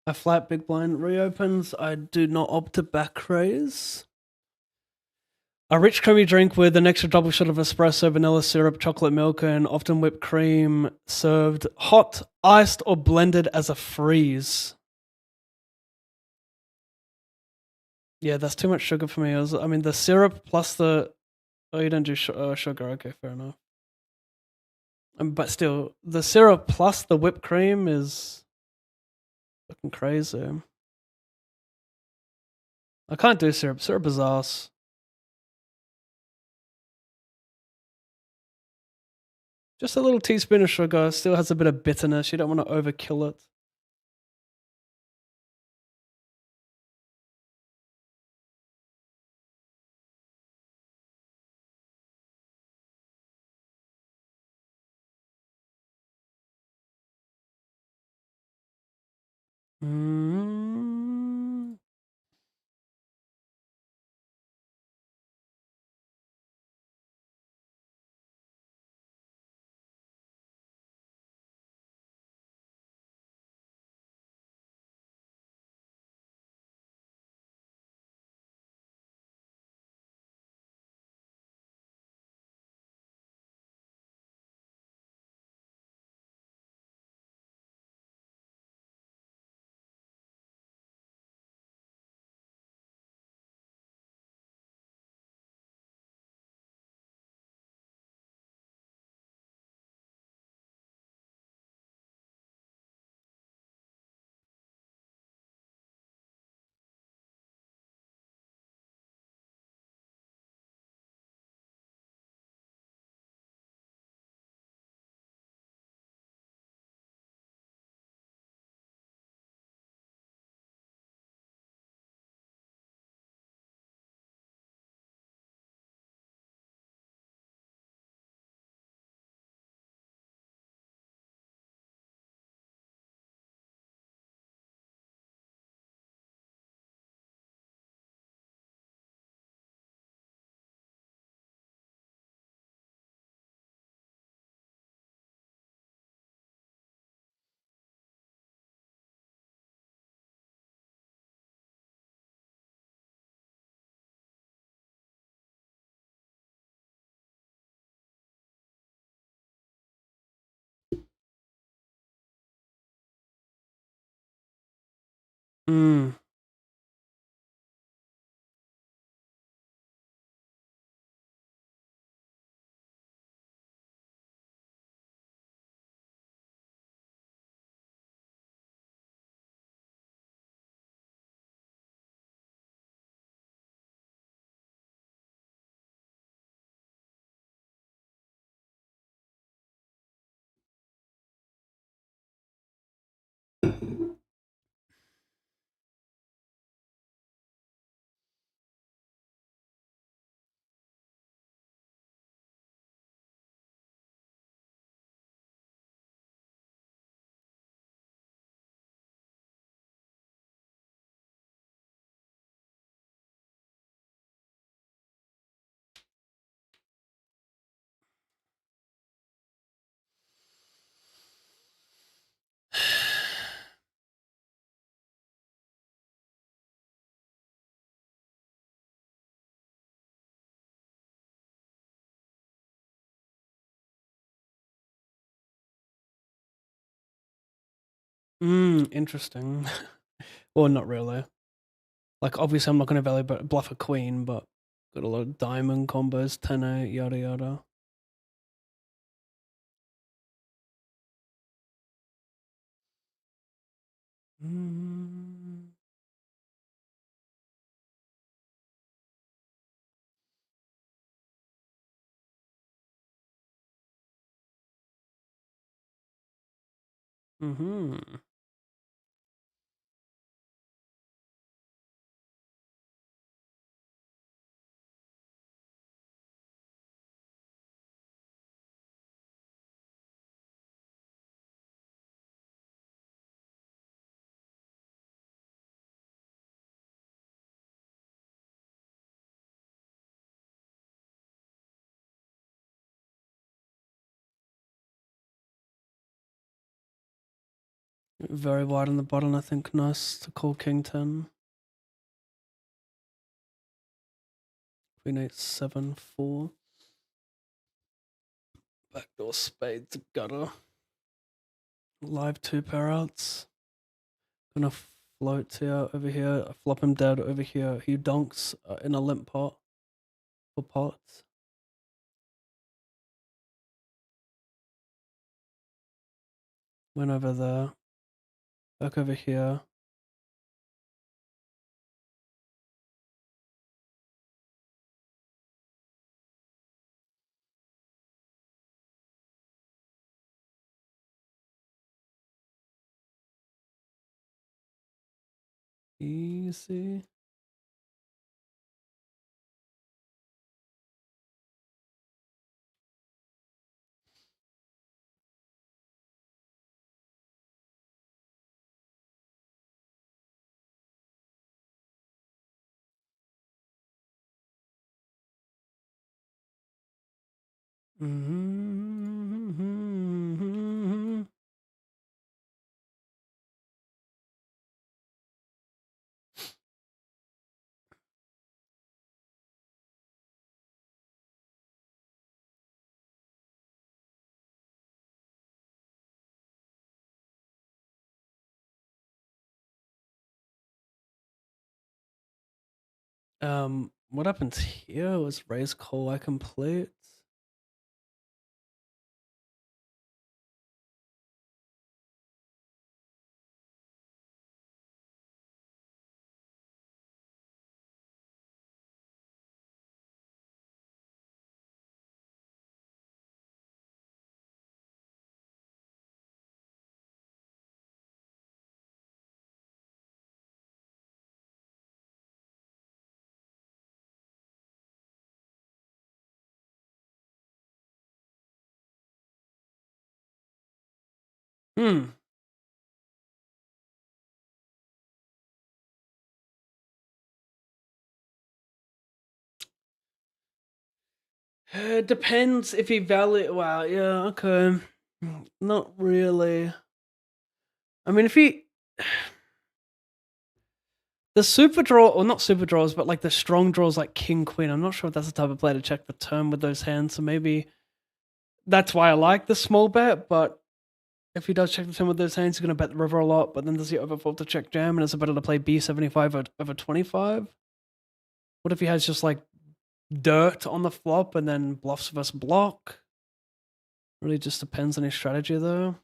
A flat big blind reopens. I do not opt to back raise. A rich creamy drink with an extra double shot of espresso, vanilla syrup, chocolate milk, and often whipped cream, served hot, iced, or blended as a freeze. Yeah, that's too much sugar for me. I mean, the syrup plus the... Oh, you don't do sugar. Okay, fair enough. But still, the syrup plus the whipped cream is fucking crazy. I can't do syrup. Syrup is ass. Just a little teaspoon of sugar. Still has a bit of bitterness. You don't want to overkill it. Mm. Mm. Interesting. Well, not really. Like, obviously, I'm not going to value but bluff a queen, but got a lot of diamond combos, 10-8, yada yada. Mm. Mm-hmm. Very wide on the button, I think. Nice to call king 10. Queen 8, 7, 4. Backdoor spade to gutter. Live 2 pair outs. Gonna float here, over here. Flop him dead over here. He donks in a limp pot. For pots. Went over there. Back over here. Easy. Mm-hmm. What happens here was raise call I complete. Hmm. It depends if he valid. Wow, yeah, okay. Not really. I mean, if he. The super draw, or not super draws, but like the strong draws like King Queen, I'm not sure if that's the type of play to check the turn with those hands, so maybe that's why I like the small bet, but if he does check the turn with those hands, he's going to bet the river a lot, but then does he overfold to check jam, and it's better to play b75 over 25? What if he has just like dirt on the flop and then bluffs versus block? Really just depends on his strategy though.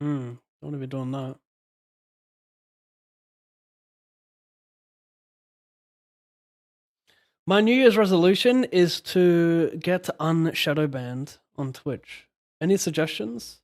Don't want to be doing that. My New Year's resolution is to get unshadow banned on Twitch. Any suggestions?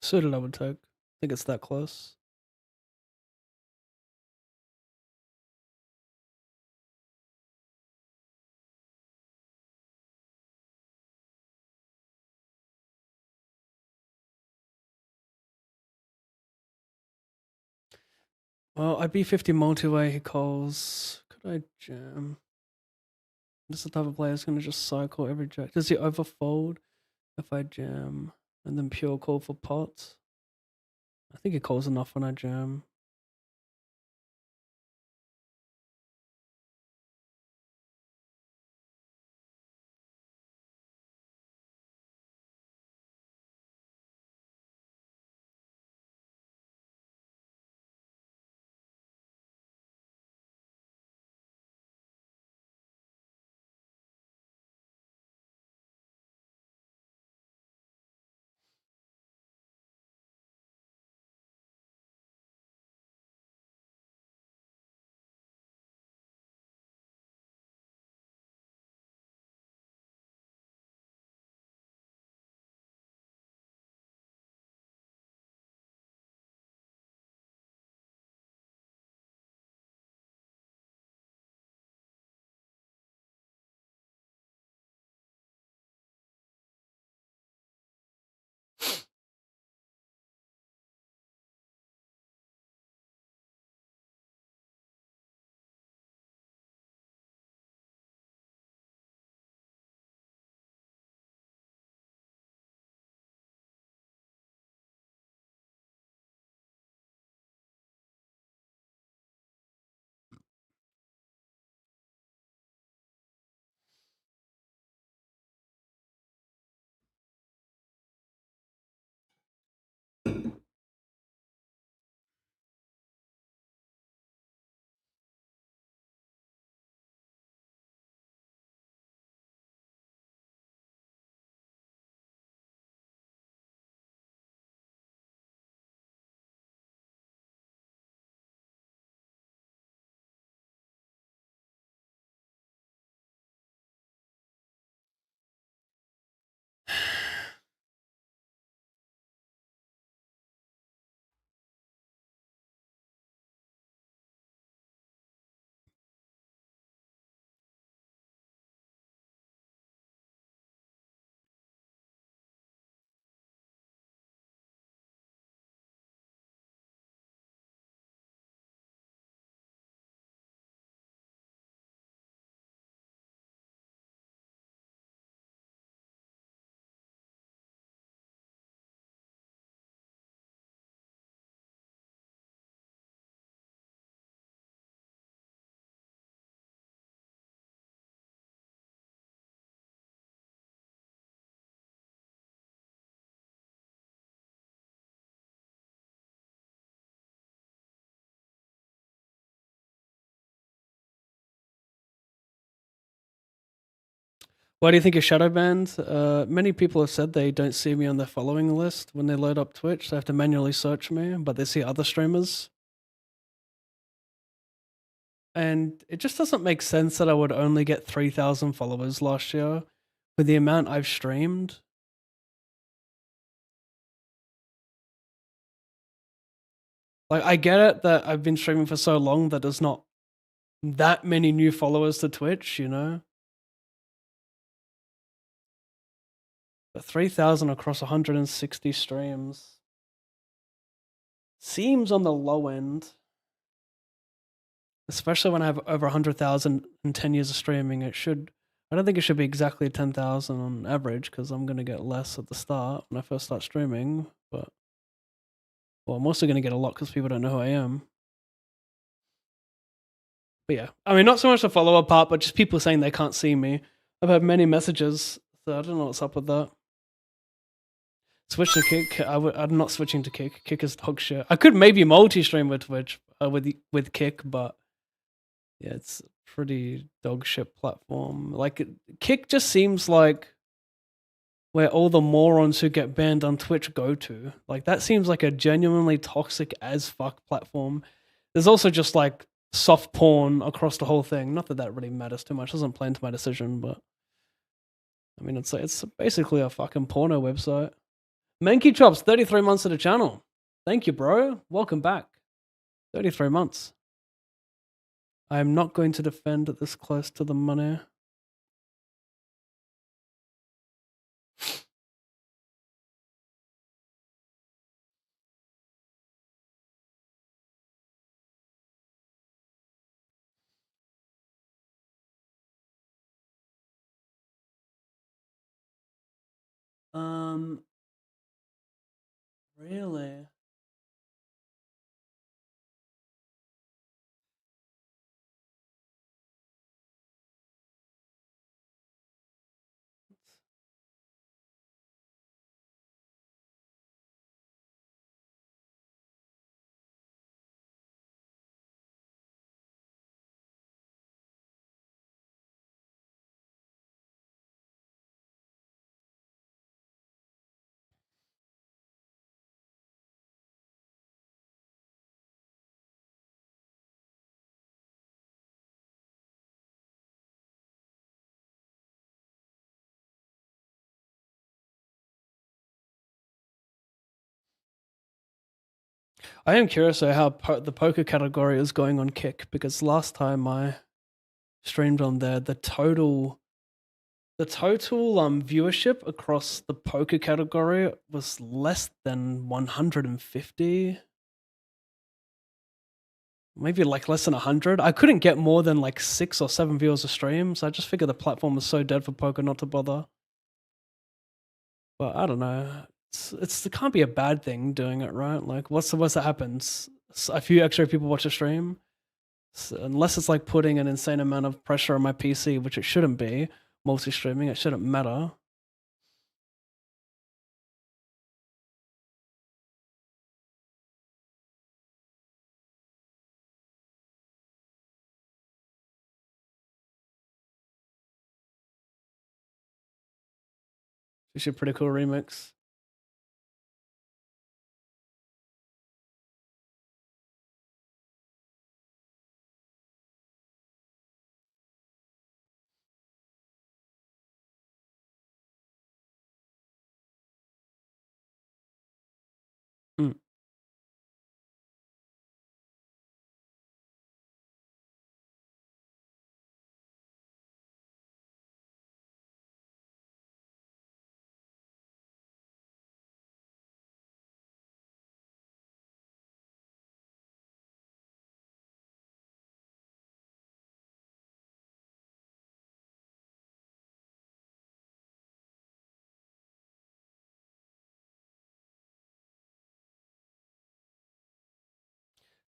Suited I would take. I think it's that close. Well, I B50 multi-way, he calls. Could I jam? This is the type of player that's going to just cycle every jack. Does he overfold if I jam and then pure call for pots? I think he calls enough when I jam. Why do you think you're shadow banned? Many people have said they don't see me on their following list when they load up Twitch. They have to manually search me, but they see other streamers. And it just doesn't make sense that I would only get 3,000 followers last year with the amount I've streamed. Like, I get it that I've been streaming for so long that there's not that many new followers to Twitch, you know? But 3,000 across 160 streams seems on the low end. Especially when I have over 100,000 in 10 years of streaming. I don't think it should be exactly 10,000 on average because I'm going to get less at the start when I first start streaming. But, well, I'm also going to get a lot because people don't know who I am. But yeah, I mean, not so much the follower part, but just people saying they can't see me. I've had many messages, so I don't know what's up with that. Switch to Kick. I'm not switching to Kick. Kick is dog shit. I could maybe multi-stream with Twitch with Kick, but yeah, it's a pretty dog shit platform. Like, Kick just seems like where all the morons who get banned on Twitch go to. Like, that seems like a genuinely toxic as fuck platform. There's also just like soft porn across the whole thing. Not that that really matters too much. It doesn't play into my decision, but I mean, it's basically a fucking porno website. Menky Chops, 33 months to the channel. Thank you, bro. Welcome back. 33 months. I am not going to defend this close to the money. Really? I am curious how the poker category is going on Kick, because last time I streamed on there, the total viewership across the poker category was less than 150. Maybe like less than 100. I couldn't get more than like 6 or 7 viewers a stream, so I just figured the platform was so dead for poker not to bother. But I don't know. It can't be a bad thing doing it, right? Like, what's the worst that happens? A few extra people watch a stream? So unless it's like putting an insane amount of pressure on my PC, which it shouldn't be. Multi-streaming, it shouldn't matter. It's a pretty cool remix. Mm.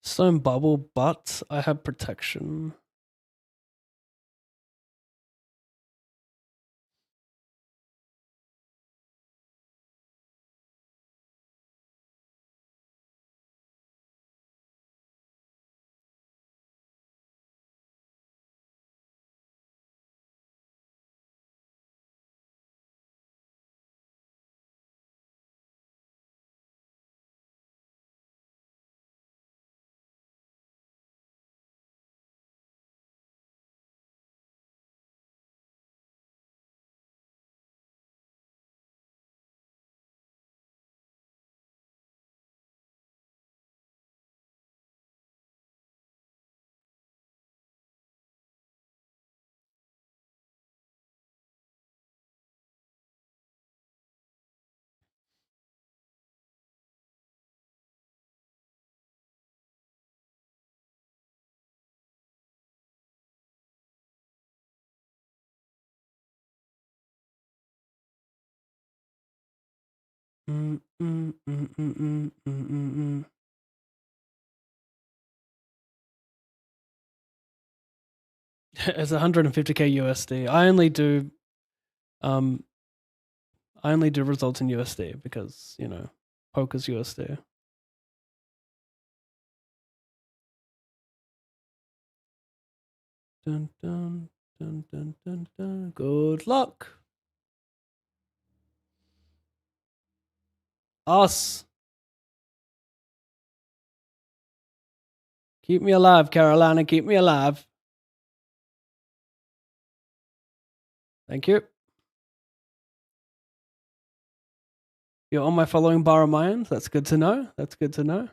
Stone bubble, but I have protection. It's 150k USD. I only do results in USD because, you know, poker's USD. Dun, dun, dun, dun, dun, dun. Good luck. Us. Keep me alive, Carolina. Keep me alive. Thank you. You're on my following bar of mine. That's good to know. That's good to know.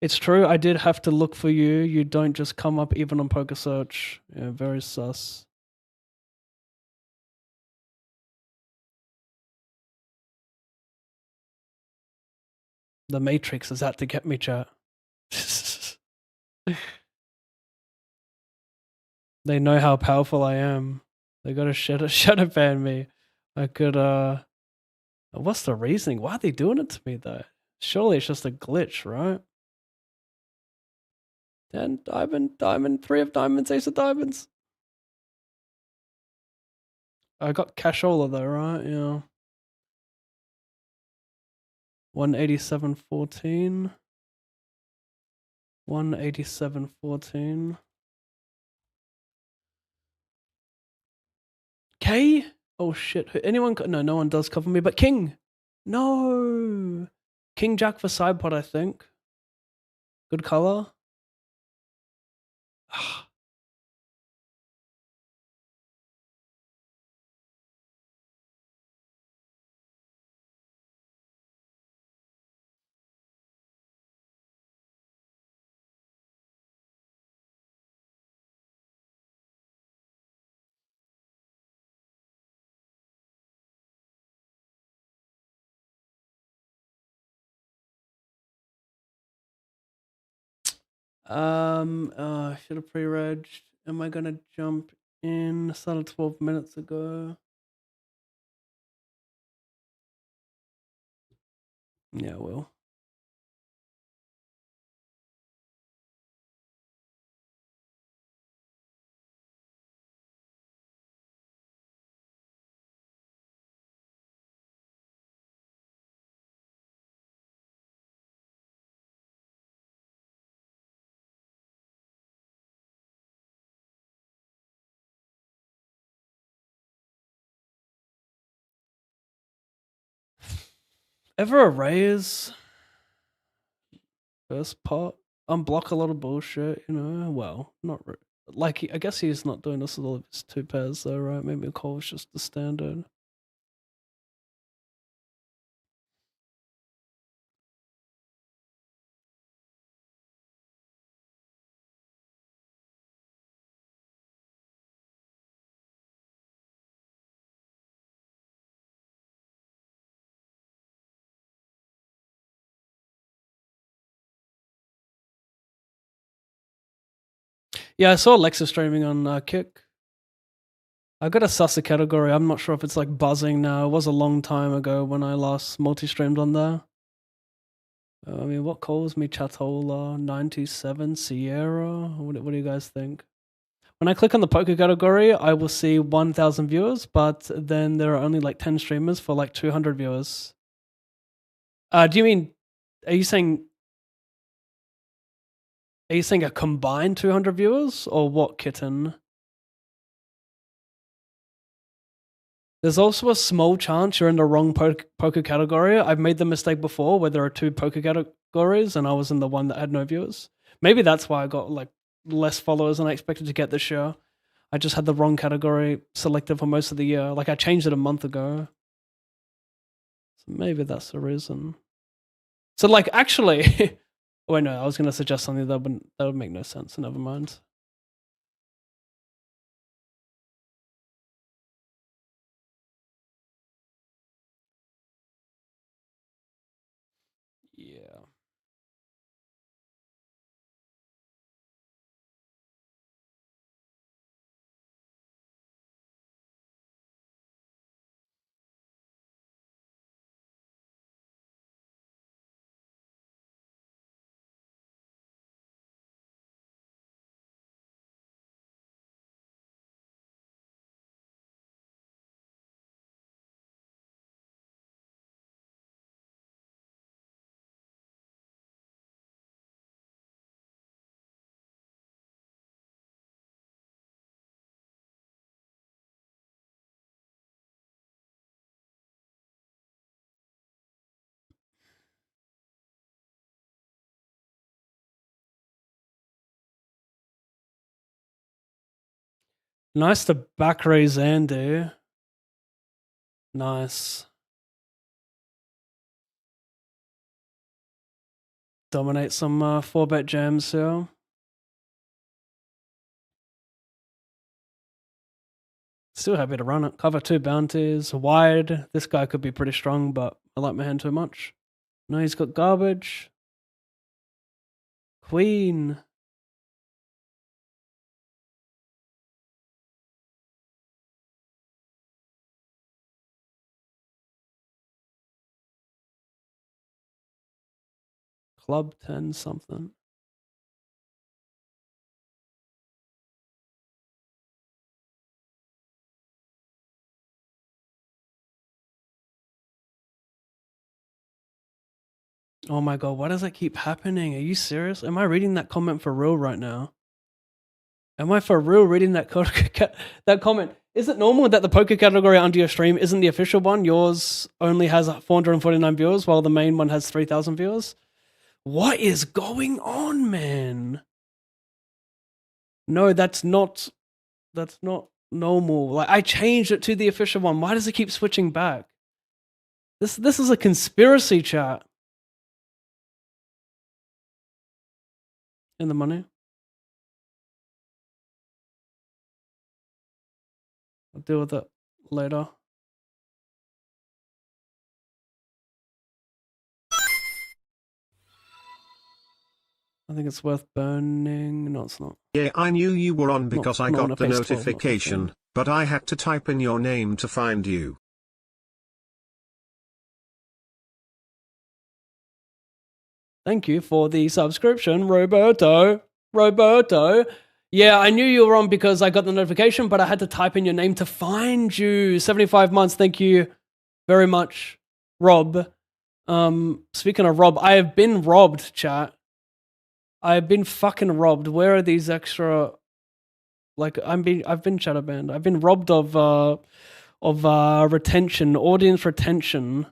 It's true. I did have to look for you. You don't just come up even on Poker Search. Yeah, very sus. The Matrix is out to get me, chat. They know how powerful I am. They gotta shadow ban me. I could what's the reasoning? Why are they doing it to me though? Surely it's just a glitch, right? 10 diamond, 3 of diamonds, ace of diamonds. I got cashola though, right? Yeah. 187.14. 187.14. K? Oh shit. Anyone? No, no one does cover me, but King. No. King Jack for sidepot, I think. Good color. I should have pre-regged. Am I gonna jump in? Started 12 minutes ago. Yeah, I will. Ever Arrays first part unblock a lot of bullshit, you know. Well, not like I guess he's not doing this with all of his 2 pairs though, right? Maybe Cole's just the standard. Yeah, I saw Alexa streaming on Kick. I got a suss a category. I'm not sure if it's like buzzing now. It was a long time ago when I last multi-streamed on there. I mean, what calls me Chatola 97 Sierra? What do you guys think? When I click on the poker category, I will see 1,000 viewers, but then there are only like 10 streamers for like 200 viewers. Do you mean? Are you saying a combined 200 viewers or what, Kitten? There's also a small chance you're in the wrong poker category. I've made the mistake before where there are 2 poker categories and I was in the one that had no viewers. Maybe that's why I got like less followers than I expected to get this year. I just had the wrong category selected for most of the year. Like I changed it a month ago. So maybe that's the reason. So like actually, wait no, I was going to suggest something that would make no sense. So never mind. Yeah. Nice to back raise Andy. Nice. Dominate some 4-bet jams here. Still happy to run it. Cover 2 bounties. Wide. This guy could be pretty strong, but I like my hand too much. No, he's got garbage. Queen. Club 10 something. Oh my god, why does that keep happening? Are you serious? Am I reading that comment for real right now? Am I for real reading that comment? Is it normal that the poker category under your stream isn't the official one? Yours only has 449 viewers while the main one has 3,000 viewers? What is going on, man? No, that's not normal. Like I changed it to the official one. Why does it keep switching back? This is a conspiracy, chat. In the money. I'll deal with it later. I think it's worth burning. No, it's not. Yeah, I knew you were on because I got the notification, but I had to type in your name to find you. Thank you for the subscription, Roberto. Yeah, I knew you were on because I got the notification, but I had to type in your name to find you. 75 months. Thank you very much, Rob. Speaking of Rob, I have been robbed, chat. I've been fucking robbed. Where are these extra? Like I've been shadow banned. I've been robbed of retention, audience retention.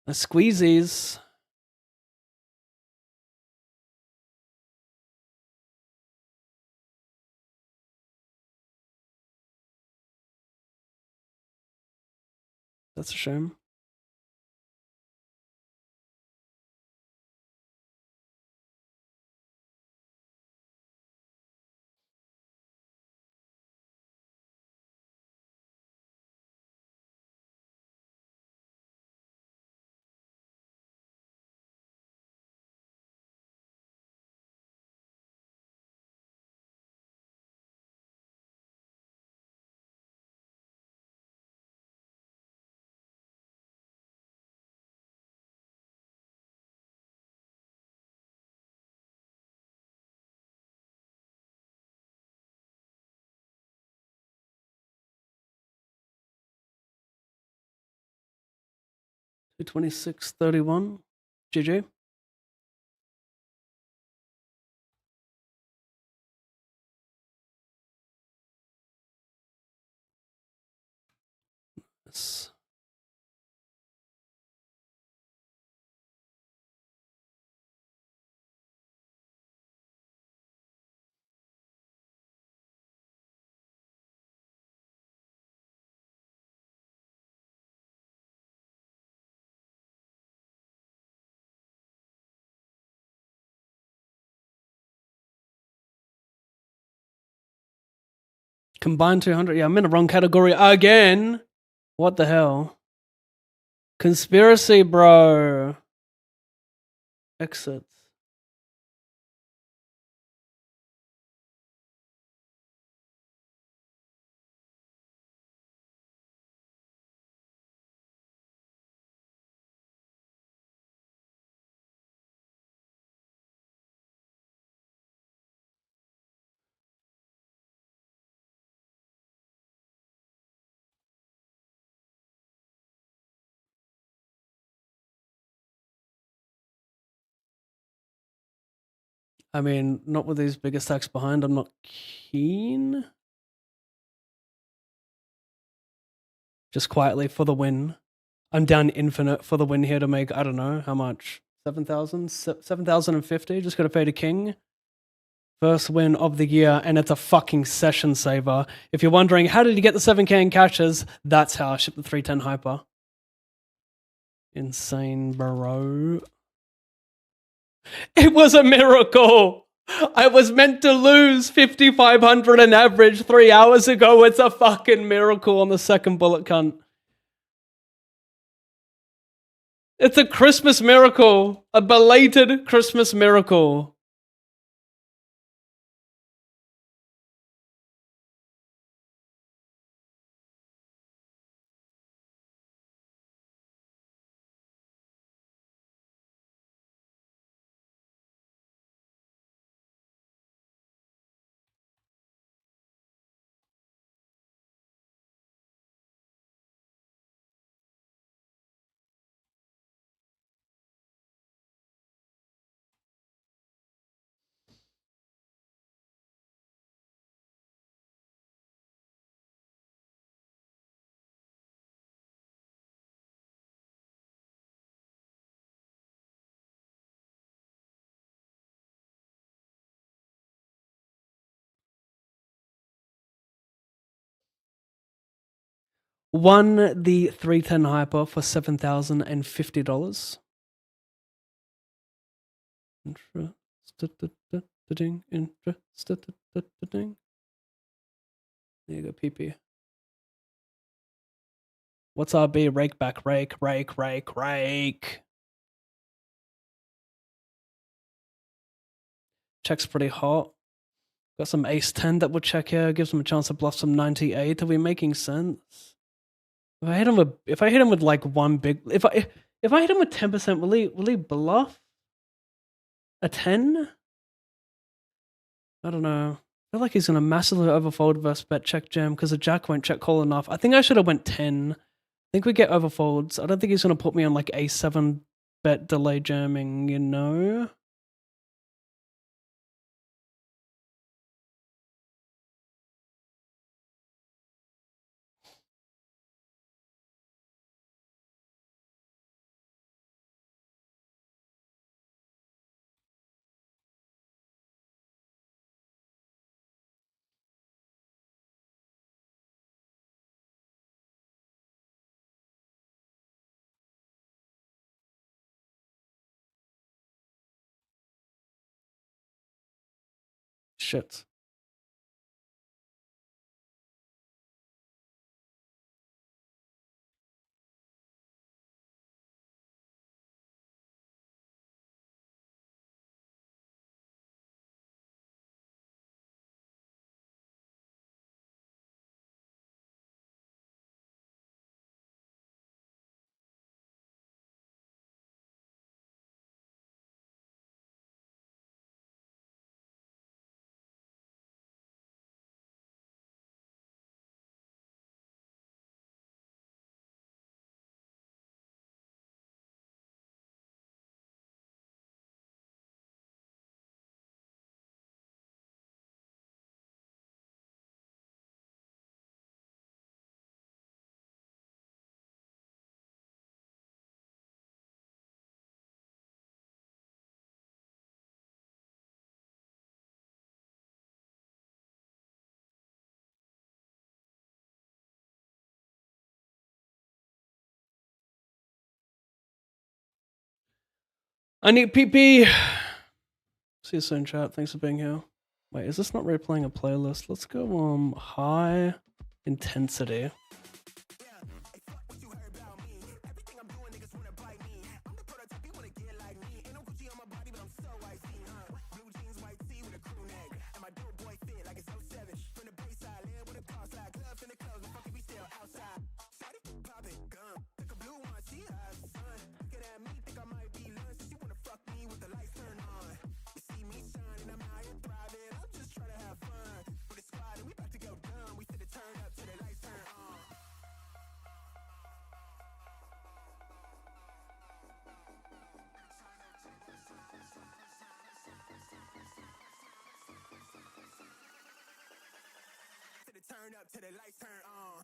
The squeezies. That's a shame. $226.31. GG. Yes. Combined 200. Yeah, I'm in the wrong category again. What the hell? Conspiracy, bro. Exit. I mean, not with these bigger stacks behind. I'm not keen. Just quietly for the win. I'm down infinite for the win here to make, I don't know, how much? 7,000? 7,050? Just gotta pay to king. First win of the year, and it's a fucking session saver. If you're wondering, how did he get the 7k in caches? That's how I shipped the 310 hyper. Insane, bro. It was a miracle. I was meant to lose 5,500 on average 3 hours ago. It's a fucking miracle on the second bullet cunt. It's a Christmas miracle. A belated Christmas miracle. Won the 310 hyper for $7,050. Interesting. There you go, PP. What's RB? Rake back, rake. Check's pretty hot. Got some ace 10 that would check here. Gives him a chance to bluff some 98. Are we making sense? If I hit him with like one big, if I hit him with 10%, will he bluff a 10? I don't know. I feel like he's gonna massively overfold versus bet check jam because the jack won't check call enough. I think I should have went 10. I think we get overfolds. I don't think he's gonna put me on like a7 bet delay jamming, you know? shit. I need PP. See you soon, chat. Thanks for being here. Wait, is this not replaying a playlist? Let's go high intensity. Turn up till the lights turn on.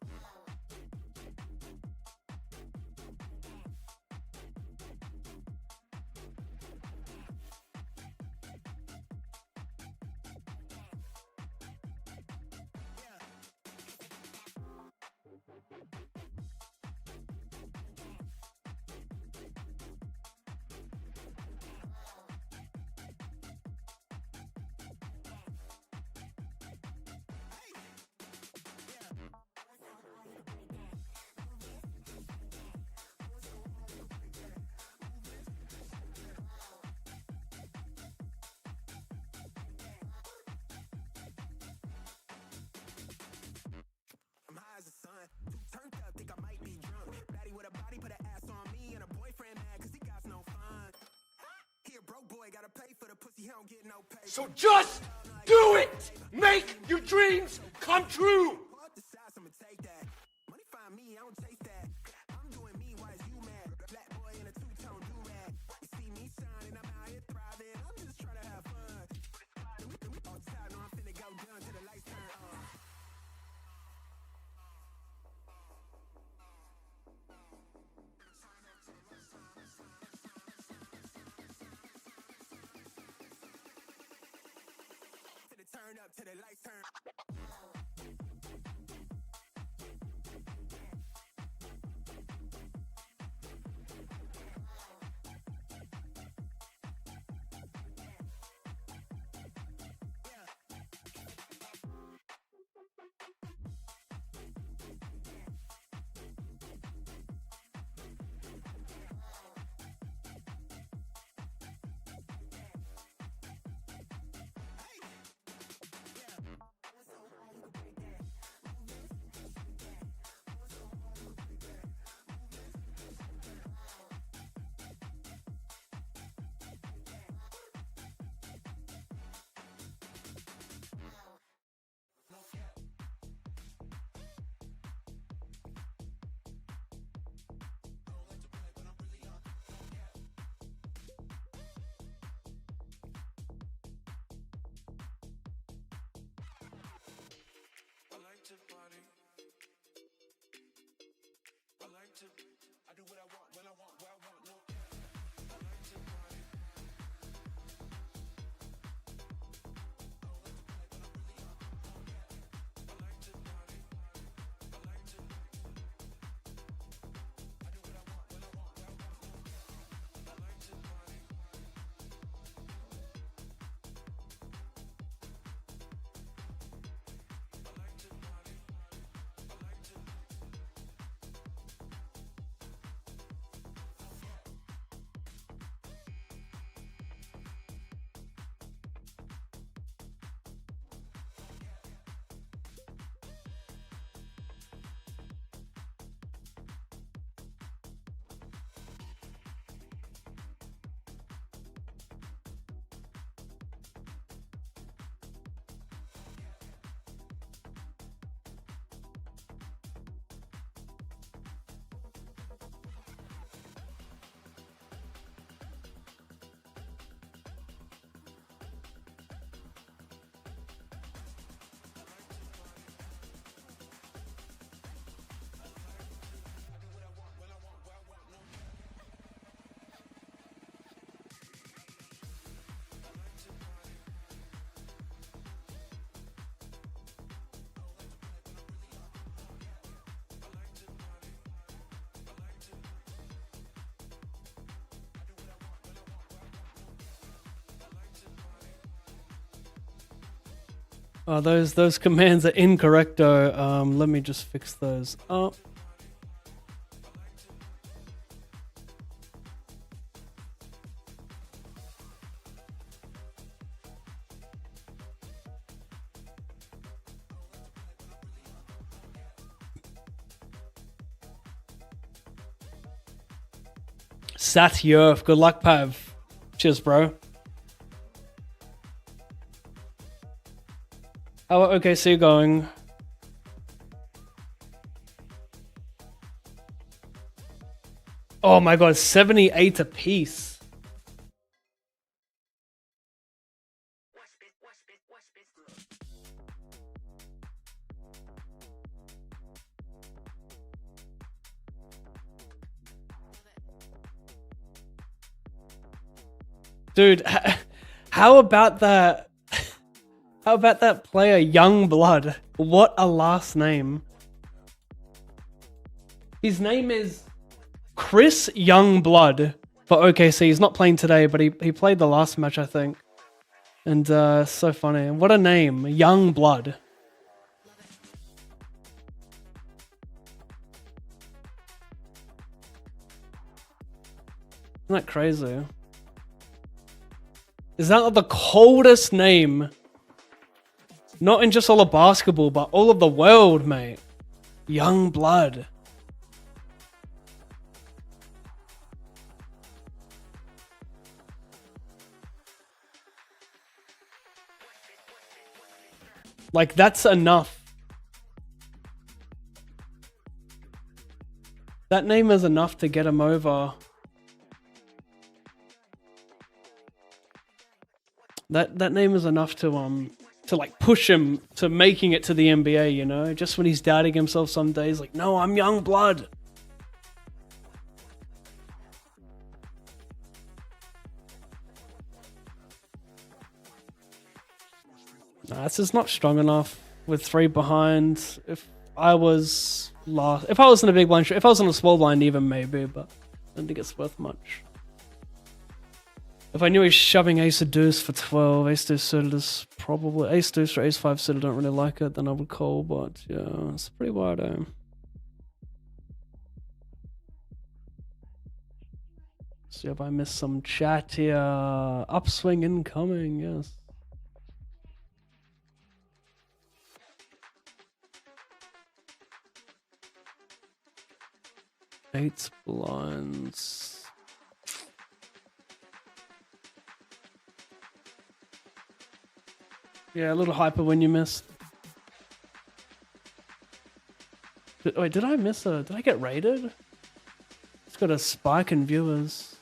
Turned up, think I might be drunk. Baddie with a body, put an ass on me, and a boyfriend mad cause he got no fun. He a broke boy, gotta pay for the pussy, he don't get no pay. So just do it! Make your dreams come true! Up the size, I'ma take that. Money find me, I don't chase that. I'm doing me, why is you mad? Black boy in a two-tone do-rag. You see me shining, I'm out here thriving. I'm just trying to have fun. On top, no, I'm finna go down till the lights turn on. Turn up till the lights turn. I do what I want, when I want, where I want, no. I like to party. I like to party. I like to. I do what I want, when I want, where I want, no. I like to party. Oh, those commands are incorrect though. Let me just fix those up. Satyurf, good luck, Pav. Cheers, bro. How are OKC going? Oh my god, 78 apiece. Dude, how about that? How about that player, Youngblood? What a last name. His name is Chris Youngblood for OKC. He's not playing today, but he played the last match, I think. And so funny. What a name, Youngblood. Isn't that crazy? Is that not the coldest name? Not in just all of basketball, but all of the world, mate. Youngblood. Like, that's enough. That name is enough to get him over. That name is enough to like push him to making it to the NBA, you know? Just when he's doubting himself some days, like, no, I'm Youngblood. Nah, this is not strong enough with 3 behind. If I was in a big blind, if I was in a small blind even maybe, but I don't think it's worth much. If I knew he's shoving ace of deuce for 12, ace deuce suited is probably ace deuce or ace 5 suited, don't really like it, then I would call, but yeah, it's pretty wide aim. See if I missed some chat here. Upswing incoming, yes. Eight blinds. Yeah, a little hyper when you missed. Wait, did I miss a... Did I get raided? It's got a spike in viewers.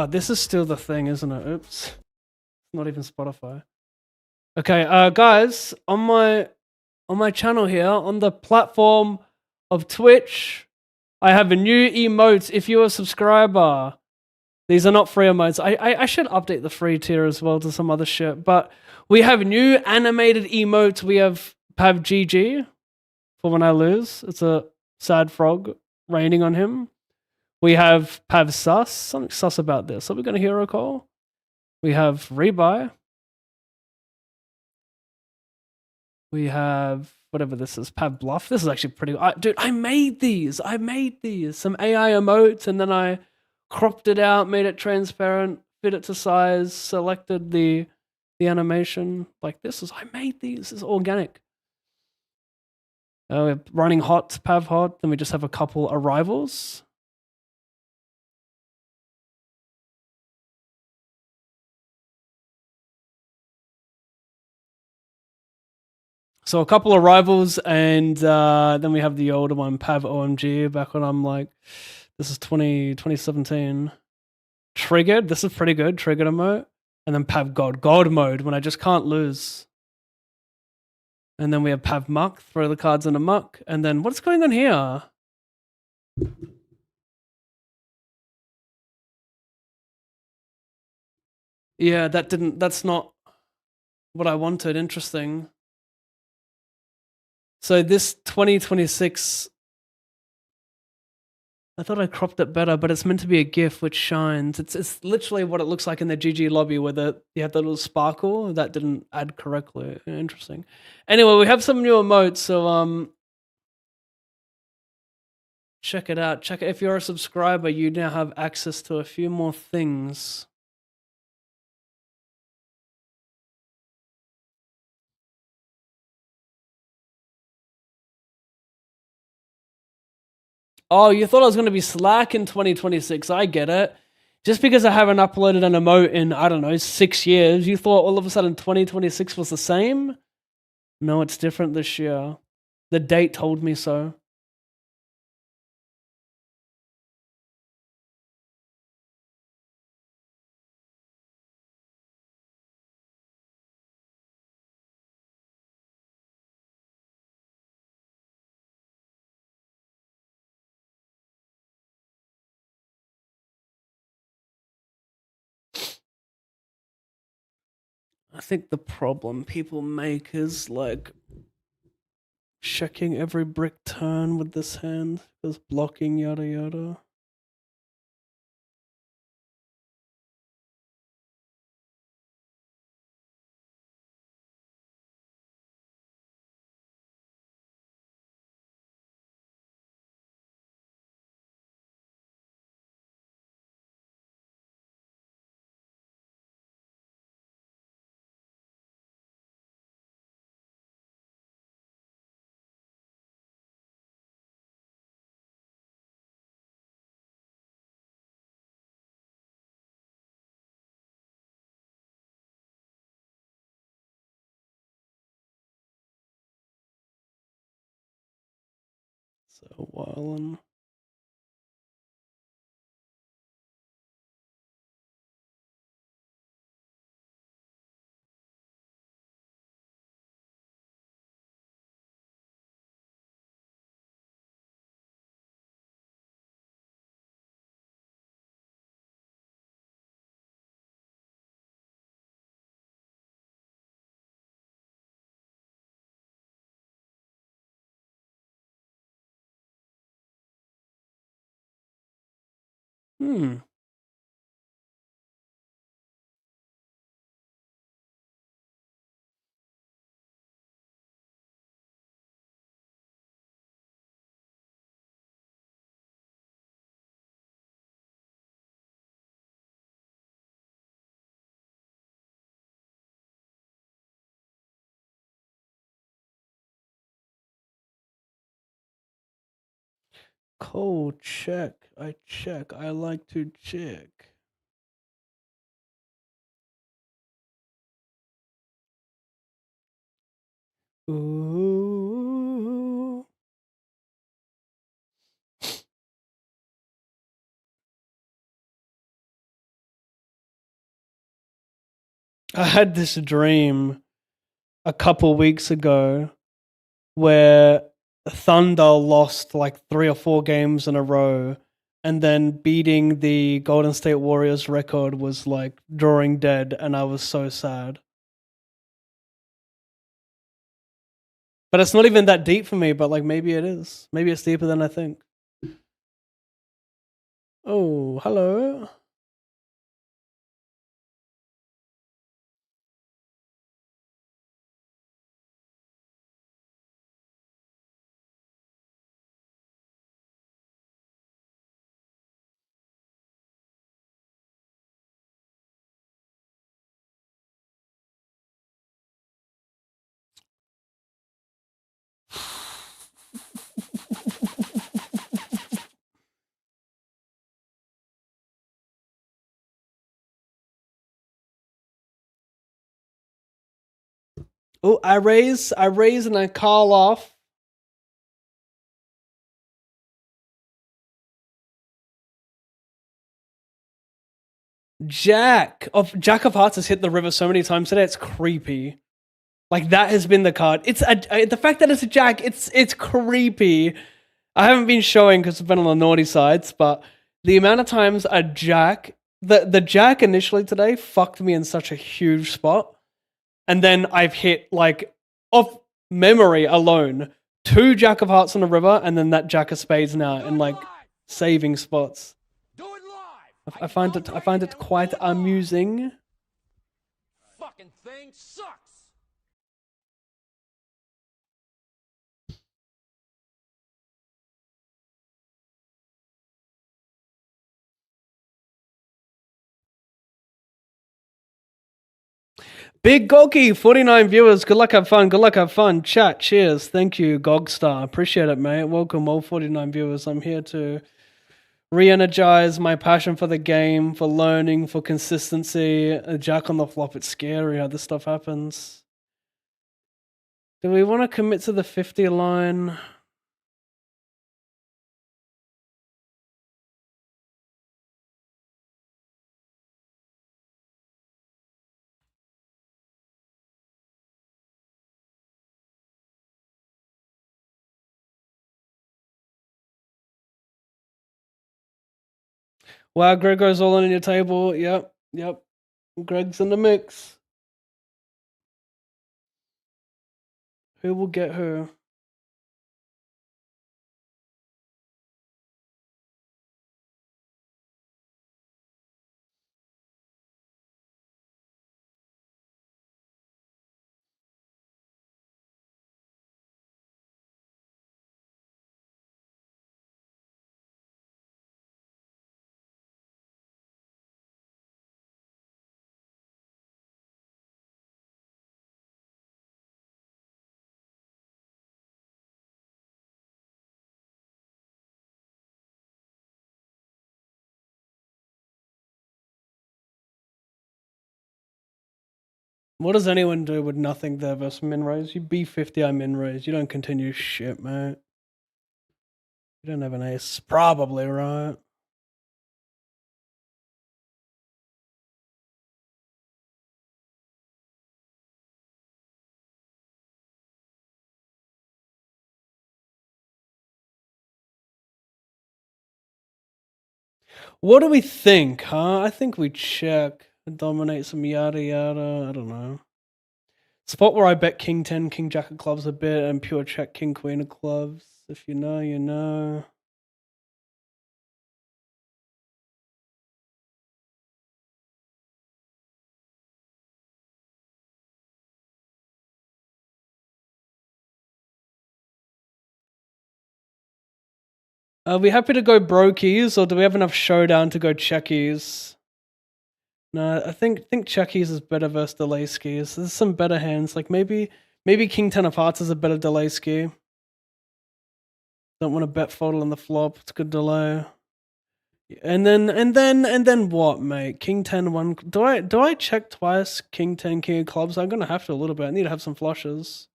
Oh, this is still the thing, isn't it? Oops. Not even Spotify. Okay, guys, on my channel here, on the platform of Twitch, I have a new emote if you're a subscriber. These are not free emotes. I should update the free tier as well to some other shit. But we have new animated emotes. We have Pav GG for when I lose. It's a sad frog raining on him. We have Pav Sus. Something sus about this. Are we going to hero call? We have Rebuy. We have whatever this is. Pav Bluff. This is actually pretty... dude, I made these. Some AI emotes, and then I cropped it out, made it transparent, fit it to size, selected the animation. Like this is... I made these. This is organic. We're running hot, Pav hot. Then we just have a couple arrivals. So a couple of rivals, and then we have the older one, Pav OMG, back when I'm like, this is 2017. Triggered, this is pretty good, Triggered emote. And then Pav God mode, when I just can't lose. And then we have Pav Muck, throw the cards in a muck. And then what's going on here? Yeah, that's not what I wanted. Interesting. So this 2026, I thought I cropped it better, but it's meant to be a GIF which shines. It's literally what it looks like in the GG lobby where you have the little sparkle. That didn't add correctly. Interesting. Anyway, we have some new emotes, so check it out. Check it. If you're a subscriber, you now have access to a few more things. Oh, you thought I was going to be slack in 2026. I get it. Just because I haven't uploaded an emote in, I don't know, 6 years, you thought all of a sudden 2026 was the same? No, it's different this year. The date told me so. I think the problem people make is like checking every brick turn with this hand, because blocking yada yada. So while Cold check. I check. I like to check. Ooh. I had this dream a couple weeks ago where Thunder lost like 3 or 4 games in a row, and then beating the Golden State Warriors record was like drawing dead, and I was so sad. But it's not even that deep for me, but like maybe it is. Maybe it's deeper than I think. Oh, hello. Oh, I raise and I call off. Jack of Hearts has hit the river so many times today, it's creepy. Like, that has been the card. It's the fact that it's a Jack, it's creepy. I haven't been showing because I've been on the naughty sides, but the amount of times a Jack, the Jack initially today fucked me in such a huge spot. And then I've hit, like, off memory alone, 2 Jack of Hearts on the river, and then that Jack of Spades now, and like saving spots. Do it live. I find it quite amusing. Fucking thing sucks. Big Gogi, 49 viewers. Good luck, have fun. Good luck, have fun. Chat, cheers. Thank you, Gogstar. Appreciate it, mate. Welcome, all 49 viewers. I'm here to re-energize my passion for the game, for learning, for consistency. A Jack on the flop, it's scary how this stuff happens. Do we want to commit to the 50 line? Wow, Gregor's all on your table. Yep. Greg's in the mix. Who will get who? What does anyone do with nothing there versus min raise? You B50, I min raise. You don't continue shit, mate. You don't have an ace. Probably, right? What do we think, huh? I think we check. Dominate some yada yada. I don't know. Spot where I bet King 10, King Jack of clubs a bit, and pure check King Queen of clubs. If you know, you know. Are we happy to go brokies, or do we have enough showdown to go checkies? No, I think checkies is better versus delay skis. There's some better hands, like maybe King 10 of Hearts is a better delay ski. Don't want to bet fold on the flop. It's good delay. And then what, mate? King 10 1. Do I check twice? King 10 King of clubs. I'm gonna have to a little bit. I need to have some flushes.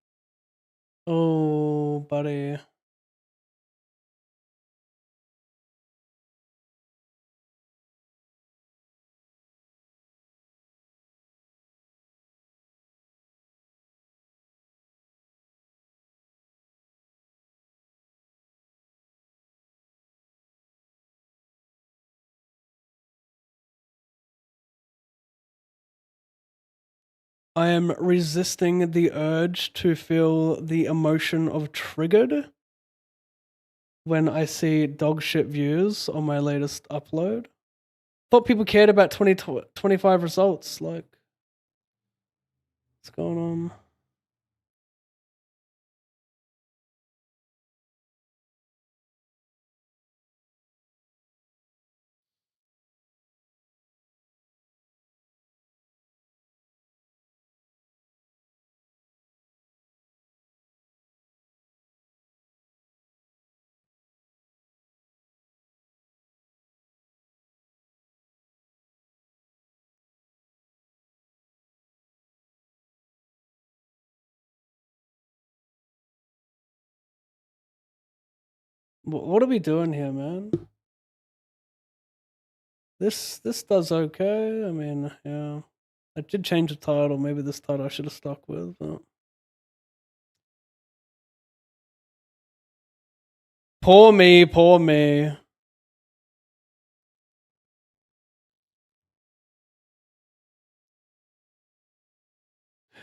Oh, buddy. I am resisting the urge to feel the emotion of triggered when I see dog shit views on my latest upload. Thought people cared about 25 results. Like, what's going on? What are we doing here, man? This does okay. I mean, yeah. I did change the title. Maybe this title I should have stuck with, but poor me, poor me.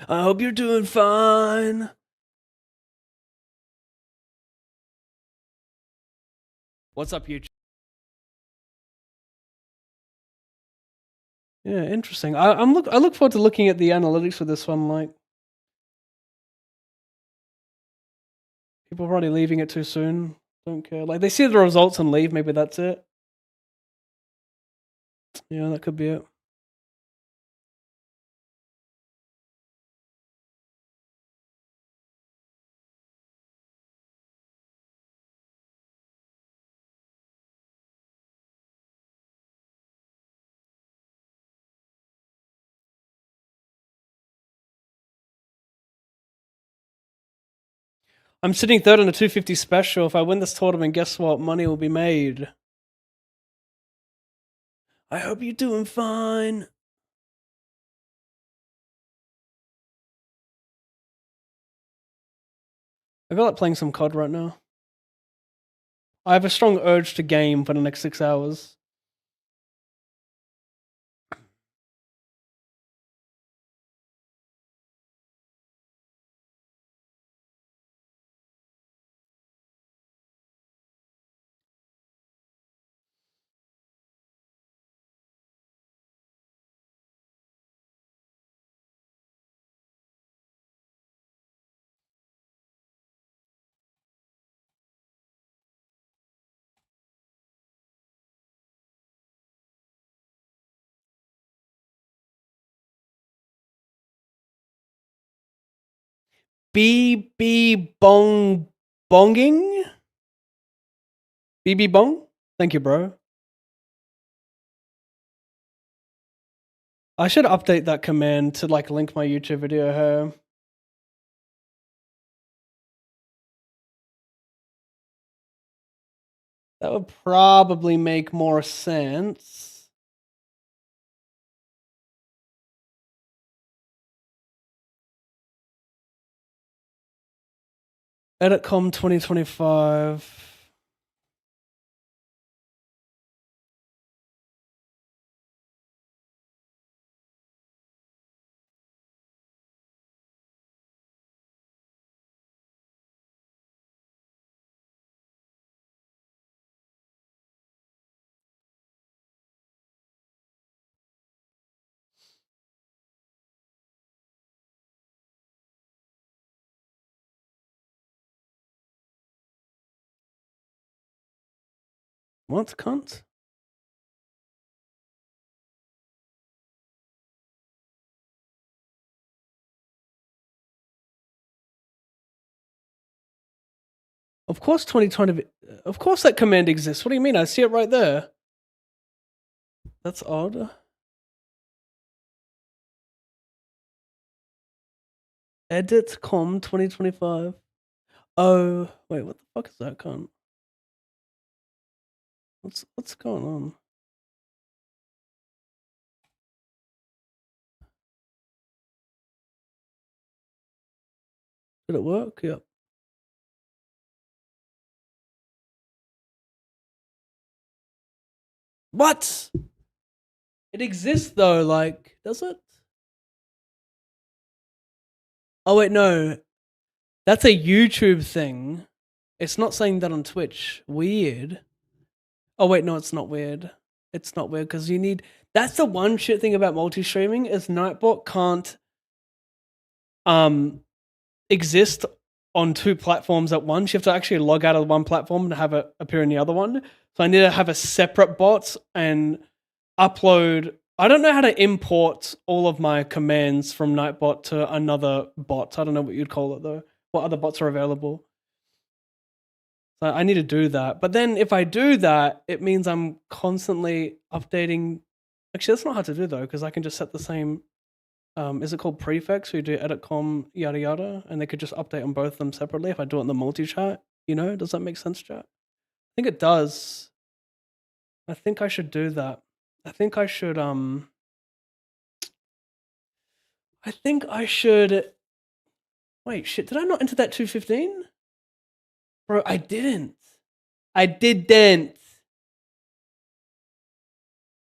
I hope you're doing fine. What's up, YouTube? Yeah, interesting. I look forward to looking at the analytics for this one. Like, people are probably leaving it too soon. Don't care. Like, they see the results and leave. Maybe that's it. Yeah, that could be it. I'm sitting third on the 250 special. If I win this tournament, guess what? Money will be made. I hope you're doing fine. I feel like playing some COD right now. I have a strong urge to game for the next 6 hours. BB Bonging? BB Bong? Thank you, bro. I should update that command to like link my YouTube video here. That would probably make more sense. Editcom 2025. What, cunt? Of course 2020, of course that command exists. What do you mean? I see it right there. That's odd. Editcom 2025. Oh, wait, what the fuck is that, cunt? What's going on? Did it work? Yep. What? It exists though, like, does it? Oh wait, no. That's a YouTube thing. It's not saying that on Twitch. Weird. Oh wait, no, it's not weird. It's not weird because you need. That's the one shit thing about multi-streaming is Nightbot can't exist on 2 platforms at once. You have to actually log out of one platform and have it appear in the other one. So I need to have a separate bot and upload. I don't know how to import all of my commands from Nightbot to another bot. I don't know what you'd call it though. What other bots are available? So I need to do that. But then if I do that, it means I'm constantly updating. Actually, that's not hard to do though, because I can just set the same. Is it called prefix? We do editcom yada yada, and they could just update on both of them separately if I do it in the multi-chat. You know, does that make sense, chat? think it does. I think I should do that. I think I should wait, shit, did I not enter that 215? Bro, I didn't. I didn't.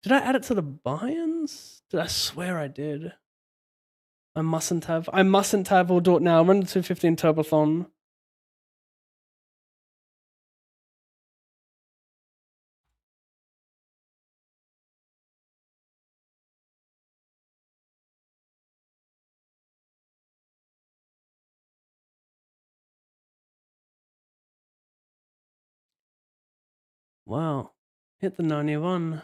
Did I add it to the buy-ins? Did I swear I did? I mustn't have. We'll do it now. Run the 215 Turbothon. Wow. Hit the 91.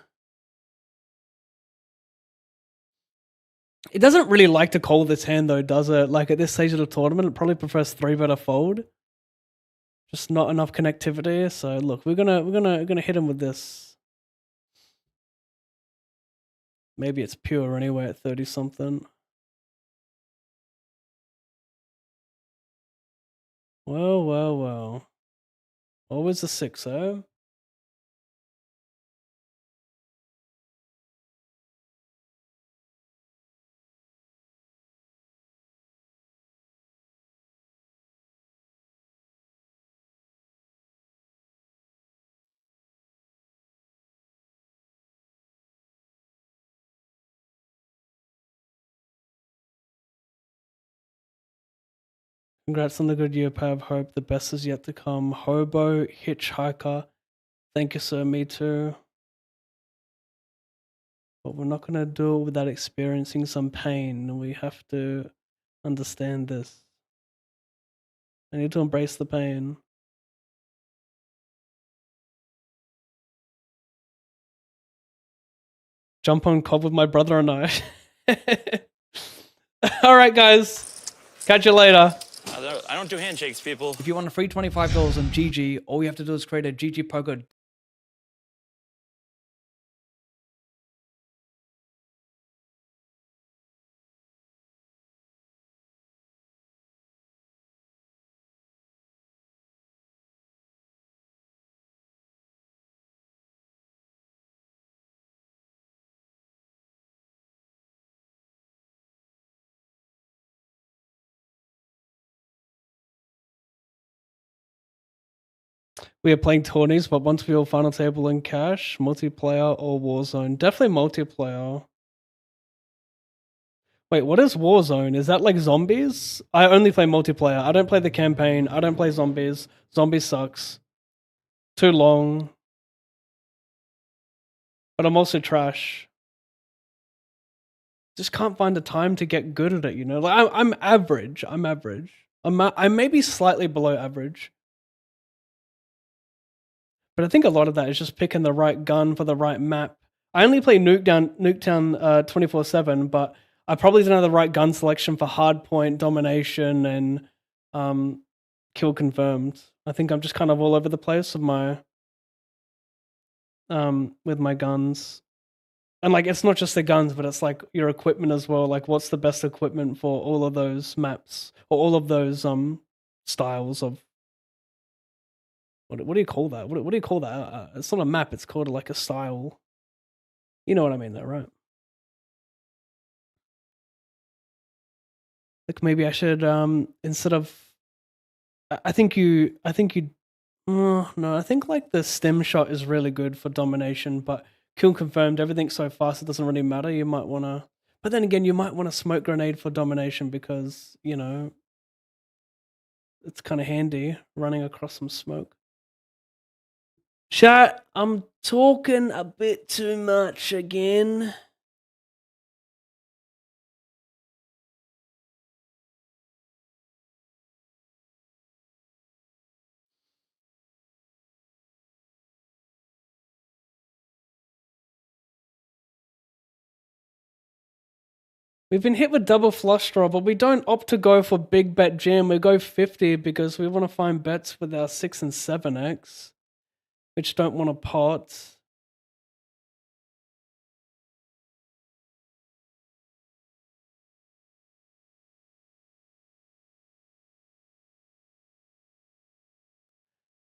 It doesn't really like to call this hand though, does it? Like at this stage of the tournament, it probably prefers 3-better fold. Just not enough connectivity. So look, we're gonna hit him with this. Maybe it's pure anyway at 30 something. Well. Always the 6-0. Congrats on the good year, Pav. Hope the best is yet to come. Hobo, Hitchhiker. Thank you, sir. Me too. But we're not going to do it without experiencing some pain. We have to understand this. I need to embrace the pain. Jump on cob with my brother and I. All right, guys. Catch you later. I don't do handshakes, people. If you want a free $25 on GG, all you have to do is create a GG Poker. We are playing tourneys, but once we all final table in cash, multiplayer or Warzone. Definitely multiplayer. Wait, what is Warzone? Is that like zombies? I only play multiplayer. I don't play the campaign. I don't play zombies. Zombies sucks. Too long. But I'm also trash. Just can't find the time to get good at it, you know? Like I'm average. I may be slightly below average. But I think a lot of that is just picking the right gun for the right map. I only play Nuketown 24/7, but I probably don't have the right gun selection for hardpoint, domination, and kill confirmed. I think I'm just kind of all over the place with my guns. And like it's not just the guns, but it's like your equipment as well. Like what's the best equipment for all of those maps or all of those styles of what do you call that? What do you call that? It's not a map. It's called like a style. You know what I mean, though, right? Like maybe I should instead of. I think like the stem shot is really good for domination, but kill confirmed. Everything's so fast it doesn't really matter. You might want to, but then again, you might want to smoke grenade for domination because you know it's kind of handy running across some smoke. Chat, I'm talking a bit too much again. We've been hit with double flush draw, but we don't opt to go for big bet jam. We go 50 because we want to find bets with our 6 and 7x, which don't want to pot.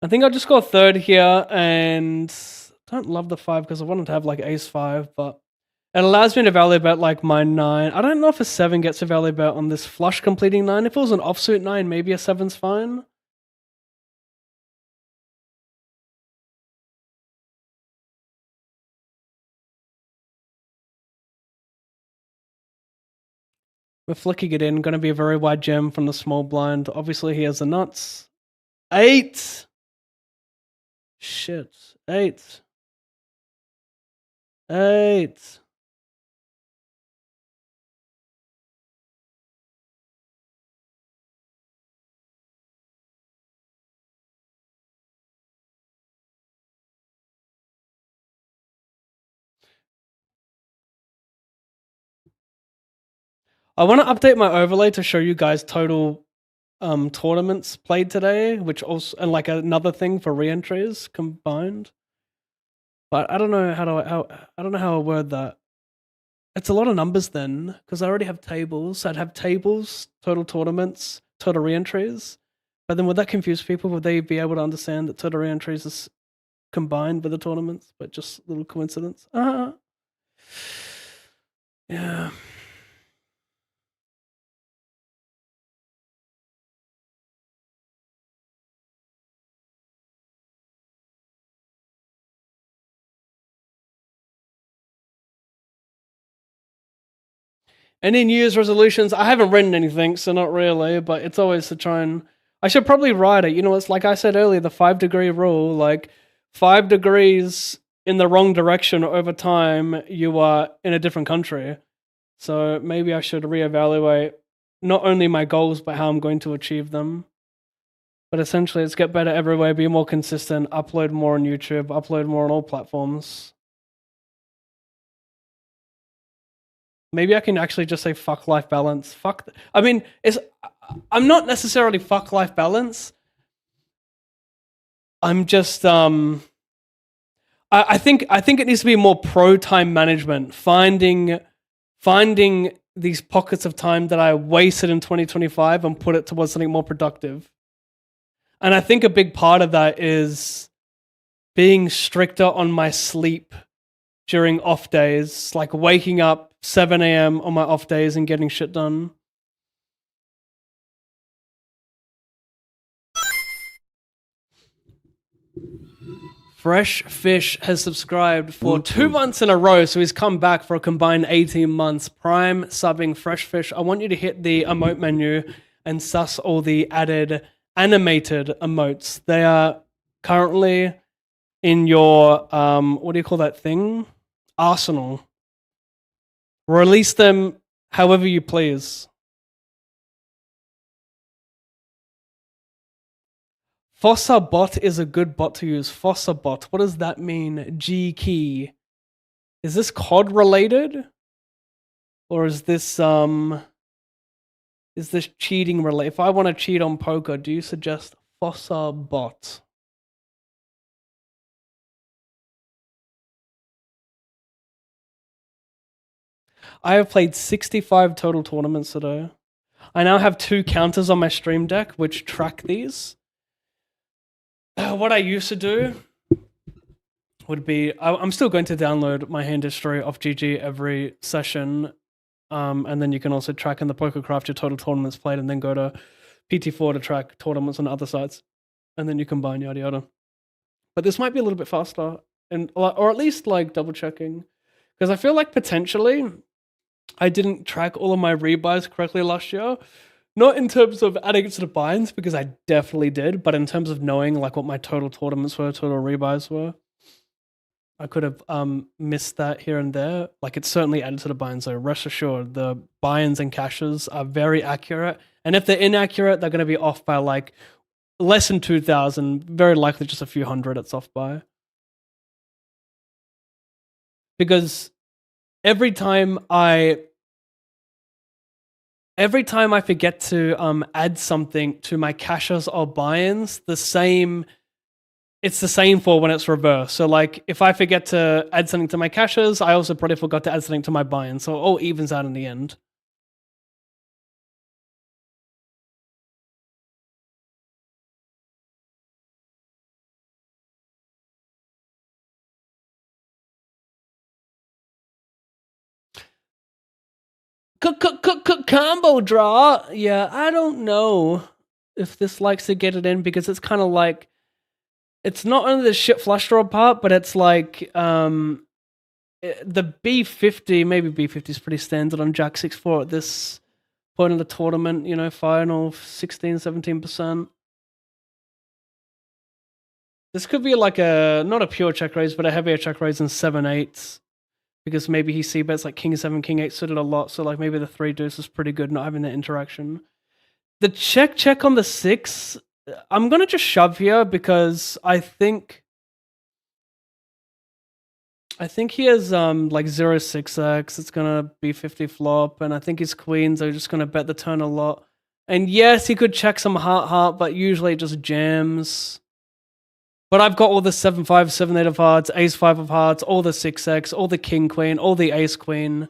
I think I'll just go third here, and don't love the 5 because I wanted to have like ace 5, but it allows me to value bet like my 9. I don't know if a 7 gets a value bet on this flush completing 9. If it was an offsuit 9, maybe a 7's fine. We're flicking it in. Going to be a very wide jam from the small blind. Obviously, he has the nuts. 8! Shit. 8. 8. I want to update my overlay to show you guys total tournaments played today, which also, and like another thing for re-entries combined. But I don't know I don't know how I word that. It's a lot of numbers then, because I already have tables. I'd have tables, total tournaments, total re-entries. But then would that confuse people? Would they be able to understand that total re-entries is combined with the tournaments, but just a little coincidence? Yeah. Any New Year's resolutions? I haven't written anything, so not really, but it's always to try and... I should probably write it. You know, it's like I said earlier, the 5-degree rule. Like, 5 degrees in the wrong direction over time, you are in a different country. So maybe I should reevaluate not only my goals, but how I'm going to achieve them. But essentially, it's get better everywhere, be more consistent, upload more on YouTube, upload more on all platforms. Maybe I can actually just say fuck life balance. I mean, I'm not necessarily fuck life balance. I'm just I think it needs to be more pro time management. Finding these pockets of time that I wasted in 2025 and put it towards something more productive. And I think a big part of that is being stricter on my sleep during off days, like waking up 7 a.m. on my off days and getting shit done. Fresh Fish has subscribed for 2 months in a row, so he's come back for a combined 18 months. Prime subbing Fresh Fish. I want you to hit the emote menu and suss all the added animated emotes. They are currently in your, what do you call that thing? Arsenal. Release them however you please. Fossa bot is a good bot to use. Fossa bot. What does that mean? G key. Is this COD related? Or is this cheating related? If I want to cheat on poker, do you suggest Fossa bot? I have played 65 total tournaments today. I now have 2 counters on my stream deck which track these. What I used to do would be, I'm still going to download my hand history off GG every session, and then you can also track in the PokerCraft your total tournaments played, and then go to PT4 to track tournaments on other sites, and then you combine yada yada. But this might be a little bit faster, or at least like double checking, because I feel like potentially I didn't track all of my rebuys correctly last year. Not in terms of adding it to the binds, because I definitely did, but in terms of knowing like what my total tournaments were, total rebuys were. I could have missed that here and there. Like, it's certainly added to the binds, so rest assured the buy-ins and cashes are very accurate. And if they're inaccurate, they're going to be off by like less than 2,000, very likely just a few hundred it's off by. Because every time I forget to add something to my cashes or buy-ins, it's the same for when it's reversed. So like if I forget to add something to my cashes, I also probably forgot to add something to my buy-in. So it all evens out in the end. Combo draw. Yeah, I don't know if this likes to get it in because it's kind of like it's not only the shit flush draw part, but it's like the B50, maybe B50 is pretty standard on Jack 6-4 at this point in the tournament, you know, final 16-17%. This could be like not a pure check raise, but a heavier check raise in 7-8s. Because maybe he c-bets like King 7, King 8 suited a lot, so like maybe the 3 deuce is pretty good not having that interaction. The check on the 6, I'm gonna just shove here because I think he has like 0-6x, it's gonna be 50 flop, and I think his queens are just gonna bet the turn a lot. And yes, he could check some heart, but usually it just jams. But I've got all the 7-5, 7-8 of hearts, ace-5 of hearts, all the 6x, all the king-queen, all the ace-queen.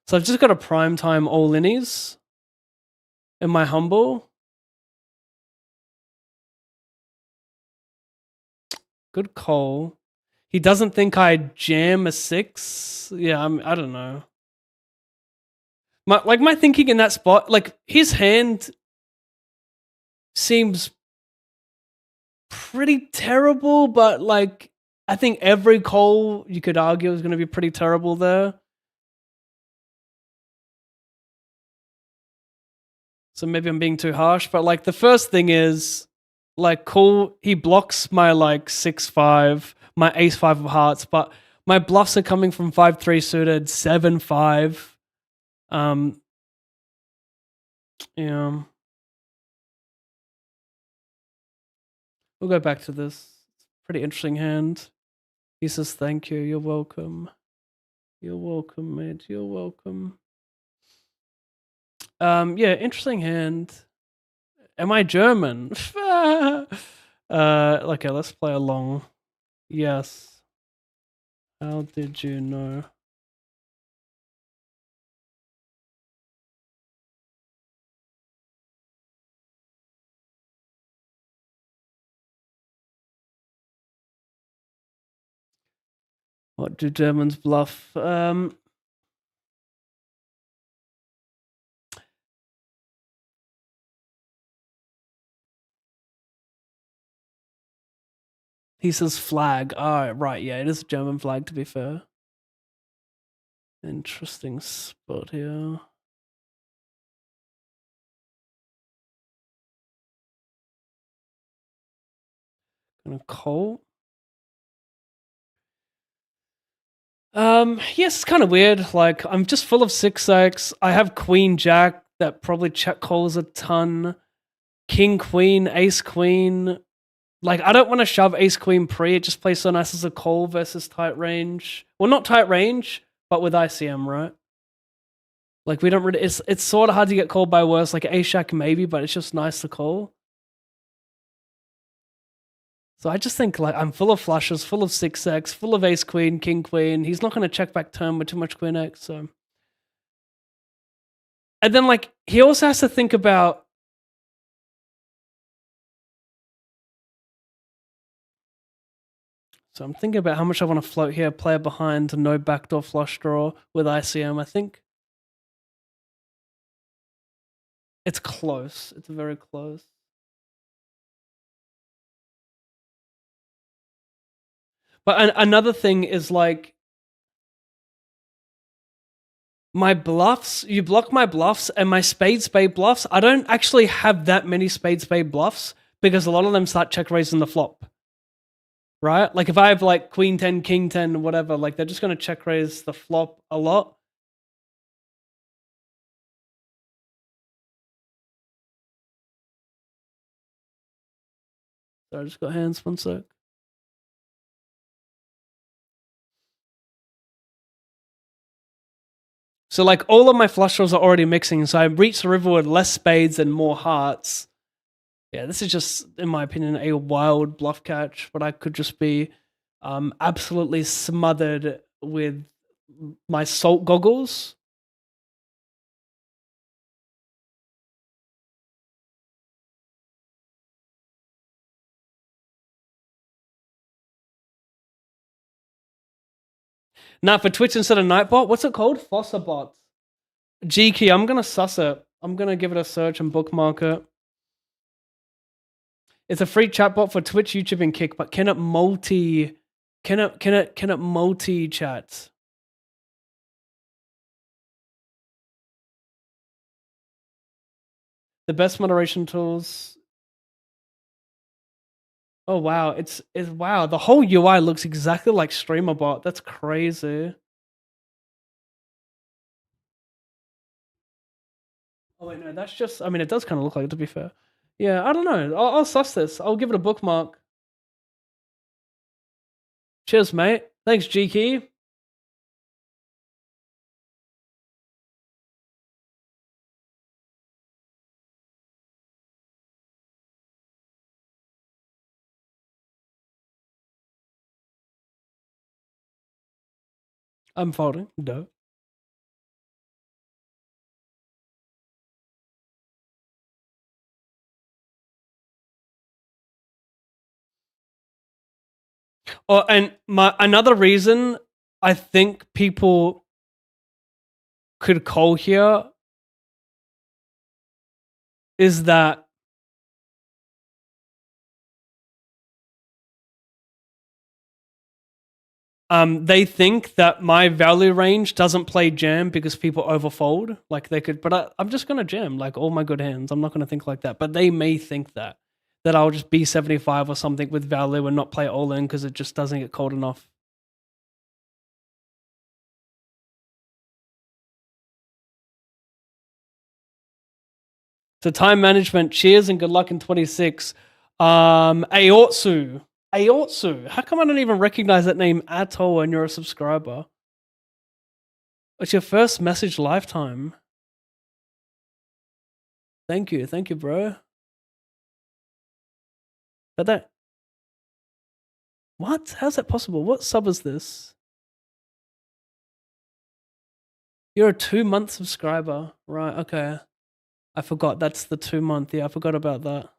So I've just got a prime time all-innies in my humble. Good call. He doesn't think I jam a 6. Yeah, I don't know. My thinking in that spot, like his hand seems pretty terrible, but like I think every call you could argue is going to be pretty terrible there. So maybe I'm being too harsh, but like the first thing is like cool, he blocks my like 6-5, my ace-5 of hearts, but my bluffs are coming from 5-3 suited, 7-5. Yeah. We'll go back to this. Pretty interesting hand. He says, thank you. You're welcome. You're welcome, mate. You're welcome. Yeah, interesting hand. Am I German? Okay, let's play along. Yes. How did you know? What do Germans bluff? He says flag. Oh, right, yeah, it is a German flag to be fair. Interesting spot here. Gonna call. Yes, it's kind of weird. Like, I'm just full of 6x. I have Queen Jack that probably check calls a ton. King Queen, Ace Queen. Like, I don't want to shove Ace Queen pre. It just plays so nice as a call versus tight range. Well, not tight range, but with ICM, right? Like, we don't really. It's sort of hard to get called by worse. Like Ace Jack maybe, but it's just nice to call. So I just think like I'm full of flushes, full of 6x, full of Ace Queen, King Queen. He's not going to check back turn with too much Queen X. So, and then like he also has to think about. So I'm thinking about how much I want to float here, player behind, no backdoor flush draw with ICM. I think it's close. It's very close. But another thing is like my bluffs, you block my bluffs and my spade bluffs. I don't actually have that many spade bluffs because a lot of them start check raising the flop. Right? Like if I have like Queen 10, King 10, whatever, like they're just going to check raise the flop a lot. So I just got hands 1 sec. So like all of my flush draws are already mixing. So I reach the river with less spades and more hearts. Yeah, this is just, in my opinion, a wild bluff catch. But I could just be absolutely smothered with my salt goggles. Now for Twitch instead of Nightbot, what's it called? Fossabot. G-Key, I'm gonna suss it. I'm gonna give it a search and bookmark it. It's a free chatbot for Twitch, YouTube, and Kick, but can it multi chat? The best moderation tools. Oh wow, it's wow. The whole UI looks exactly like StreamerBot. That's crazy. Oh wait, no, that's just. I mean, it does kind of look like it. To be fair, yeah. I don't know. I'll suss this. I'll give it a bookmark. Cheers, mate. Thanks, G-Key. I'm folding. No. Oh, and another reason I think people could call here is that they think that my value range doesn't play jam because people overfold. Like they could, but I'm just gonna jam like all my good hands. I'm not gonna think like that. But they may think that I'll just be 75 or something with value and not play all in because it just doesn't get cold enough. So time management. Cheers and good luck in 26. Aortsu. How come I don't even recognize that name at all when you're a subscriber? It's your first message lifetime. Thank you, bro. But that... What? How's that possible? What sub is this? You're a 2-month subscriber. Right, okay. I forgot, that's the 2-month. Yeah, I forgot about that.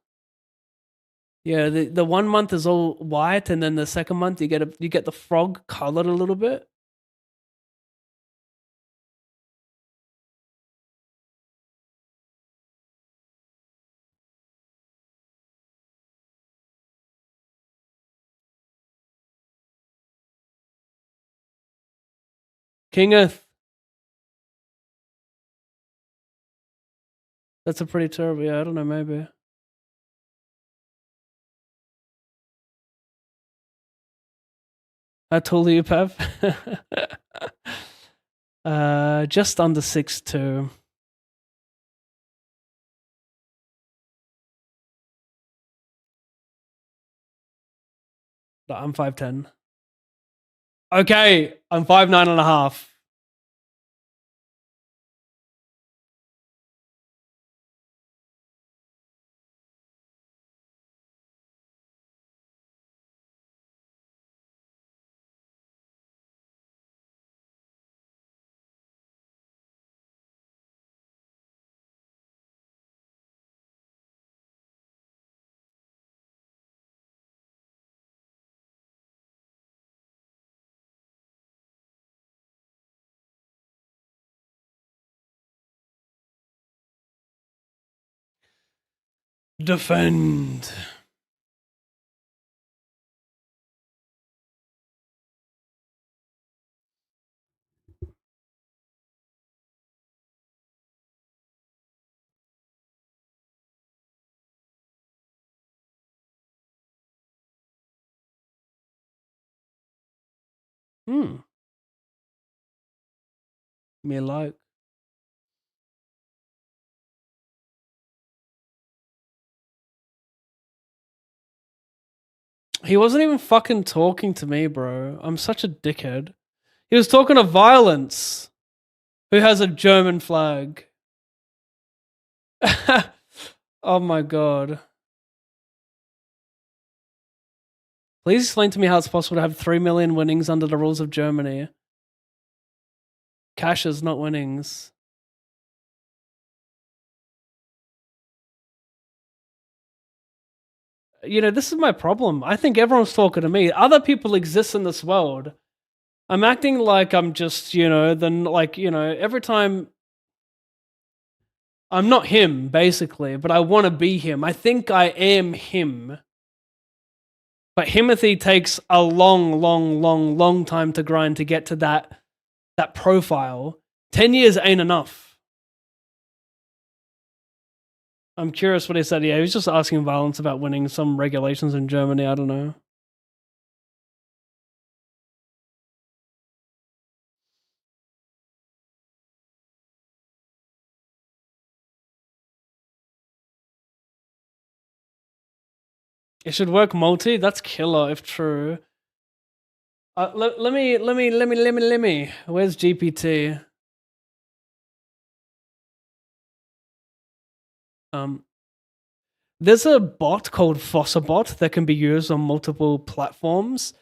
Yeah, the 1 month is all white, and then the second month you get the frog colored a little bit. Kingeth. That's a pretty terrible. Yeah, I don't know, maybe. How tall are you, Pav? Just under 6'2". No, I'm 5'10". Okay, I'm 5'9.5". Defend. Me like. He wasn't even fucking talking to me, bro. I'm such a dickhead. He was talking to Violence, who has a German flag. Oh my god. Please explain to me how it's possible to have 3 million winnings under the rules of Germany. Cashes, not winnings. You know, this is my problem. I think everyone's talking to me. Other people exist in this world. I'm acting like I'm just, every time I'm not him, basically, but I want to be him. I think I am him. But Himothy takes a long time to grind to get to that profile. 10 years ain't enough. I'm curious what he said. Yeah, he was just asking Violence about winning some regulations in Germany. I don't know. It should work multi? That's killer if true. Let me. Where's GPT? There's a bot called FossaBot that can be used on multiple platforms.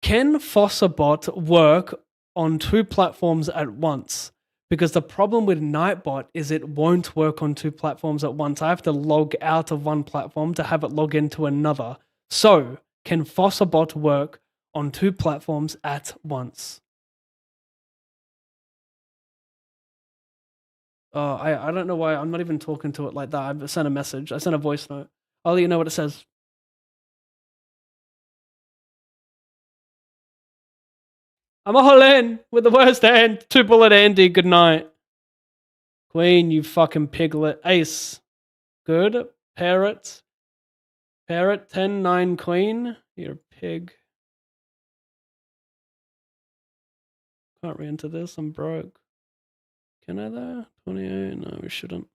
Can FossaBot work on 2 platforms at once? Because the problem with Nightbot is it won't work on 2 platforms at once. I have to log out of one platform to have it log into another. So, can FossaBot work on 2 platforms at once? Oh, I don't know why. I'm not even talking to it like that. I sent a message. I sent a voice note. I'll let you know what it says. I'm all in with the worst hand. 2-bullet Andy. Good night. Queen, you fucking piglet. Ace. Good. Parrot. Parrot. 10-9 queen. You're a pig. Can't re-enter this. I'm broke. Can I though? 28? No, we shouldn't.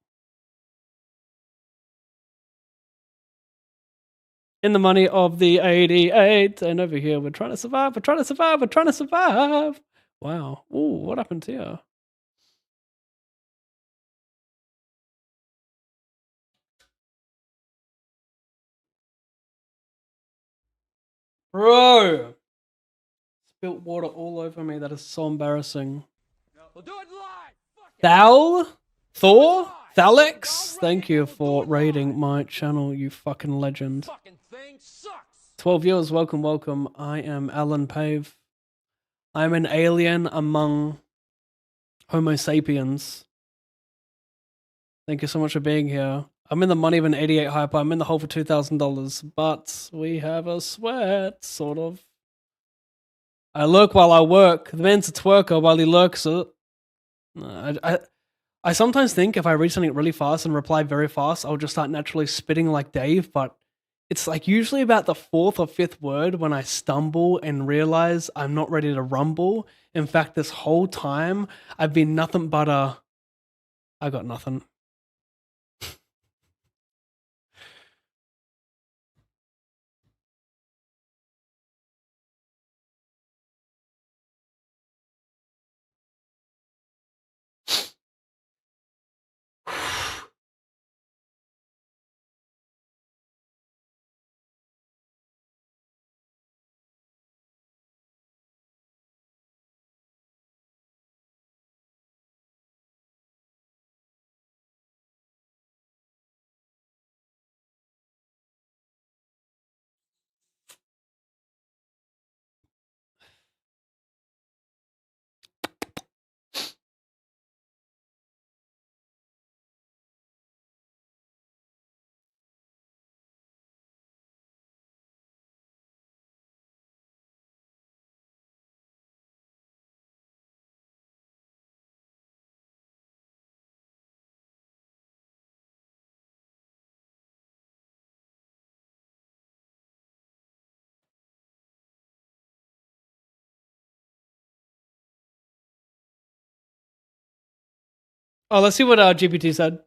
In the money of the 88. And over here, we're trying to survive. We're trying to survive. We're trying to survive. Wow. Ooh, what happened here? Bro! Spilt water all over me. That is so embarrassing. We'll do it live. Thal? Thor? Thalex? Thank you for raiding my channel, you fucking legend. Fucking thing sucks. 12 viewers, welcome, welcome. I am Alan Pave. I'm an alien among Homo sapiens. Thank you so much for being here. I'm in the money of an 88 hyper. I'm in the hole for $2,000, but we have a sweat, sort of. I lurk while I work. The man's a twerker while he lurks it. I sometimes think if I read something really fast and reply very fast, I'll just start naturally spitting like Dave, but it's like usually about the 4th or 5th word when I stumble and realize I'm not ready to rumble. In fact, this whole time, I've been nothing but I got nothing. Oh, let's see what GPT said.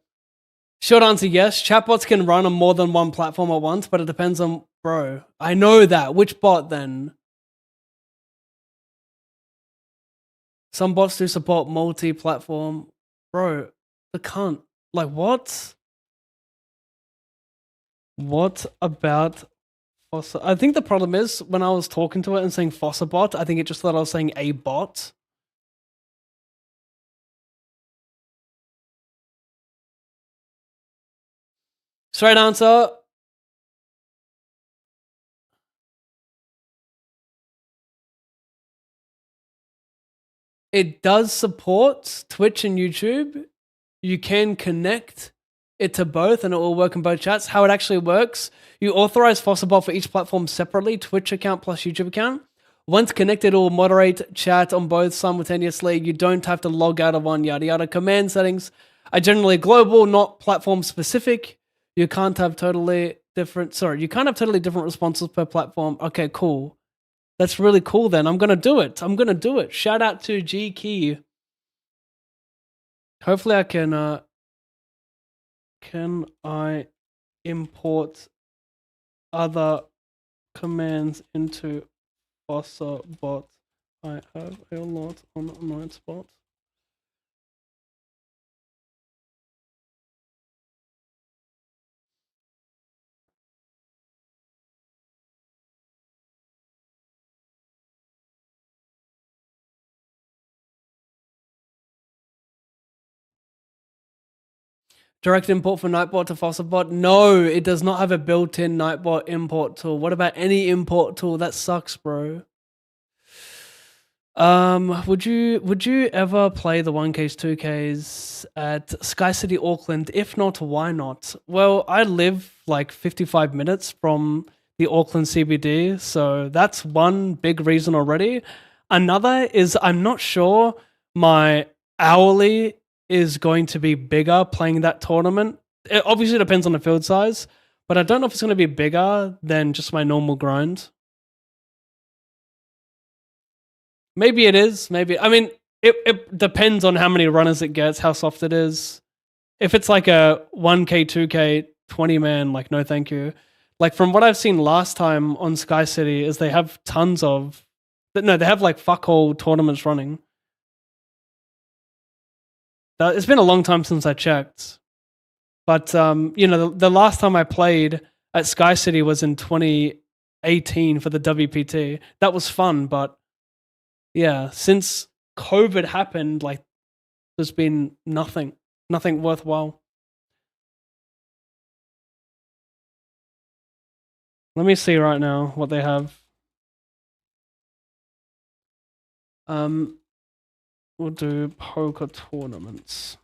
Short answer, yes. Chatbots can run on more than one platform at once, but it depends on... Bro, I know that. Which bot, then? Some bots do support multi-platform. Bro, the cunt. Like, what? What about... Fossa? I think the problem is, when I was talking to it and saying FossaBot, I think it just thought I was saying a bot. Straight answer. It does support Twitch and YouTube. you can connect it to both and it will work in both chats. How it actually works, you authorize Fossilbot for each platform separately, Twitch account plus YouTube account. Once connected, it will moderate chat on both simultaneously. You don't have to log out of one, yada yada. Command settings are generally global, not platform specific. You can't have totally different responses per platform. Okay, cool. That's really cool then. I'm gonna do it. Shout out to G Key. Hopefully I can I import other commands into Fossilbot? I have a lot on Nightspot. Direct import from Nightbot to Fossilbot? No, it does not have a built-in Nightbot import tool. What about any import tool? That sucks, bro. Would you ever play the 1Ks, 2Ks at Sky City Auckland? If not, why not? Well, I live like 55 minutes from the Auckland CBD, so that's one big reason already. Another is I'm not sure my hourly is going to be bigger playing that tournament. It obviously depends on the field size, but I don't know if it's going to be bigger than just my normal grind. Maybe it is. Maybe. I mean, it depends on how many runners it gets, how soft it is. If it's like a 1K, 2K, 20-man, like, no thank you. Like, from what I've seen last time on Sky City is they have tons of... No, they have like fuck all tournaments running. It's been a long time since I checked. But, you know, the last time I played at Sky City was in 2018 for the WPT. That was fun, but yeah, since COVID happened, like, there's been nothing worthwhile. Let me see right now what they have. We'll do poker tournaments.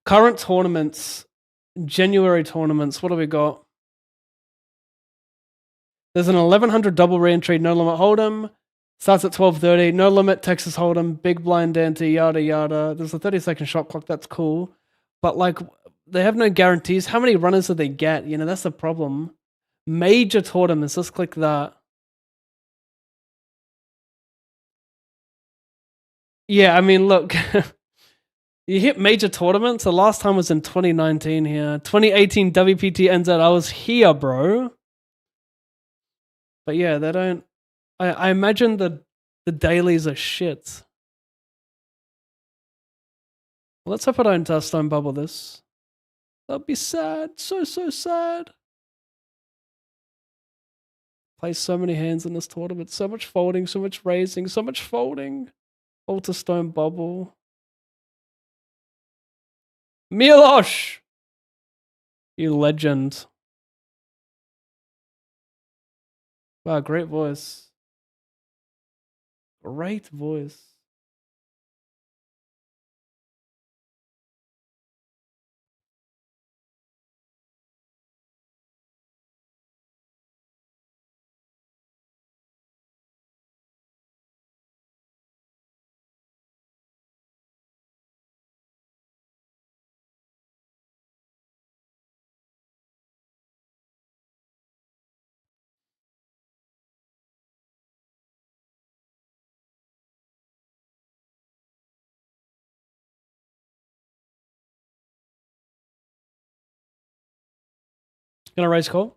Current tournaments, January tournaments, what do we got? There's an 1100 double re-entry, no limit hold'em. Starts at 12:30, no limit Texas hold'em, big blind ante, yada yada. There's a 30-second shot clock, that's cool. But like, they have no guarantees. How many runners do they get? You know, that's the problem. Major tournaments, let's click that. Yeah, I mean, look, you hit major tournaments. The last time was in 2019 here. 2018 WPT NZ, I was here, bro. But yeah, they don't... I imagine the dailies are shit. Well, let's hope I don't stone bubble this. That'd be sad. So sad. Play so many hands in this tournament. So much folding, so much raising, so much folding. Alter stone bubble. Milosh! You legend. Wow, great voice. Great voice. Gonna raise call?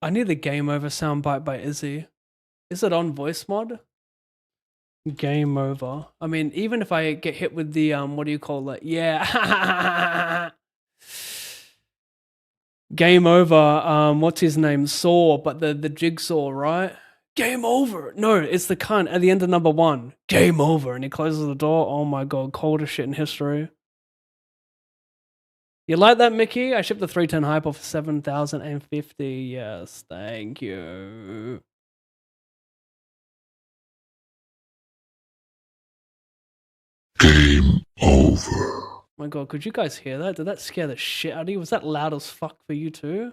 I need the game over soundbite by Izzy. Is it on voice mod? Game over. I mean, even if I get hit with the what do you call it? Yeah. Game over. What's his name? Saw, but the jigsaw, right? Game over. No, it's the cunt at the end of number 1. Game over. And he closes the door. Oh my god, coldest shit in history. You like that, Mickey? I shipped the 310 hype off 7,050. Yes, thank you. Game over. My god, could you guys hear that? Did that scare the shit out of you? Was that loud as fuck for you too?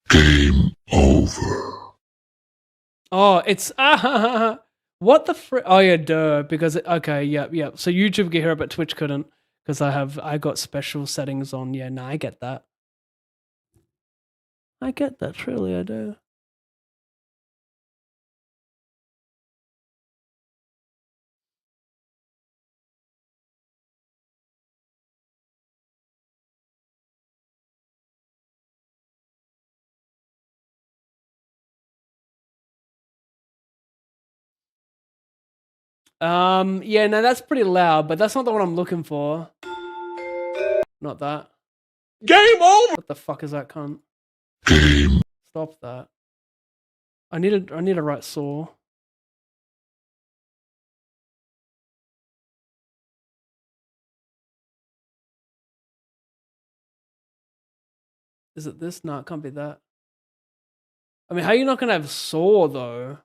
Game over. Oh, it's what the frick? Oh yeah, duh. Because okay, yep. So YouTube could hear it, but Twitch couldn't because I got special settings on. Yeah, no, I get that. I get that. Truly, I do. Yeah, no, that's pretty loud, but that's not the one I'm looking for. Not that. Game over! What the fuck is that cunt? Game. Stop that. I need a right saw. Is it this? No, it can't be that. I mean, how are you not gonna have saw though?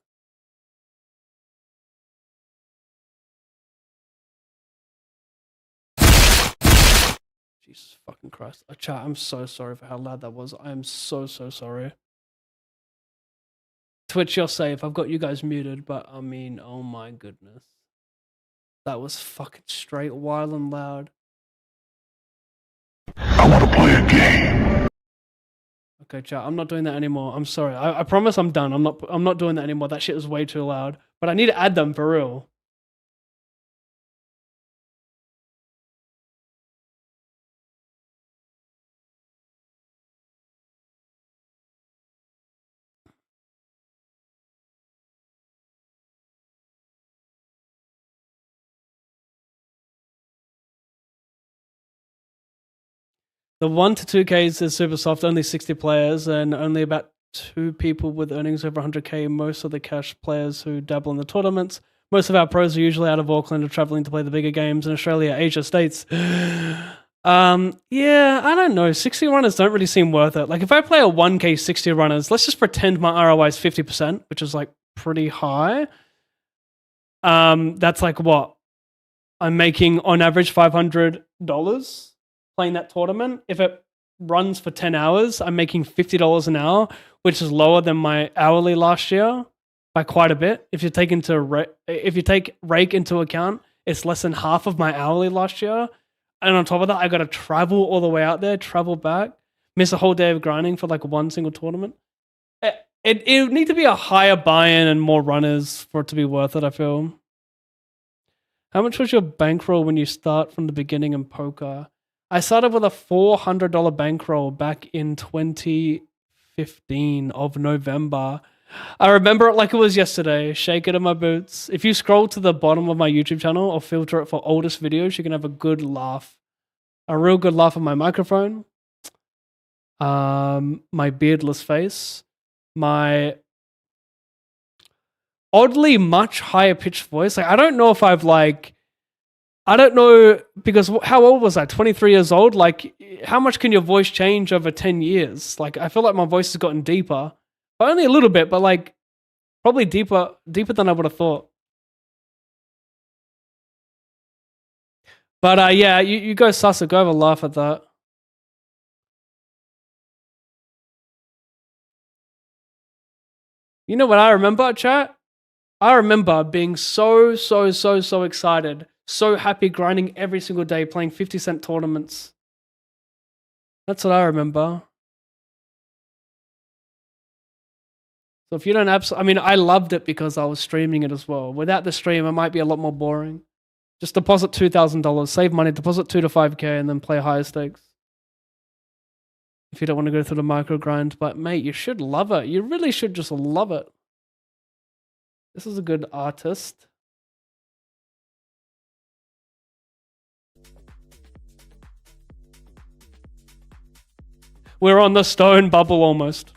Jesus fucking Christ. Chat, I'm so sorry for how loud that was. I'm so sorry. Twitch, you're safe. I've got you guys muted, but I mean, oh my goodness. That was fucking straight wild and loud. I want to play a game. Okay, chat, I'm not doing that anymore. I'm sorry. I promise I'm done. I'm not doing that anymore. That shit is way too loud. But I need to add them for real. The 1 to 2Ks is super soft, only 60 players, and only about 2 people with earnings over 100k. Most of the cash players who dabble in the tournaments. Most of our pros are usually out of Auckland or traveling to play the bigger games in Australia, Asia, States. Yeah, I don't know. 60 runners don't really seem worth it. Like, if I play a 1K 60 runners, let's just pretend my ROI is 50%, which is like pretty high. That's like what? I'm making on average $500 playing that tournament. If it runs for 10 hours, I'm making $50 an hour, which is lower than my hourly last year by quite a bit. If you take rake into account, it's less than half of my hourly last year. And on top of that, I got to travel all the way out there, travel back, miss a whole day of grinding for like one single tournament. It would need to be a higher buy-in and more runners for it to be worth it, I feel. How much was your bankroll when you start from the beginning in poker? I started with a $400 bankroll back in 2015 of November. I remember it like it was yesterday. Shake it in my boots. If you scroll to the bottom of my YouTube channel or filter it for oldest videos, you can have a good laugh. A real good laugh at my microphone. My beardless face. My oddly much higher pitched voice. Like, I don't know if I don't know, because how old was I? 23 years old? Like, how much can your voice change over 10 years? Like, I feel like my voice has gotten deeper. But only a little bit, but like, probably deeper than I would have thought. But yeah, you go sus it. Go have a laugh at that. You know what I remember, chat? I remember being so excited. So happy grinding every single day, playing 50-cent tournaments. That's what I remember. So if you don't I mean, I loved it because I was streaming it as well. Without the stream, it might be a lot more boring. Just deposit $2,000, save money, deposit 2 to 5K, and then play higher stakes. If you don't want to go through the micro grind. But mate, you should love it. You really should just love it. This is a good artist. We're on the stone bubble almost.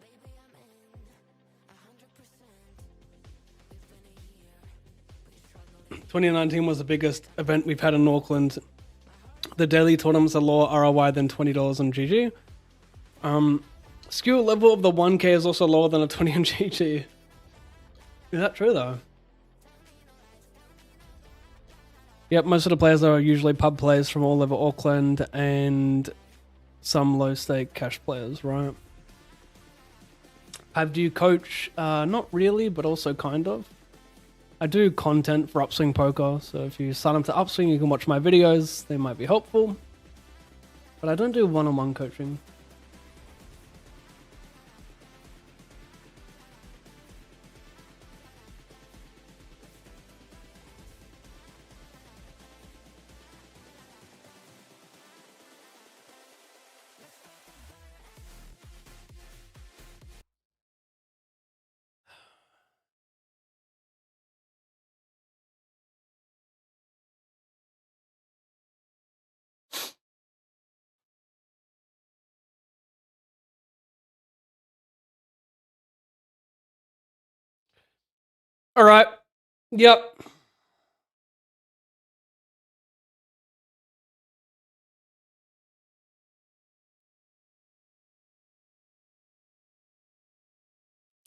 Baby, I'm in 100%. 2019 was the biggest event we've had in Auckland. The daily tournaments are lower ROI than $20 on GG. Skill level of the 1k is also lower than a 20 on GG. Is that true though? Yep, most of the players are usually pub players from all over Auckland and some low stake cash players, right? Do you coach? Not really, but also kind of. I do content for Upswing Poker, so if you sign up to Upswing, you can watch my videos. They might be helpful. But I don't do one-on-one coaching. All right. Yep.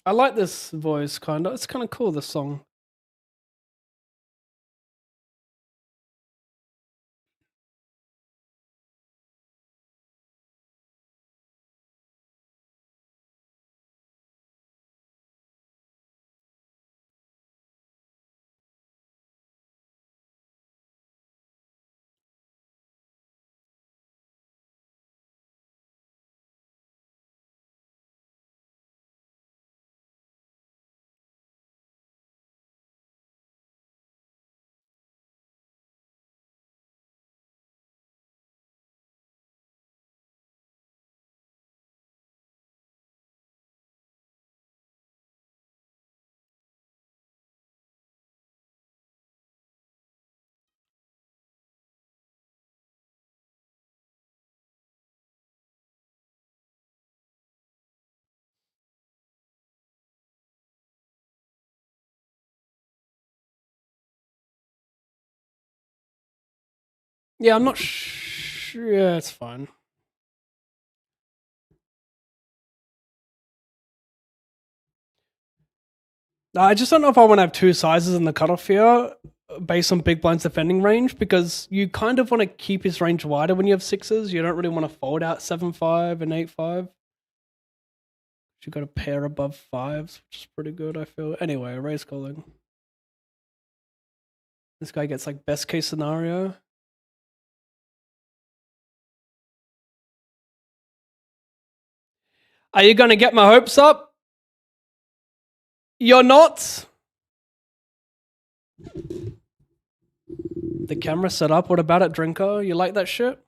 I like this voice, kind of. It's kind of cool, this song. Yeah, I'm not sure. Yeah, it's fine. I just don't know if I want to have two sizes in the cutoff here based on Big Blind's defending range, because you kind of want to keep his range wider when you have sixes. You don't really want to fold out 7-5 and 8-5. You got a pair above fives, which is pretty good, I feel. Anyway, raise calling. This guy gets like best case scenario. Are you gonna get my hopes up? You're not? The camera set up. What about it, Drinker? You like that shit?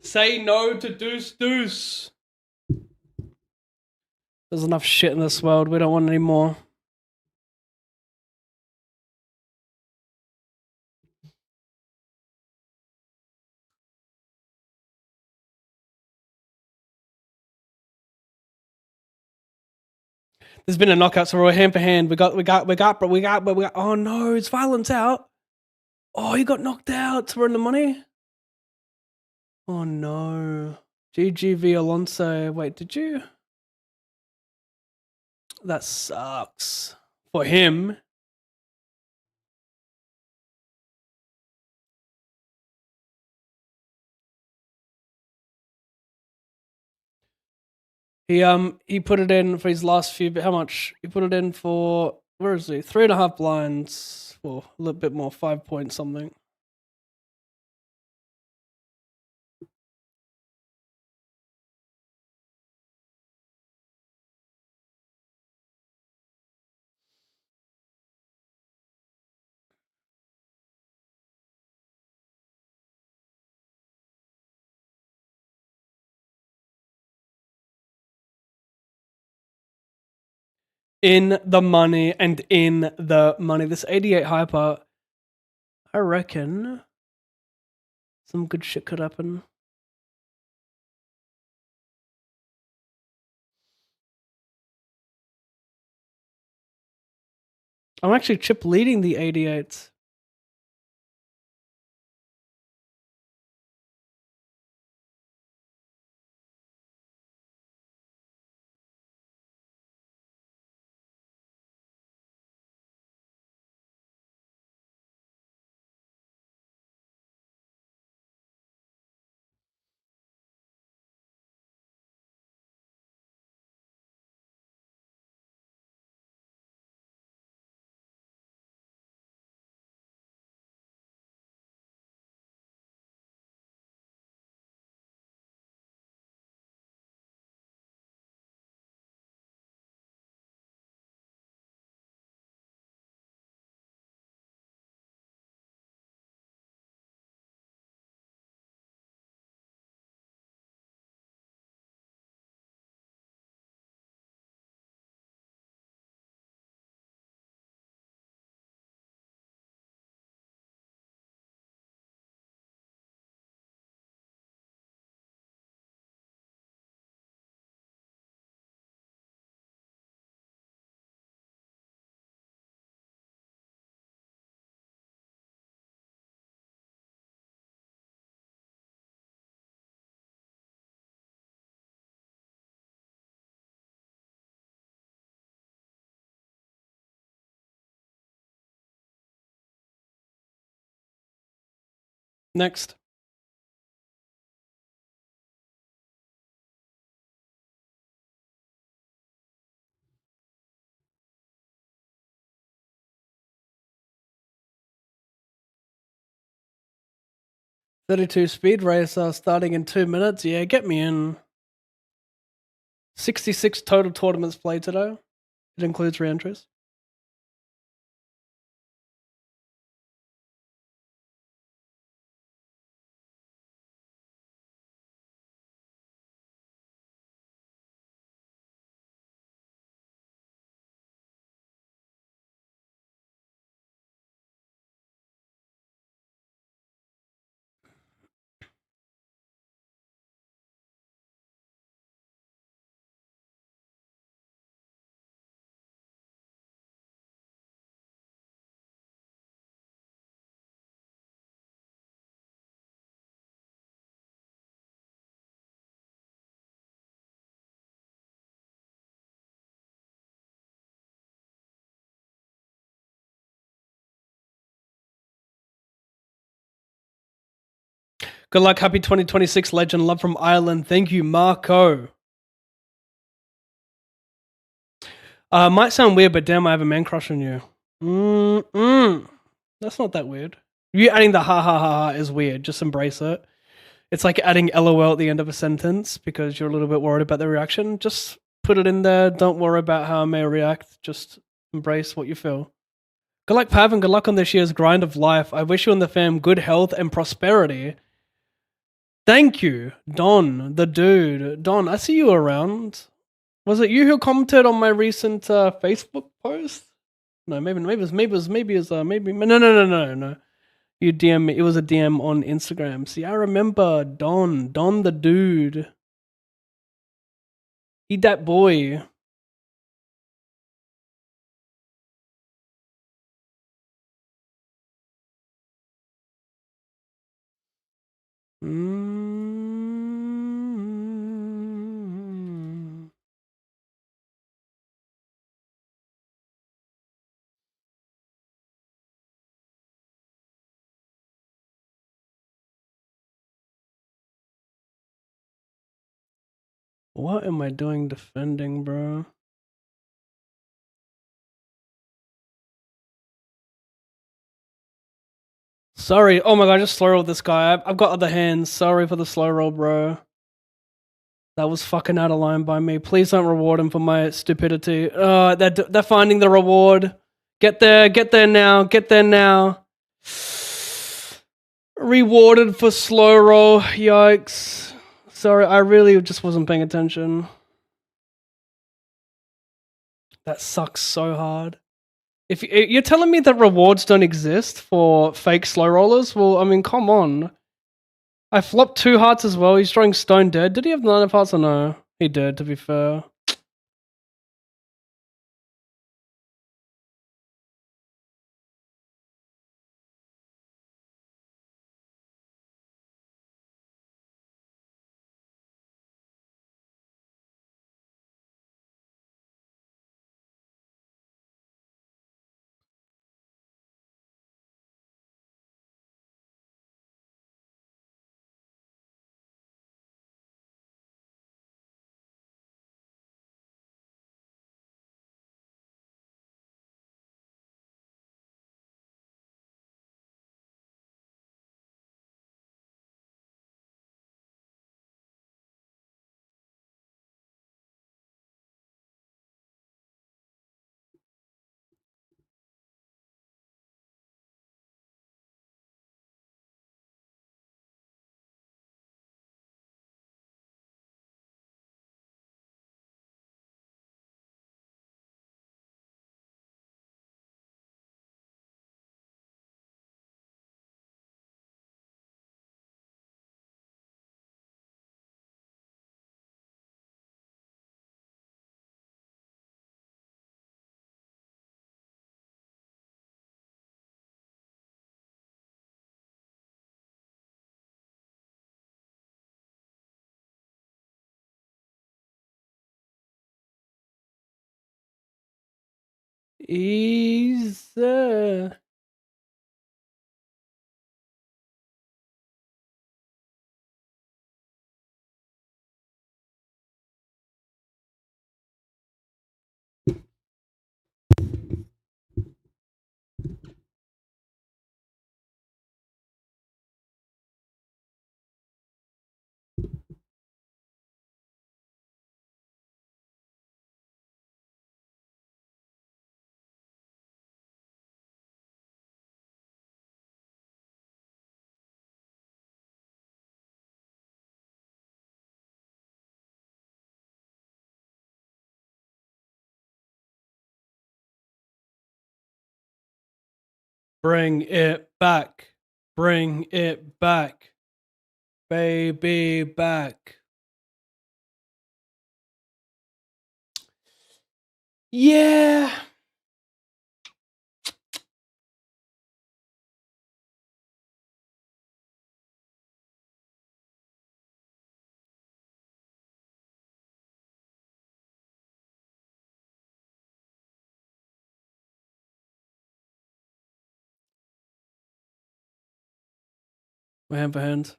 Say no to deuce deuce. There's enough shit in this world. We don't want any more. There's been a knockout, so we're hand for hand. We got. Oh no, it's violence out. Oh, you got knocked out. So we're in the money. Oh no. GGV Alonso. Wait, did you? That sucks for him. He put it in for his last few. How much? He put it in for, where is he? 3.5 blinds. Well, a little bit more, 5 point something. In the money and in the money. This 88 hyper, I reckon some good shit could happen. I'm actually chip leading the 88s. Next. .32 speed racer starting in 2 minutes. Yeah, get me in. 66 total tournaments played today. It includes re-entries. Good luck. Happy 2026 legend. Love from Ireland. Thank you, Marco. Might sound weird, but damn, I have a man crush on you. That's not that weird. You adding the ha ha ha ha is weird. Just embrace it. It's like adding LOL at the end of a sentence because you're a little bit worried about the reaction. Just put it in there. Don't worry about how I may react. Just embrace what you feel. Good luck, Pav, and good luck on this year's grind of life. I wish you and the fam good health and prosperity. Thank you, Don, the dude. Don, I see you around. Was it you who commented on my recent Facebook post? No, maybe no. You DM me. It was a DM on Instagram. See, I remember Don the dude. He that boy. What am I doing defending, bro? Sorry. Oh my god, I just slow rolled this guy. I've got other hands. Sorry for the slow roll, bro. That was fucking out of line by me. Please don't reward him for my stupidity. They're finding the reward. Get there now. Get there now. Rewarded for slow roll. Yikes. Sorry, I really just wasn't paying attention. That sucks so hard. If you're telling me that rewards don't exist for fake slow rollers, well, I mean, come on. I flopped 2 hearts as well. He's drawing stone dead. Did he have 9 of hearts or no? He did, to be fair. Easy. Bring it back. Bring it back. Baby back. Yeah. My hand for hand.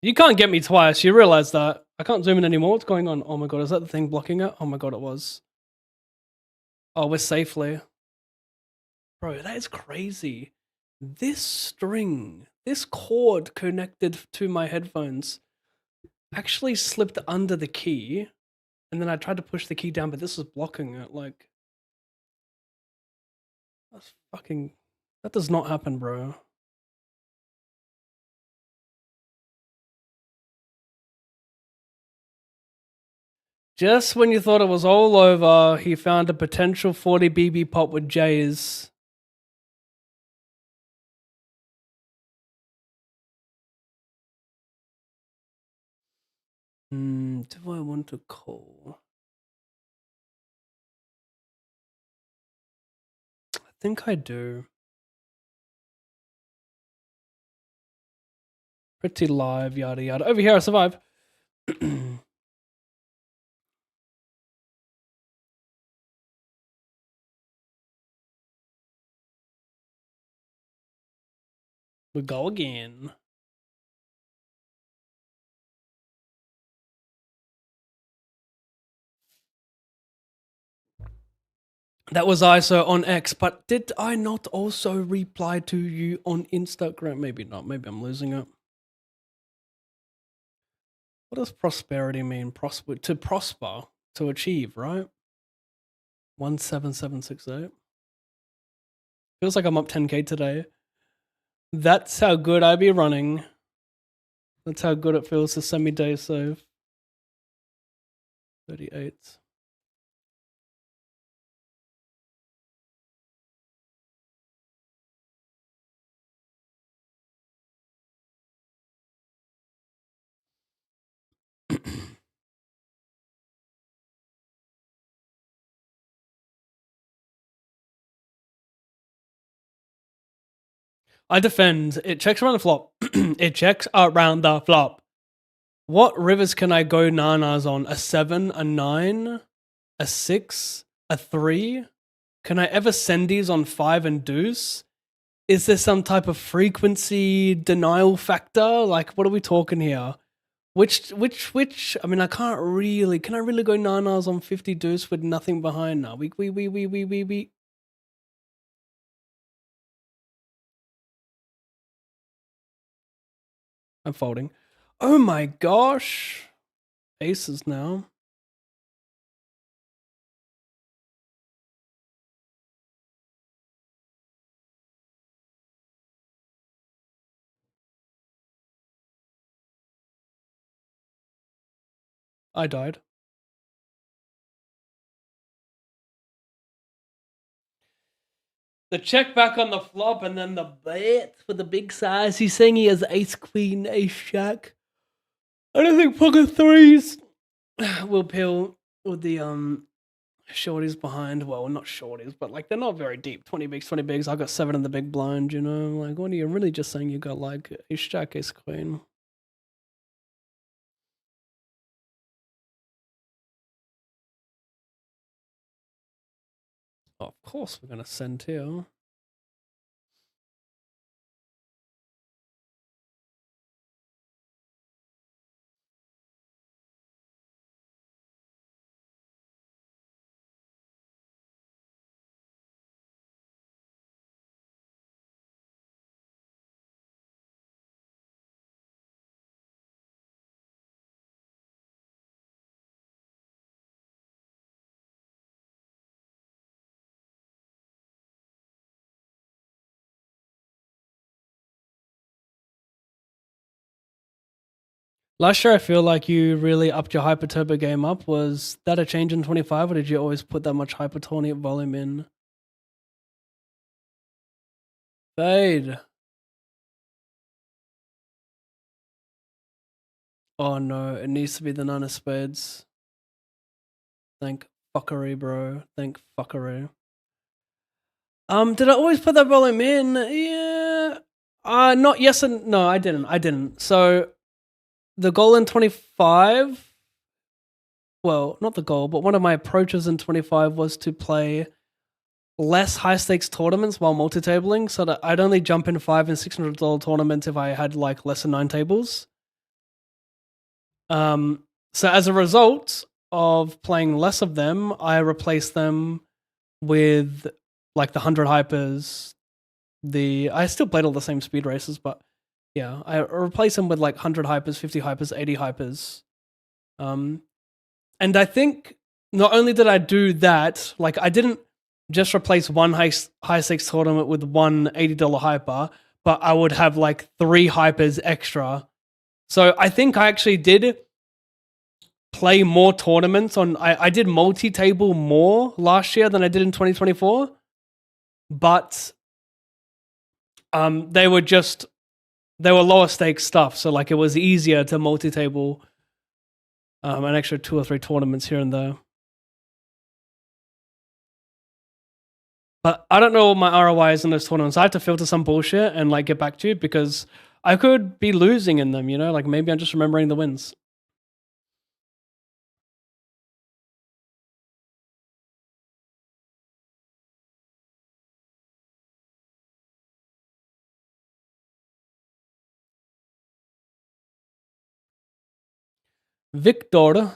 You can't get me twice. You realize that. I can't zoom in anymore. What's going on? Oh my god, is that the thing blocking it? Oh my god, it was. Oh, we're safely. Bro, that is crazy. This string, this cord connected to my headphones actually slipped under the key. And then I tried to push the key down, but this was blocking it. Like, that's fucking. That does not happen, bro. Just when you thought it was all over, he found a potential 40 BB pop with Jays. Do I want to call? I think I do. Pretty live, yada yada. Over here, I survive. We go again. That was ISO on X, but did I not also reply to you on Instagram? Maybe not. Maybe I'm losing it. What does prosperity mean? To prosper, to achieve, right? 17768. Feels like I'm up 10k today. That's how good I be running. That's how good it feels to send me day save. 38. I defend. It checks around the flop. It checks around the flop. What rivers can I go nanas on? A 7, a 9, a 6, a 3? Can I ever send these on 5 and deuce? Is there some type of frequency denial factor? Like, what are we talking here? Which, I mean, I can't really, can I really go nanas on 50 deuce with nothing behind now? We. I'm folding. Oh my gosh. Aces now. I died. The check back on the flop and then the bet for the big size. He's saying he has ace queen, ace jack. I don't think pocket threes will peel with the shorties behind. Well, not shorties, but like they're not very deep. 20 bigs, 20 bigs. I got 7 in the big blind, you know? Like, what are you really just saying? You got like ace jack, ace queen. Oh, of course, we're gonna send here. Last year, I feel like you really upped your Hyper Turbo game up. Was that a change in 25, or did you always put that much hypertonic volume in? Fade. Oh no, it needs to be the 9 of spades. Thank fuckery, bro. Thank fuckery. Did I always put that volume in? Yeah. Not yes and no, I didn't. So the goal in 25, well, not the goal, but one of my approaches in 25 was to play less high stakes tournaments while multi-tabling, so that I'd only jump in $500 and $600 tournaments if I had like less than 9 tables. So as a result of playing less of them, I replaced them with like the 100 hypers. I still played all the same speed races, but yeah, I replaced them with like 100 hypers, 50 hypers, 80 hypers. And I think not only did I do that, like I didn't just replace one high stakes tournament with one $80 hyper, but I would have like 3 hypers extra. So I think I actually did play more tournaments on. I did multi-table more last year than I did in 2024, but they were lower stakes stuff. So like it was easier to multi-table an extra 2 or 3 tournaments here and there. But I don't know what my ROI is in those tournaments. I have to filter some bullshit and like get back to you because I could be losing in them, you know? Like maybe I'm just remembering the wins. Victor.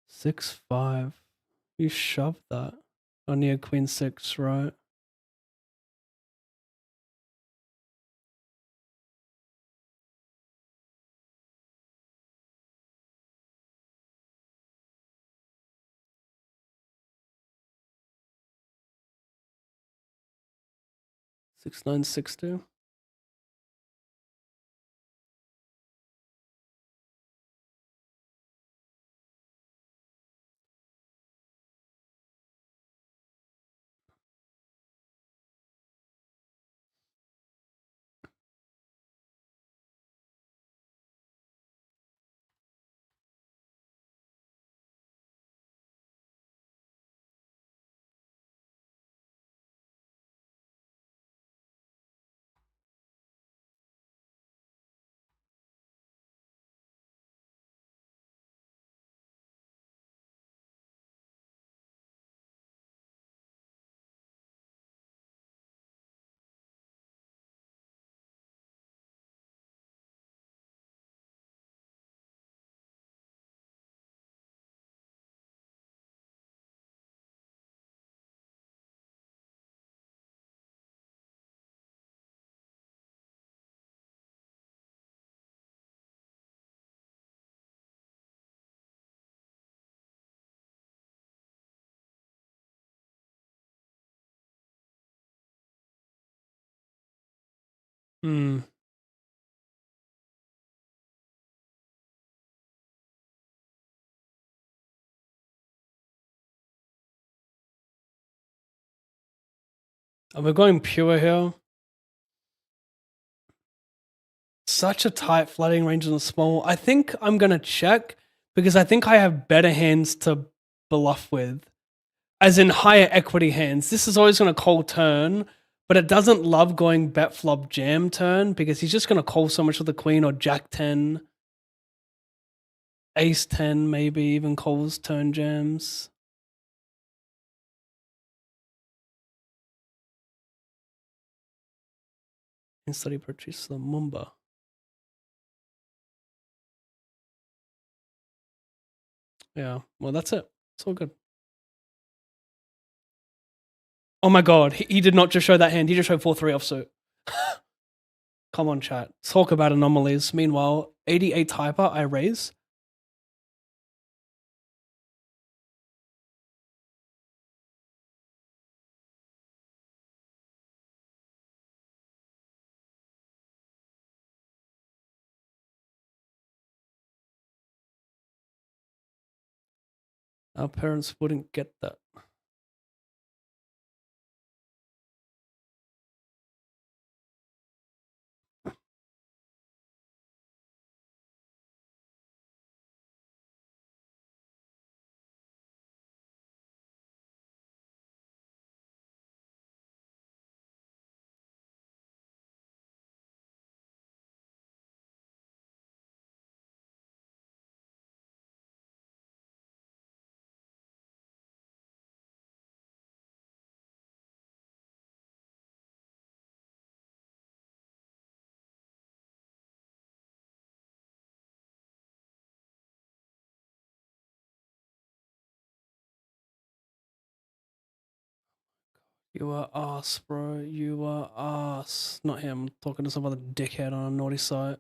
Six, 5. You shoved that. Only a queen 6, right? Six, 9, 6, 2. Hmm. Are we going pure here? Such a tight flooding range in the small. I think I'm going to check because I think I have better hands to bluff with. As in higher equity hands. This is always going to call turn, but it doesn't love going bet flop jam turn because he's just going to call so much of the queen or jack 10, ace 10, maybe even calls turn jams. Instead he purchased the Mumba. Yeah, well, that's it. It's all good. Oh my god, he did not just show that hand. He just showed 4-3 offsuit. Come on, chat. Talk about anomalies. Meanwhile, 88 hyper, I raise. Our parents wouldn't get that. You are ass, bro. You are ass. Not him. I'm talking to some other dickhead on a naughty site.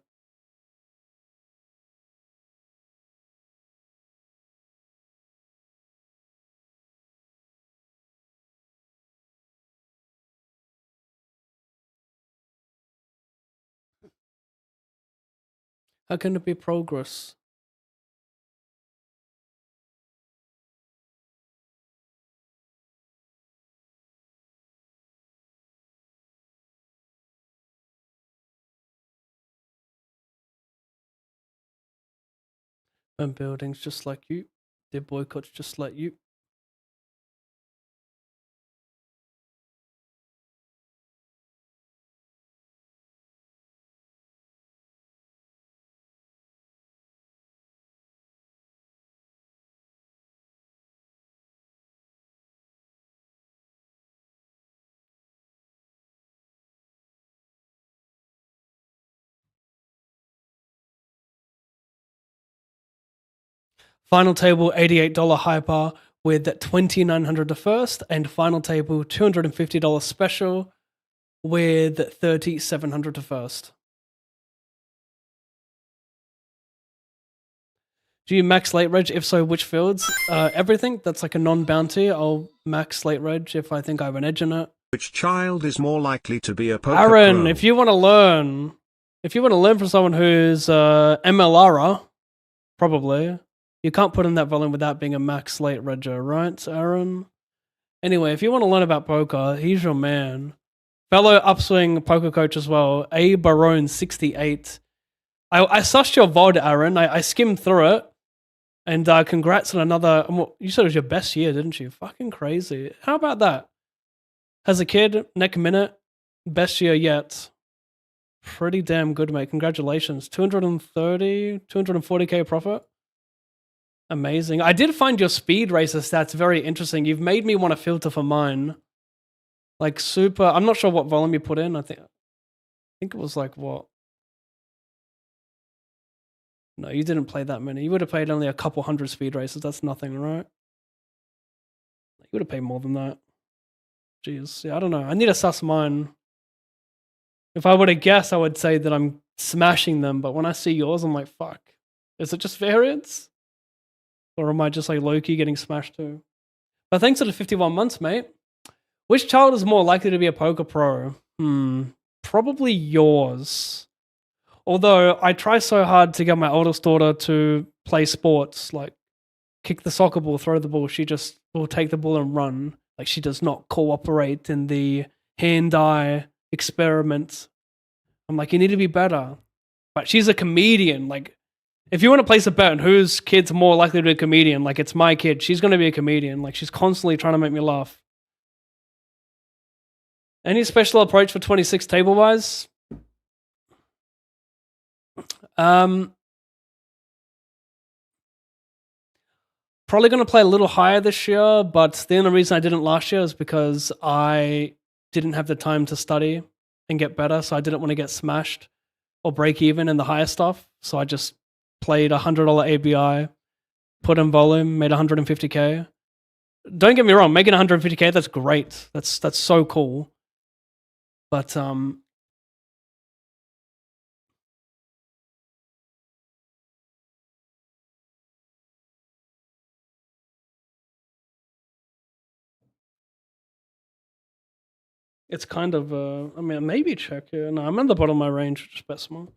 How can it be progress? And buildings just like you. They're boycotts just like you. Final table $88 hyper with $2,900 to first, and final table $250 special with $3,700 to first. Do you max late reg? If so, which fields? Everything that's like a non-bounty, I'll max late reg if I think I have an edge in it. Which child is more likely to be a poker Aaron, pro? if you want to learn from someone who's MLR, probably. You can't put in that volume without being a max late regger, right, Aaron? Anyway, if you want to learn about poker, he's your man. Fellow upswing poker coach as well, A Barone 68. I sussed your VOD, Aaron. I skimmed through it. And congrats on another. You said it was your best year, didn't you? Fucking crazy. How about that? As a kid, neck minute, best year yet. Pretty damn good, mate. Congratulations. 240K profit. Amazing. I did find your speed racer stats very interesting. You've made me want to filter for mine. Like super. I'm not sure what volume you put in. I think it was like what? No, you didn't play that many. You would have played only a couple hundred speed races. That's nothing, right? You would have paid more than that. Jeez. Yeah, I don't know. I need to suss mine. If I were to guess, I would say that I'm smashing them. But when I see yours, I'm like, fuck. Is it just variance? Or am I just like low-key getting smashed too? But thanks to the 51 months, mate. Which child is more likely to be a poker pro? Probably yours. Although I try so hard to get my oldest daughter to play sports, like kick the soccer ball, throw the ball. She just will take the ball and run. Like she does not cooperate in the hand-eye experiment. I'm like, you need to be better. But she's a comedian. Like, if you want to place a bet on whose kid's more likely to be a comedian, like it's my kid. She's going to be a comedian. Like she's constantly trying to make me laugh. Any special approach for 26 table wise? Probably going to play a little higher this year, but the only reason I didn't last year is because I didn't have the time to study and get better, so I didn't want to get smashed or break even in the higher stuff. So I just played $100 ABI, put in volume, made 150k. Don't get me wrong, making 150k, that's great. That's so cool. But it's kind of I mean, maybe check here. No, I'm at the bottom of my range, just bet small.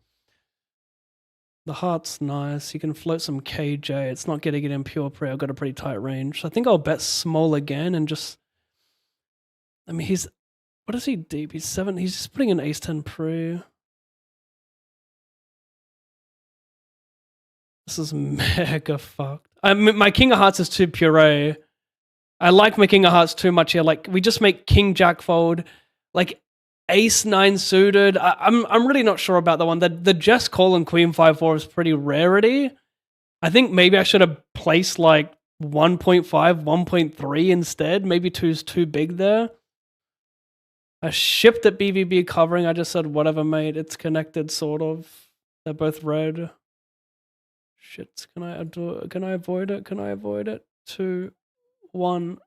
The heart's nice. You can float some KJ. It's not getting it in pure pre. I've got a pretty tight range. So I think I'll bet small again and just. I mean, he's. What is he deep? He's 7. He's just putting an ace 10 pre. This is mega fucked. I mean, my king of hearts is too puree. I like my king of hearts too much here. Like, we just make king jack fold. Like, ace 9 suited. I'm really not sure about the one. The Jess call and queen 5-4 is pretty rarity. I think maybe I should have placed like 1.5, 1.3 instead. Maybe 2's too big there. I shipped at BVB covering. I just said whatever, mate. It's connected, sort of. They're both red. Shit. Can I avoid it? Can I avoid it? 2, 1.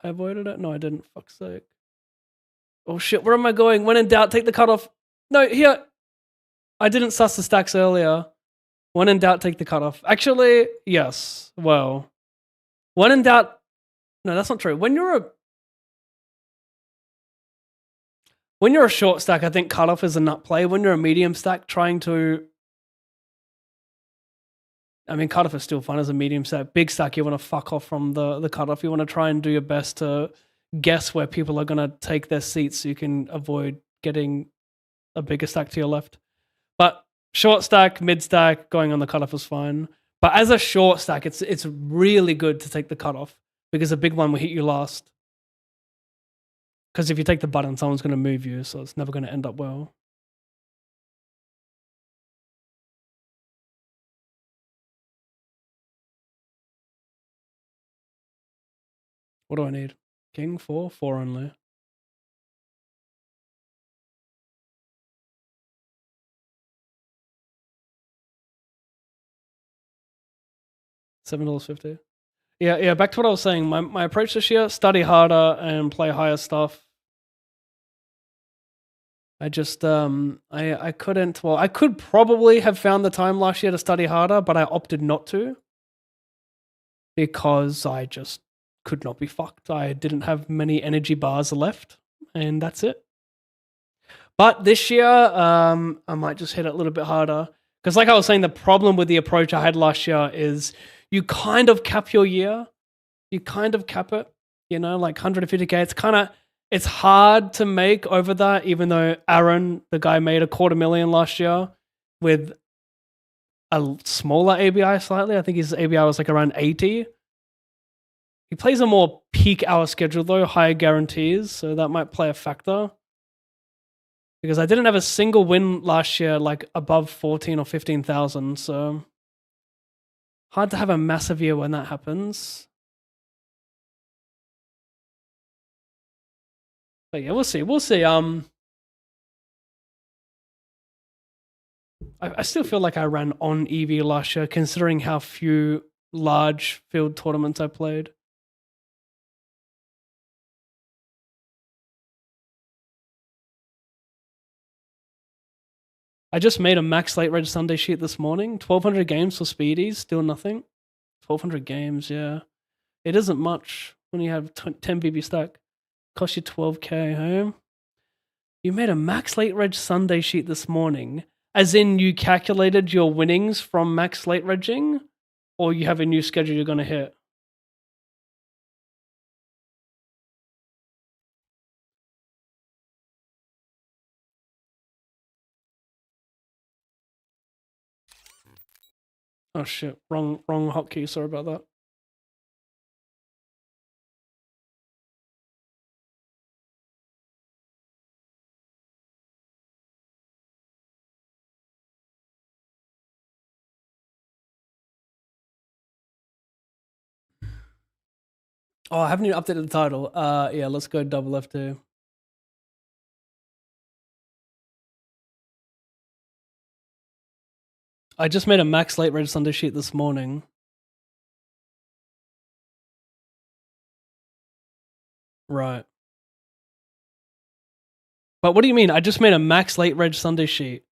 I avoided it? No, I didn't. Fuck's sake. Oh shit, where am I going? When in doubt, take the cutoff. No, here. I didn't suss the stacks earlier. When in doubt, take the cutoff. Actually, yes. Well, when in doubt. No, that's not true. When you're a short stack, I think cutoff is a nut play. When you're a medium stack, trying to. I mean, cutoff is still fun as a medium stack. Big stack, you want to fuck off from the cutoff. You want to try and do your best to guess where people are going to take their seats so you can avoid getting a bigger stack to your left. But short stack, mid stack, going on the cutoff is fine. But as a short stack, it's really good to take the cutoff because a big one will hit you last. Because if you take the button, someone's going to move you, so it's never going to end up well. What do I need? King 4? 4 only. $7.50. Yeah, back to what I was saying. My approach this year, study harder and play higher stuff. I just I couldn't. Well, I could probably have found the time last year to study harder, but I opted not to. Because I just could not be fucked. I didn't have many energy bars left, and that's it. But this year, I might just hit it a little bit harder. Because like I was saying, the problem with the approach I had last year is you kind of cap your year. You kind of cap it, you know, like 150k. It's hard to make over that, even though Aaron, the guy, made $250,000 last year with a smaller ABI slightly. I think his ABI was like around 80. He plays a more peak hour schedule though, higher guarantees, so that might play a factor. Because I didn't have a single win last year like above 14 or 15,000, so hard to have a massive year when that happens. But yeah, we'll see. I still feel like I ran on EV last year, considering how few large field tournaments I played. I just made a max late reg Sunday sheet this morning. 1,200 games for speedies, still nothing. 1,200 games, yeah. It isn't much when you have 10 VB stack. Cost you 12k home. You made a max late reg Sunday sheet this morning, as in you calculated your winnings from max late regging, or you have a new schedule you're going to hit? Oh shit, wrong hotkey, sorry about that. Oh, I haven't even updated the title. Yeah, let's go double F2. I just made a max late reg Sunday sheet this morning. Right. But what do you mean? I just made a max late reg Sunday sheet.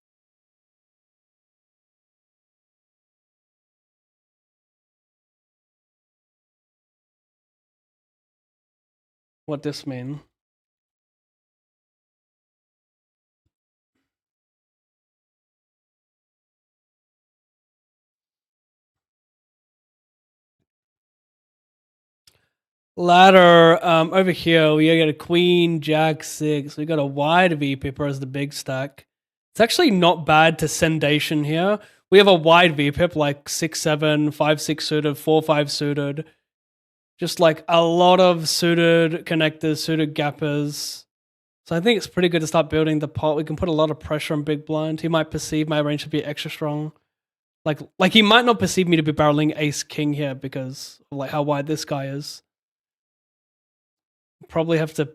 What this mean? Ladder, over here, we got a queen, jack, 6. We got a wide VPIP as the big stack. It's actually not bad to sendation here. We have a wide VPIP, like 6-7, 5-6 suited, 4-5 suited. Just like a lot of suited connectors, suited gappers. So I think it's pretty good to start building the pot. We can put a lot of pressure on big blind. He might perceive my range to be extra strong. Like he might not perceive me to be barreling ace king here because of like how wide this guy is. Probably have to.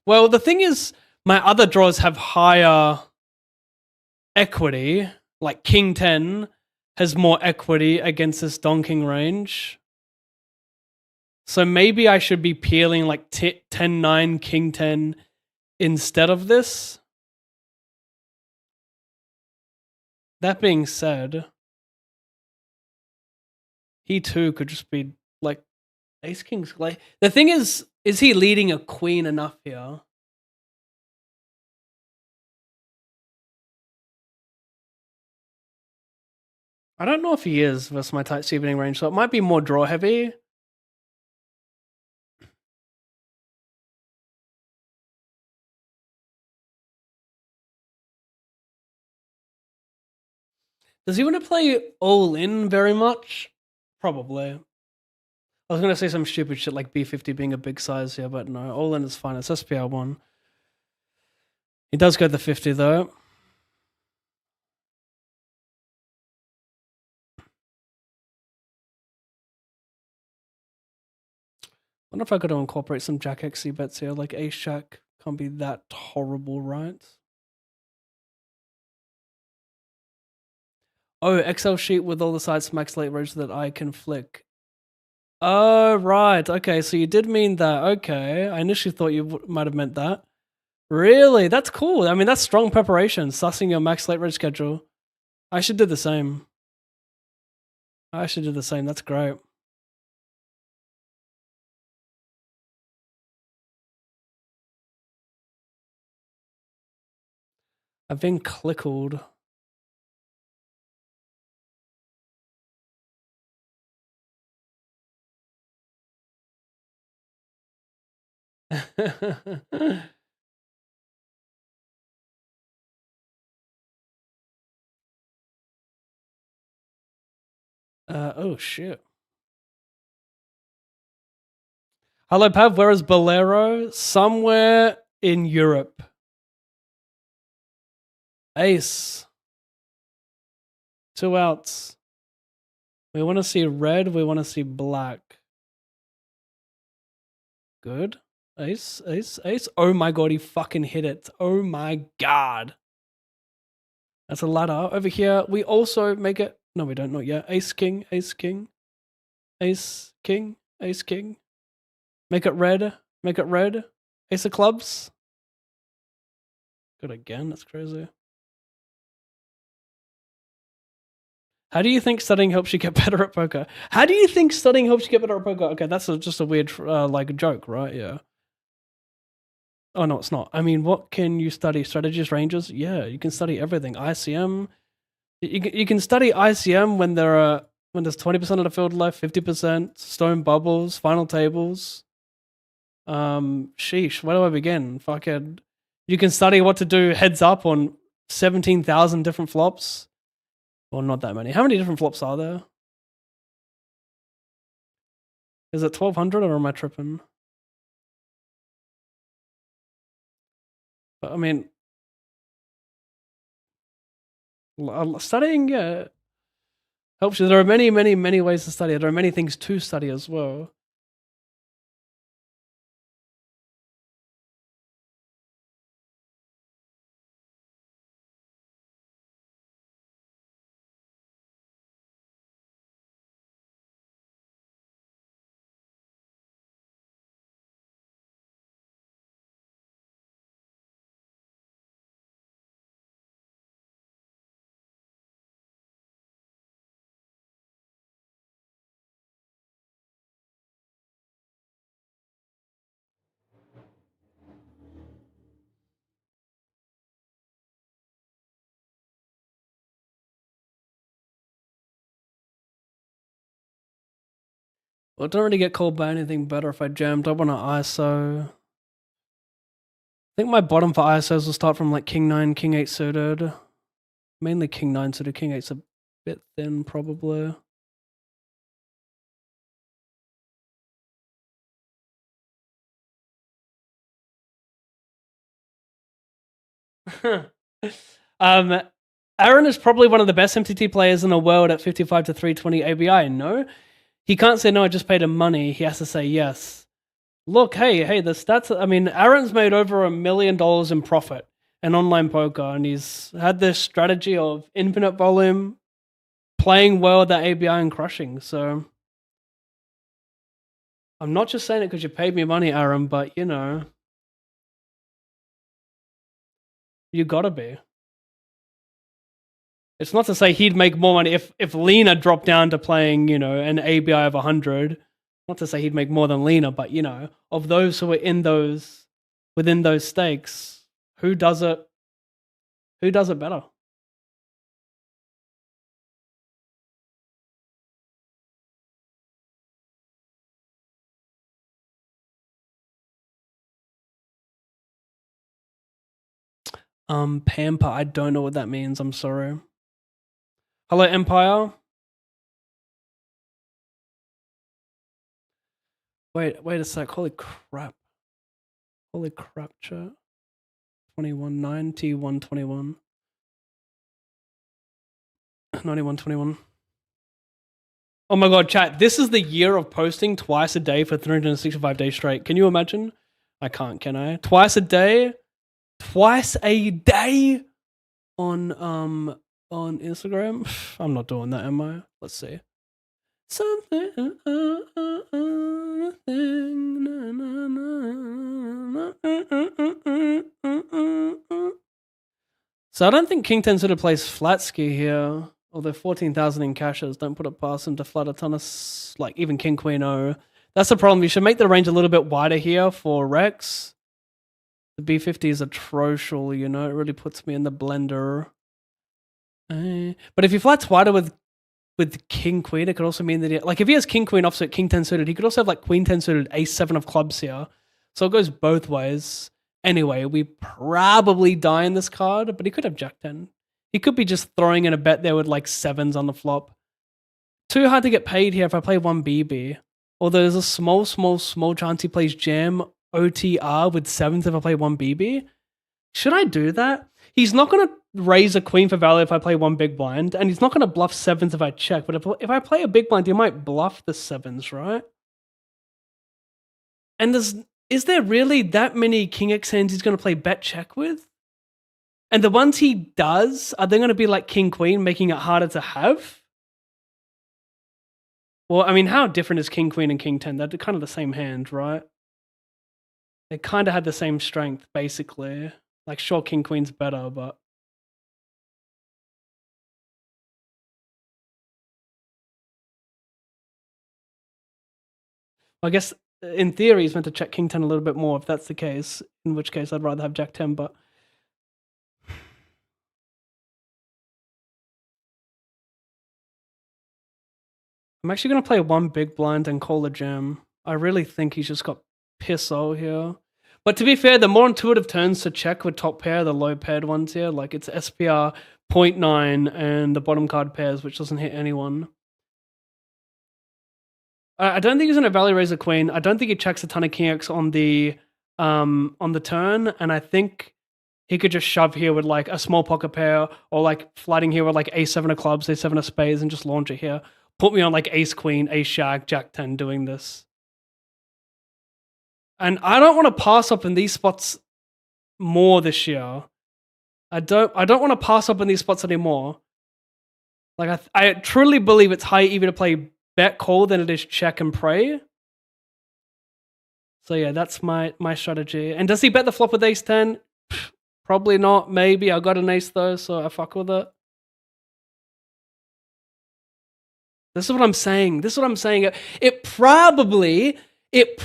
Well, the thing is, my other draws have higher equity. Like King 10 has more equity against this Don King range. So maybe I should be peeling like 10-9, King 10 instead of this. That being said, he too could just be like ace king's like. The thing is he leading a queen enough here? I don't know if he is versus my tight evening range, so it might be more draw heavy. Does he want to play all in very much? Probably. I was going to say some stupid shit like B50 being a big size here, but no, all in is fine. It's SPR1. He does go the 50 though. I wonder if I could incorporate some Jack XC bets here, like Ace Jack can't be that horrible, right? Oh, Excel sheet with all the sides max late range that I can flick. Oh, right. Okay, so you did mean that. Okay, I initially thought you might have meant that. Really? That's cool. I mean, that's strong preparation, sussing your max late range schedule. I should do the same. That's great. I've been clickled. Oh shit. Hello, Pav. Where is Bolero? Somewhere in Europe. Ace. 2 outs. We want to see red. We want to see black. Good. Ace, ace, ace. Oh my god, he fucking hit it. Oh my god. That's a ladder. Over here, we also make it. No, we don't. Not yet. Ace, king, ace, king. Ace, king, ace, king. Make it red. Make it red. Ace of clubs. Good again. That's crazy. How do you think studying helps you get better at poker? How do you think studying helps you get better at poker? Okay, that's just a weird like joke, right? Yeah. Oh no, it's not. I mean, what can you study? Strategies, ranges? Yeah, you can study everything. ICM. You can study ICM when there's 20% of the field left, 50%, stone bubbles, final tables. Sheesh, where do I begin? Fucking, you can study what to do heads up on 17,000 different flops. Well, not that many. How many different flops are there? Is it 1,200 or am I tripping? But I mean, studying, yeah, helps you. There are many, many, many ways to study. There are many things to study as well. Well, I don't really get called by anything better if I jammed up on an ISO. I think my bottom for ISOs will start from like King 9, King 8 suited. Mainly King 9 suited. King 8's a bit thin, probably. Aaron is probably one of the best MTT players in the world at 55 to 320 ABI. No, he can't say no. I just paid him money. He has to say yes. Look, hey, the stats. I mean, Aaron's made over $1 million in profit in online poker, and he's had this strategy of infinite volume, playing well at ABI and crushing. So I'm not just saying it because you paid me money, Aaron, but you know, you gotta be. It's not to say he'd make more money if Lena dropped down to playing, you know, an ABI of 100. Not to say he'd make more than Lena, but you know, of those who are within those stakes, who does it? Who does it better? Pamper, I don't know what that means. I'm sorry. Hello, Empire. Wait a sec. Holy crap, chat. 21.9 T121 91.21. Oh my god, chat. This is the year of posting twice a day for 365 days straight. Can you imagine? I can't, can I? Twice a day on Instagram. I'm not doing that, am I? Let's see. Something. So I don't think King 10 sort of plays flat ski here. Although 14,000 in cashes, don't put it past him to flat a ton of like even King Queen O. That's the problem. You should make the range a little bit wider here for Rex. The B50 is atrocious, you know. It really puts me in the blender. But if he flats wider with King Queen, it could also mean that if he has King Queen offset King 10 suited, he could also have like Queen 10 suited, Ace 7 of clubs here. So it goes both ways. Anyway, we probably die in this card, but he could have Jack 10. He could be just throwing in a bet there with like 7s on the flop. Too hard to get paid here if I play 1 BB. Although there's a small chance he plays jam OTR with 7s if I play 1 BB. Should I do that? He's not going to raise a queen for value if I play 1 big blind, and he's not going to bluff 7s if I check. But if I play a big blind, he might bluff the 7s, right? And is there really that many King X hands he's going to play bet check with? And the ones he does, are they going to be like King Queen, making it harder to have? Well, I mean, how different is King Queen and King 10? They're kind of the same hand, right? They kind of had the same strength, basically. Like, sure, King Queen's better, but... I guess, in theory, he's meant to check King 10 a little bit more, if that's the case. In which case, I'd rather have Jack 10, but... I'm actually going to play 1 big blind and call a jam. I really think he's just got piss-o here. But to be fair, the more intuitive turns to check with top pair, the low paired ones here, like it's SPR 0.9 and the bottom card pairs, which doesn't hit anyone. I don't think he's going to value raise a queen. I don't think he checks a ton of King X on the turn, and I think he could just shove here with like a small pocket pair, or like flatting here with like A7 of clubs, A7 of spades, and just launch it here. Put me on like ace queen, ace shag, jack 10 doing this. And I don't want to pass up in these spots more this year. I don't want to pass up in these spots anymore. Like I truly believe it's higher even to play bet call than it is check and pray. So yeah, that's my strategy. And does he bet the flop with ace 10? Probably not. Maybe. I got an ace though, so I fuck with it. This is what I'm saying. It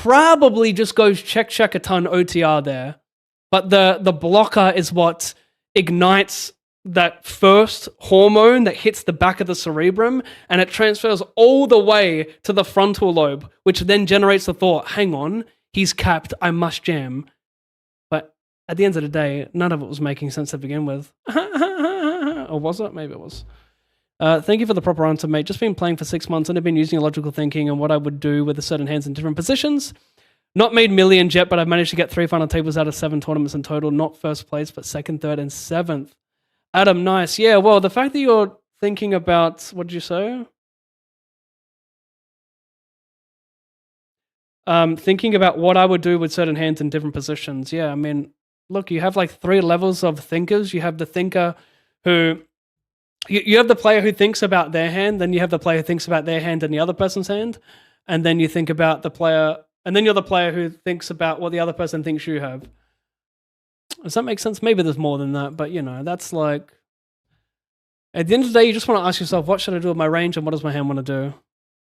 probably just goes check a ton OTR there. But the blocker is what ignites first hormone that hits the back of the cerebrum and it transfers all the way to the frontal lobe, which then generates the thought, hang on, he's capped, I must jam. But at the end of the day, none of it was making sense to begin with. Or was it? Maybe it was. Thank you for the proper answer, mate. Just been playing for 6 months and I've been using logical thinking and what I would do with the certain hands in different positions. Not made millions yet, but I've managed to get 3 final tables out of 7 tournaments in total. Not first place, but second, third, and 7th. Adam, nice. Yeah, well, the fact that you're thinking about, what did you say? Thinking about what I would do with certain hands in different positions. Yeah, I mean, look, you have like 3 levels of thinkers. You have the thinker who... You have the player who thinks about their hand, then you have the player who thinks about their hand and the other person's hand, and then you think about the player... And then you're the player who thinks about what the other person thinks you have. Does that make sense? Maybe there's more than that, but you know, that's like... At the end of the day, you just want to ask yourself, what should I do with my range and what does my hand want to do?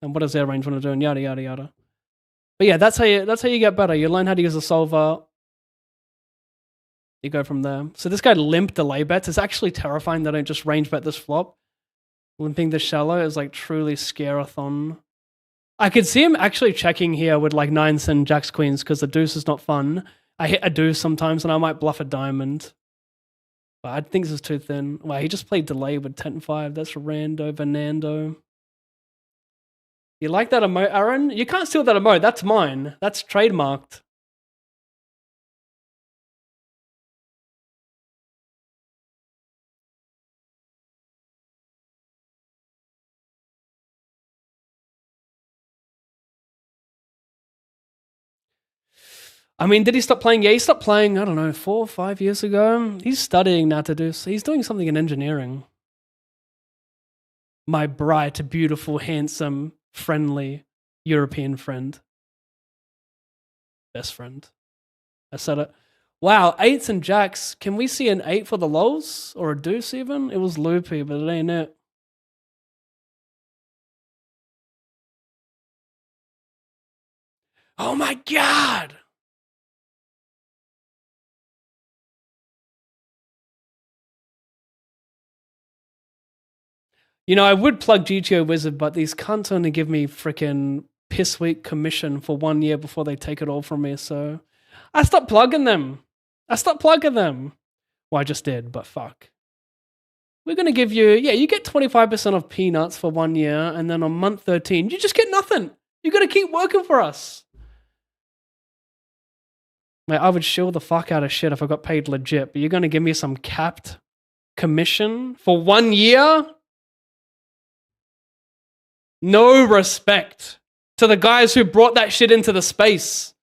And what does their range want to do? And yada, yada, yada. But yeah, that's how you get better. You learn how to use a solver. You go from there. So this guy limp delay bets. It's actually terrifying that I don't just range bet this flop. Limping this shallow is like truly scare-a-thon. I could see him actually checking here with like 9s and jacks queens because the deuce is not fun. I hit a deuce sometimes and I might bluff a diamond. But I think this is too thin. Wow, he just played delay with 10-5. That's Rando Vanando. You like that emote, Aaron? You can't steal that emote. That's mine. That's trademarked. I mean, did he stop playing? Yeah, he stopped playing, I don't know, 4 or 5 years ago. He's studying now to do, he's doing something in engineering. My bright, beautiful, handsome, friendly European friend. Best friend. I said it. Wow, 8s and jacks. Can we see an 8 for the lows? Or a deuce even? It was loopy, but it ain't it. Oh my god! You know, I would plug GTO Wizard, but these cunts only give me freaking piss weak commission for 1 year before they take it all from me, so I stopped plugging them. Well, I just did, but fuck. We're going to give you, yeah, you get 25% of peanuts for 1 year, and then on month 13, you just get nothing. You got to keep working for us. Mate, I would shill the fuck out of shit if I got paid legit, but you're going to give me some capped commission for 1 year? No respect to the guys who brought that shit into the space.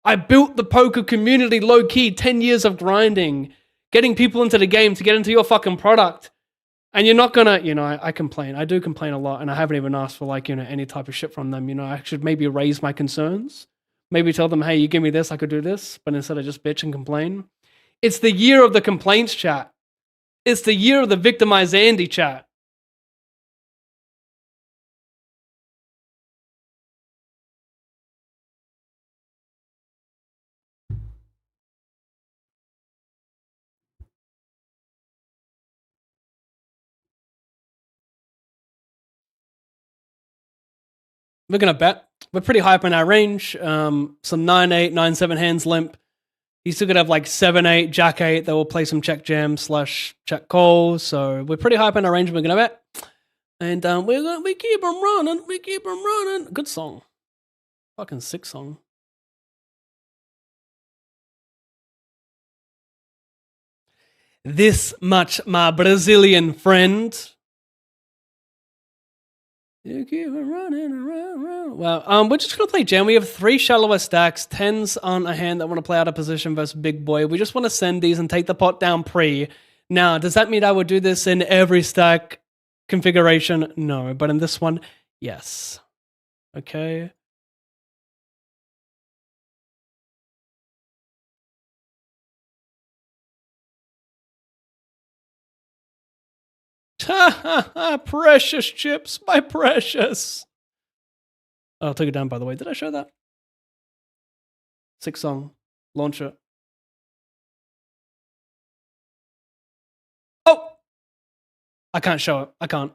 I built the poker community low-key, 10 years of grinding, getting people into the game to get into your fucking product. And you're not gonna, you know, I complain. I do complain a lot, and I haven't even asked for like, you know, any type of shit from them. You know, I should maybe raise my concerns. Maybe tell them, hey, you give me this, I could do this. But instead I just bitch and complain. It's the year of the complaints chat. It's the year of the victimized Andy chat. We're going to bet. We're pretty high up in our range. Some 9-8, 9-7 hands limp. He's still going to have like 7-8, Jack-8 that will play some check jam / check call. So we're pretty high up in our range. We're going to bet. And we keep them running. We keep them running. Good song. Fucking sick song. This much, my Brazilian friend. You keep it running around. Well, we're just going to play jam. We have 3 shallower stacks. 10s on a hand that want to play out of position versus big boy. We just want to send these and take the pot down pre. Now, does that mean I would do this in every stack configuration? No, but in this one, yes. Okay. Ha ha ha, precious chips, my precious. Oh, I'll take it down, by the way. Did I show that? 6 song. Launch it. Oh! I can't show it. I can't.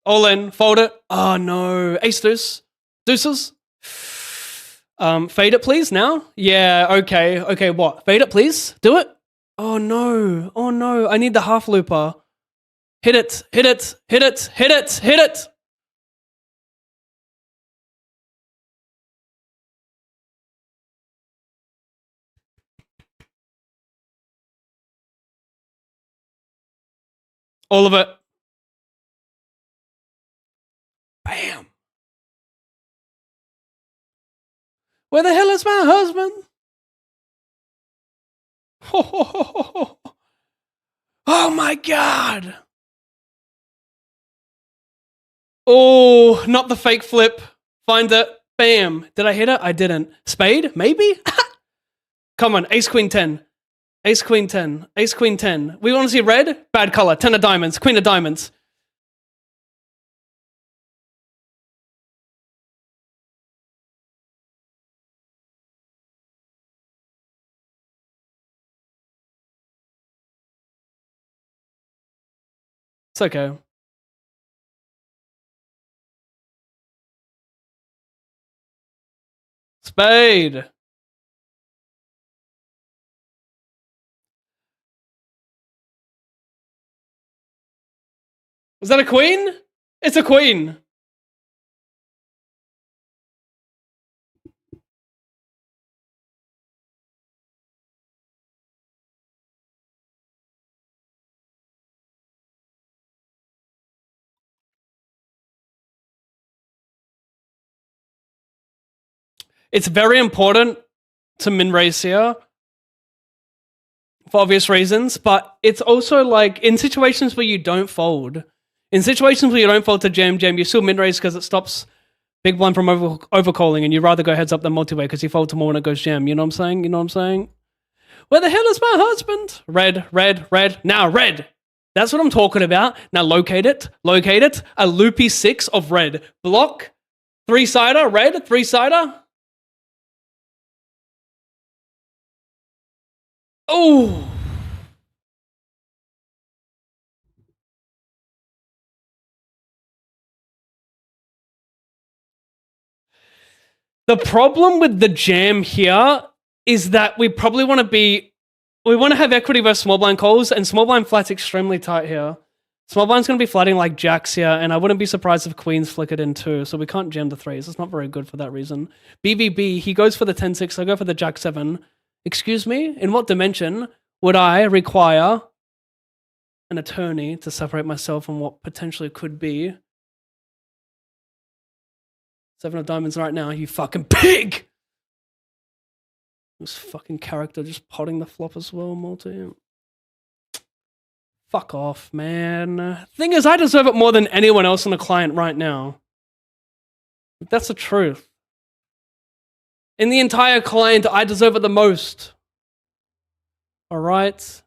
All in. Fold it. Oh no. Ace deuce. Deuces. Fade it, please. Now. Yeah. Okay. Okay. What? Fade it, please. Do it. Oh no. Oh no. I need the half looper. Hit it. Hit it. Hit it. Hit it. Hit it. All of it. Bam. Where the hell is my husband? Oh my god. Oh, not the fake flip. Find it. Bam. Did I hit it? I didn't. Spade? Maybe? Come on. Ace, queen, 10. Ace, queen, 10. Ace, queen, 10. We want to see red? Bad color. 10 of diamonds. Queen of diamonds. It's okay. Spade. Is that a queen? It's a queen. It's very important to min raise here for obvious reasons, but it's also like in situations where you don't fold. In situations where you don't fold to jam, you still min raise because it stops big blind from overcalling, and you'd rather go heads up than multi-way because you fold to more when it goes jam. You know what I'm saying? You know what I'm saying? Where the hell is my husband? Red, red, red. Now red. That's what I'm talking about. Now locate it. Locate it. A loopy 6 of red. Block. 3-sider. Red. 3-sider. Oh. The problem with the jam here is that we probably want to have equity versus small blind calls, and small blind flat's extremely tight here. Small blind's going to be flatting like jacks here, and I wouldn't be surprised if queens flickered in too, so we can't jam the threes. It's not very good for that reason. BVB, he goes for the 10-6, I go for the jack 7. Excuse me? In what dimension would I require an attorney to separate myself from what potentially could be 7 of diamonds right now, you fucking pig! This fucking character just potting the flop as well, multi. Fuck off, man. Thing is, I deserve it more than anyone else on the client right now. That's the truth. In the entire client, I deserve it the most. Alright?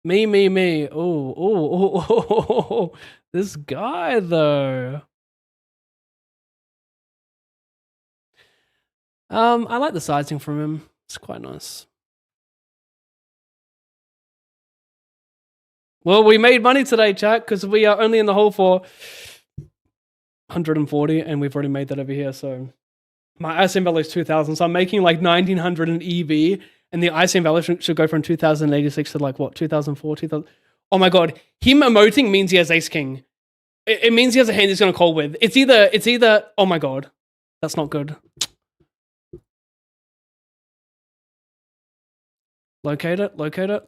Me. Oh. This guy, though. I like the sizing from him. It's quite nice. Well, we made money today, chat, because we are only in the hole for 140, and we've already made that over here, so... My ISM value is 2,000, so I'm making like 1,900 in EV, and the ISM value should go from 2,086 to like, what, 2,004, 2,000... Oh my god, him emoting means he has ace-king. It means he has a hand he's going to call with. It's either... Oh my god. That's not good. Locate it. Okay.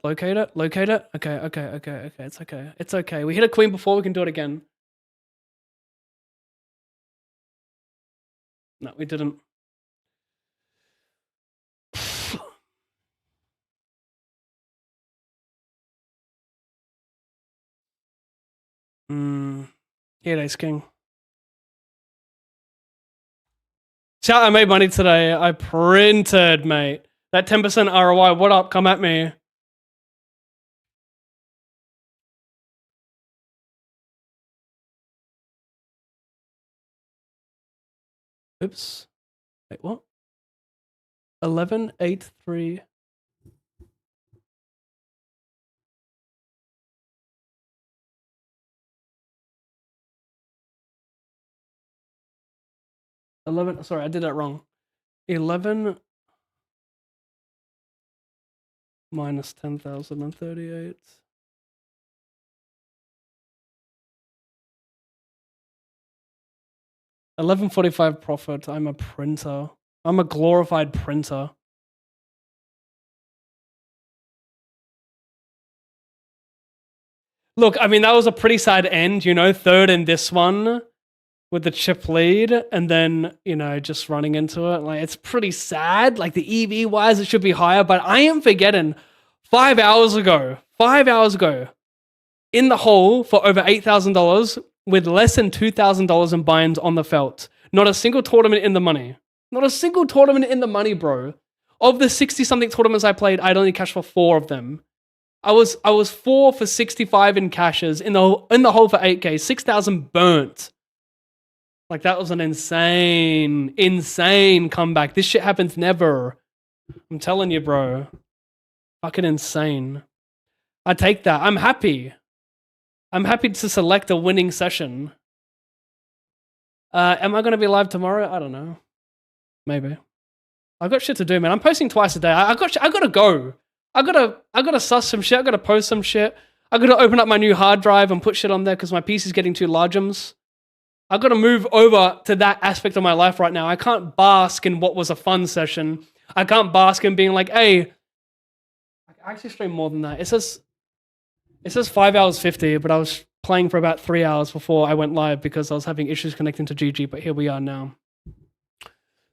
It's okay. We hit a queen before, we can do it again. No, we didn't. He had ace king. Chat, I made money today. I printed, mate. That 10% ROI, what up? Come at me. Oops. Wait, what? 1183. Sorry, I did that wrong. 11 minus 10,038. $11.45 profit. I'm a printer. I'm a glorified printer. Look, I mean, that was a pretty sad end, you know, third in this one with the chip lead and then, you know, just running into it. Like, it's pretty sad. Like, the EV wise, it should be higher, but I am forgetting 5 hours ago, in the hole for over $8,000 with less than $2,000 in buy-ins on the felt. Not a single tournament in the money. Not a single tournament in the money, bro. Of the 60-something tournaments I played, I'd only cashed for 4 of them. I was 4 for 65 in cashes in the hole for 8K, 6,000 burnt. Like, that was an insane comeback. This shit happens never. I'm telling you, bro. Fucking insane. I take that. I'm happy. I'm happy to select a winning session. Am I going to be live tomorrow? I don't know. Maybe. I've got shit to do, man. I'm posting twice a day. I gotta go. I gotta suss some shit. I gotta post some shit. I gotta open up my new hard drive and put shit on there because my PC's getting too largeums. I gotta move over to that aspect of my life right now. I can't bask in what was a fun session. I can't bask in being like, hey, I actually stream more than that. It says 5 hours 50, but I was playing for about 3 hours before I went live because I was having issues connecting to GG, but here we are now.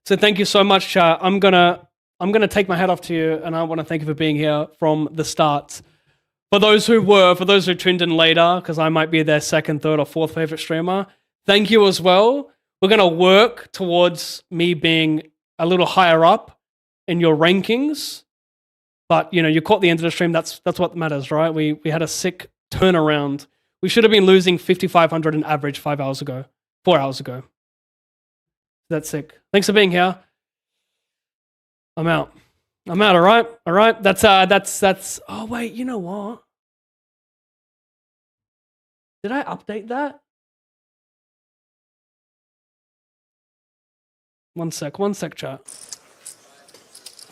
So thank you so much, chat. I'm gonna take my hat off to you, and I want to thank you for being here from the start. For those who tuned in later, because I might be their second, third, or fourth favorite streamer, thank you as well. We're gonna work towards me being a little higher up in your rankings. But you know, you caught the end of the stream. That's what matters, right? We had a sick turnaround. We should have been losing 5,500 in average 4 hours ago. That's sick. Thanks for being here. I'm out. All right. That's. Oh wait, you know what? Did I update that? One sec, chat.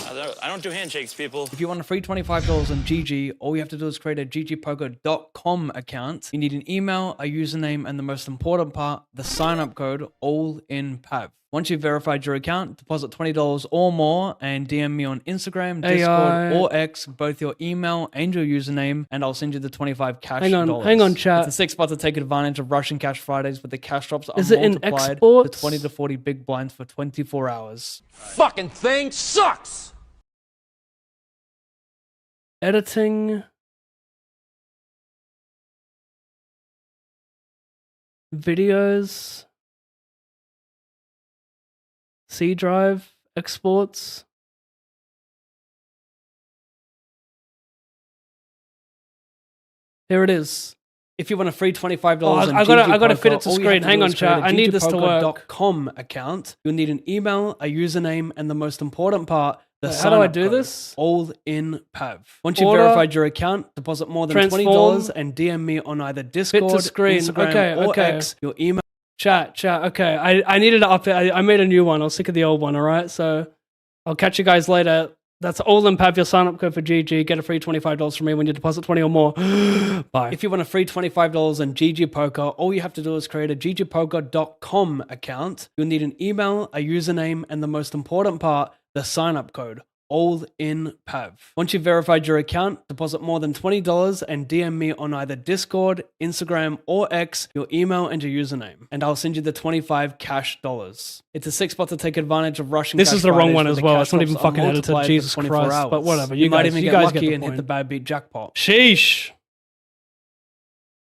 I don't do handshakes, people. If you want a free $25 on GG, all you have to do is create a ggpoker.com account. You need an email, a username, and the most important part, the sign-up code, all in PAV. Once you've verified your account, deposit $20 or more and DM me on Instagram, Discord, or X, both your email and your username, and I'll send you the 25 cash dollars. Hang on, chat. It's a sick spot to take advantage of Russian Cash Fridays, with the cash drops are Is it in multiplied to exports? 20 to 40 big blinds for 24 hours. Fucking thing sucks! Editing. Videos. C drive exports. Here it is. If you want a free $25 on I gotta fit it to screen. Hang on, chat. I need this to work. ggpoker.com account. You'll need an email, a username, and the most important part, the how do I sign-up do code, this? all in PAV. Once you've Order, verified your account, deposit more than $20 transform, and DM me on either Discord, fit to screen. Instagram, or X. Your email. Chat. Okay, I needed to update. I made a new one. I was sick of the old one. All right, so I'll catch you guys later. That's all in PAV. Your sign-up code for GG. Get a free $25 from me when you deposit 20 or more. Bye. If you want a free $25 on GG Poker, all you have to do is create a ggpoker.com account. You'll need an email, a username, and the most important part, the sign-up code, all in PAV. Once you've verified your account, deposit more than $20 and DM me on either Discord, Instagram, or X, your email and your username, and I'll send you the 25 cash dollars. It's a sick spot to take advantage of Russian This Cash is the wrong Fridays, one where as the well. cash It's not even drops are fucking edited. multiplied for Jesus 24 Christ. hours. But whatever. You might even you get guys lucky get the and hit point. the bad beat jackpot. Sheesh.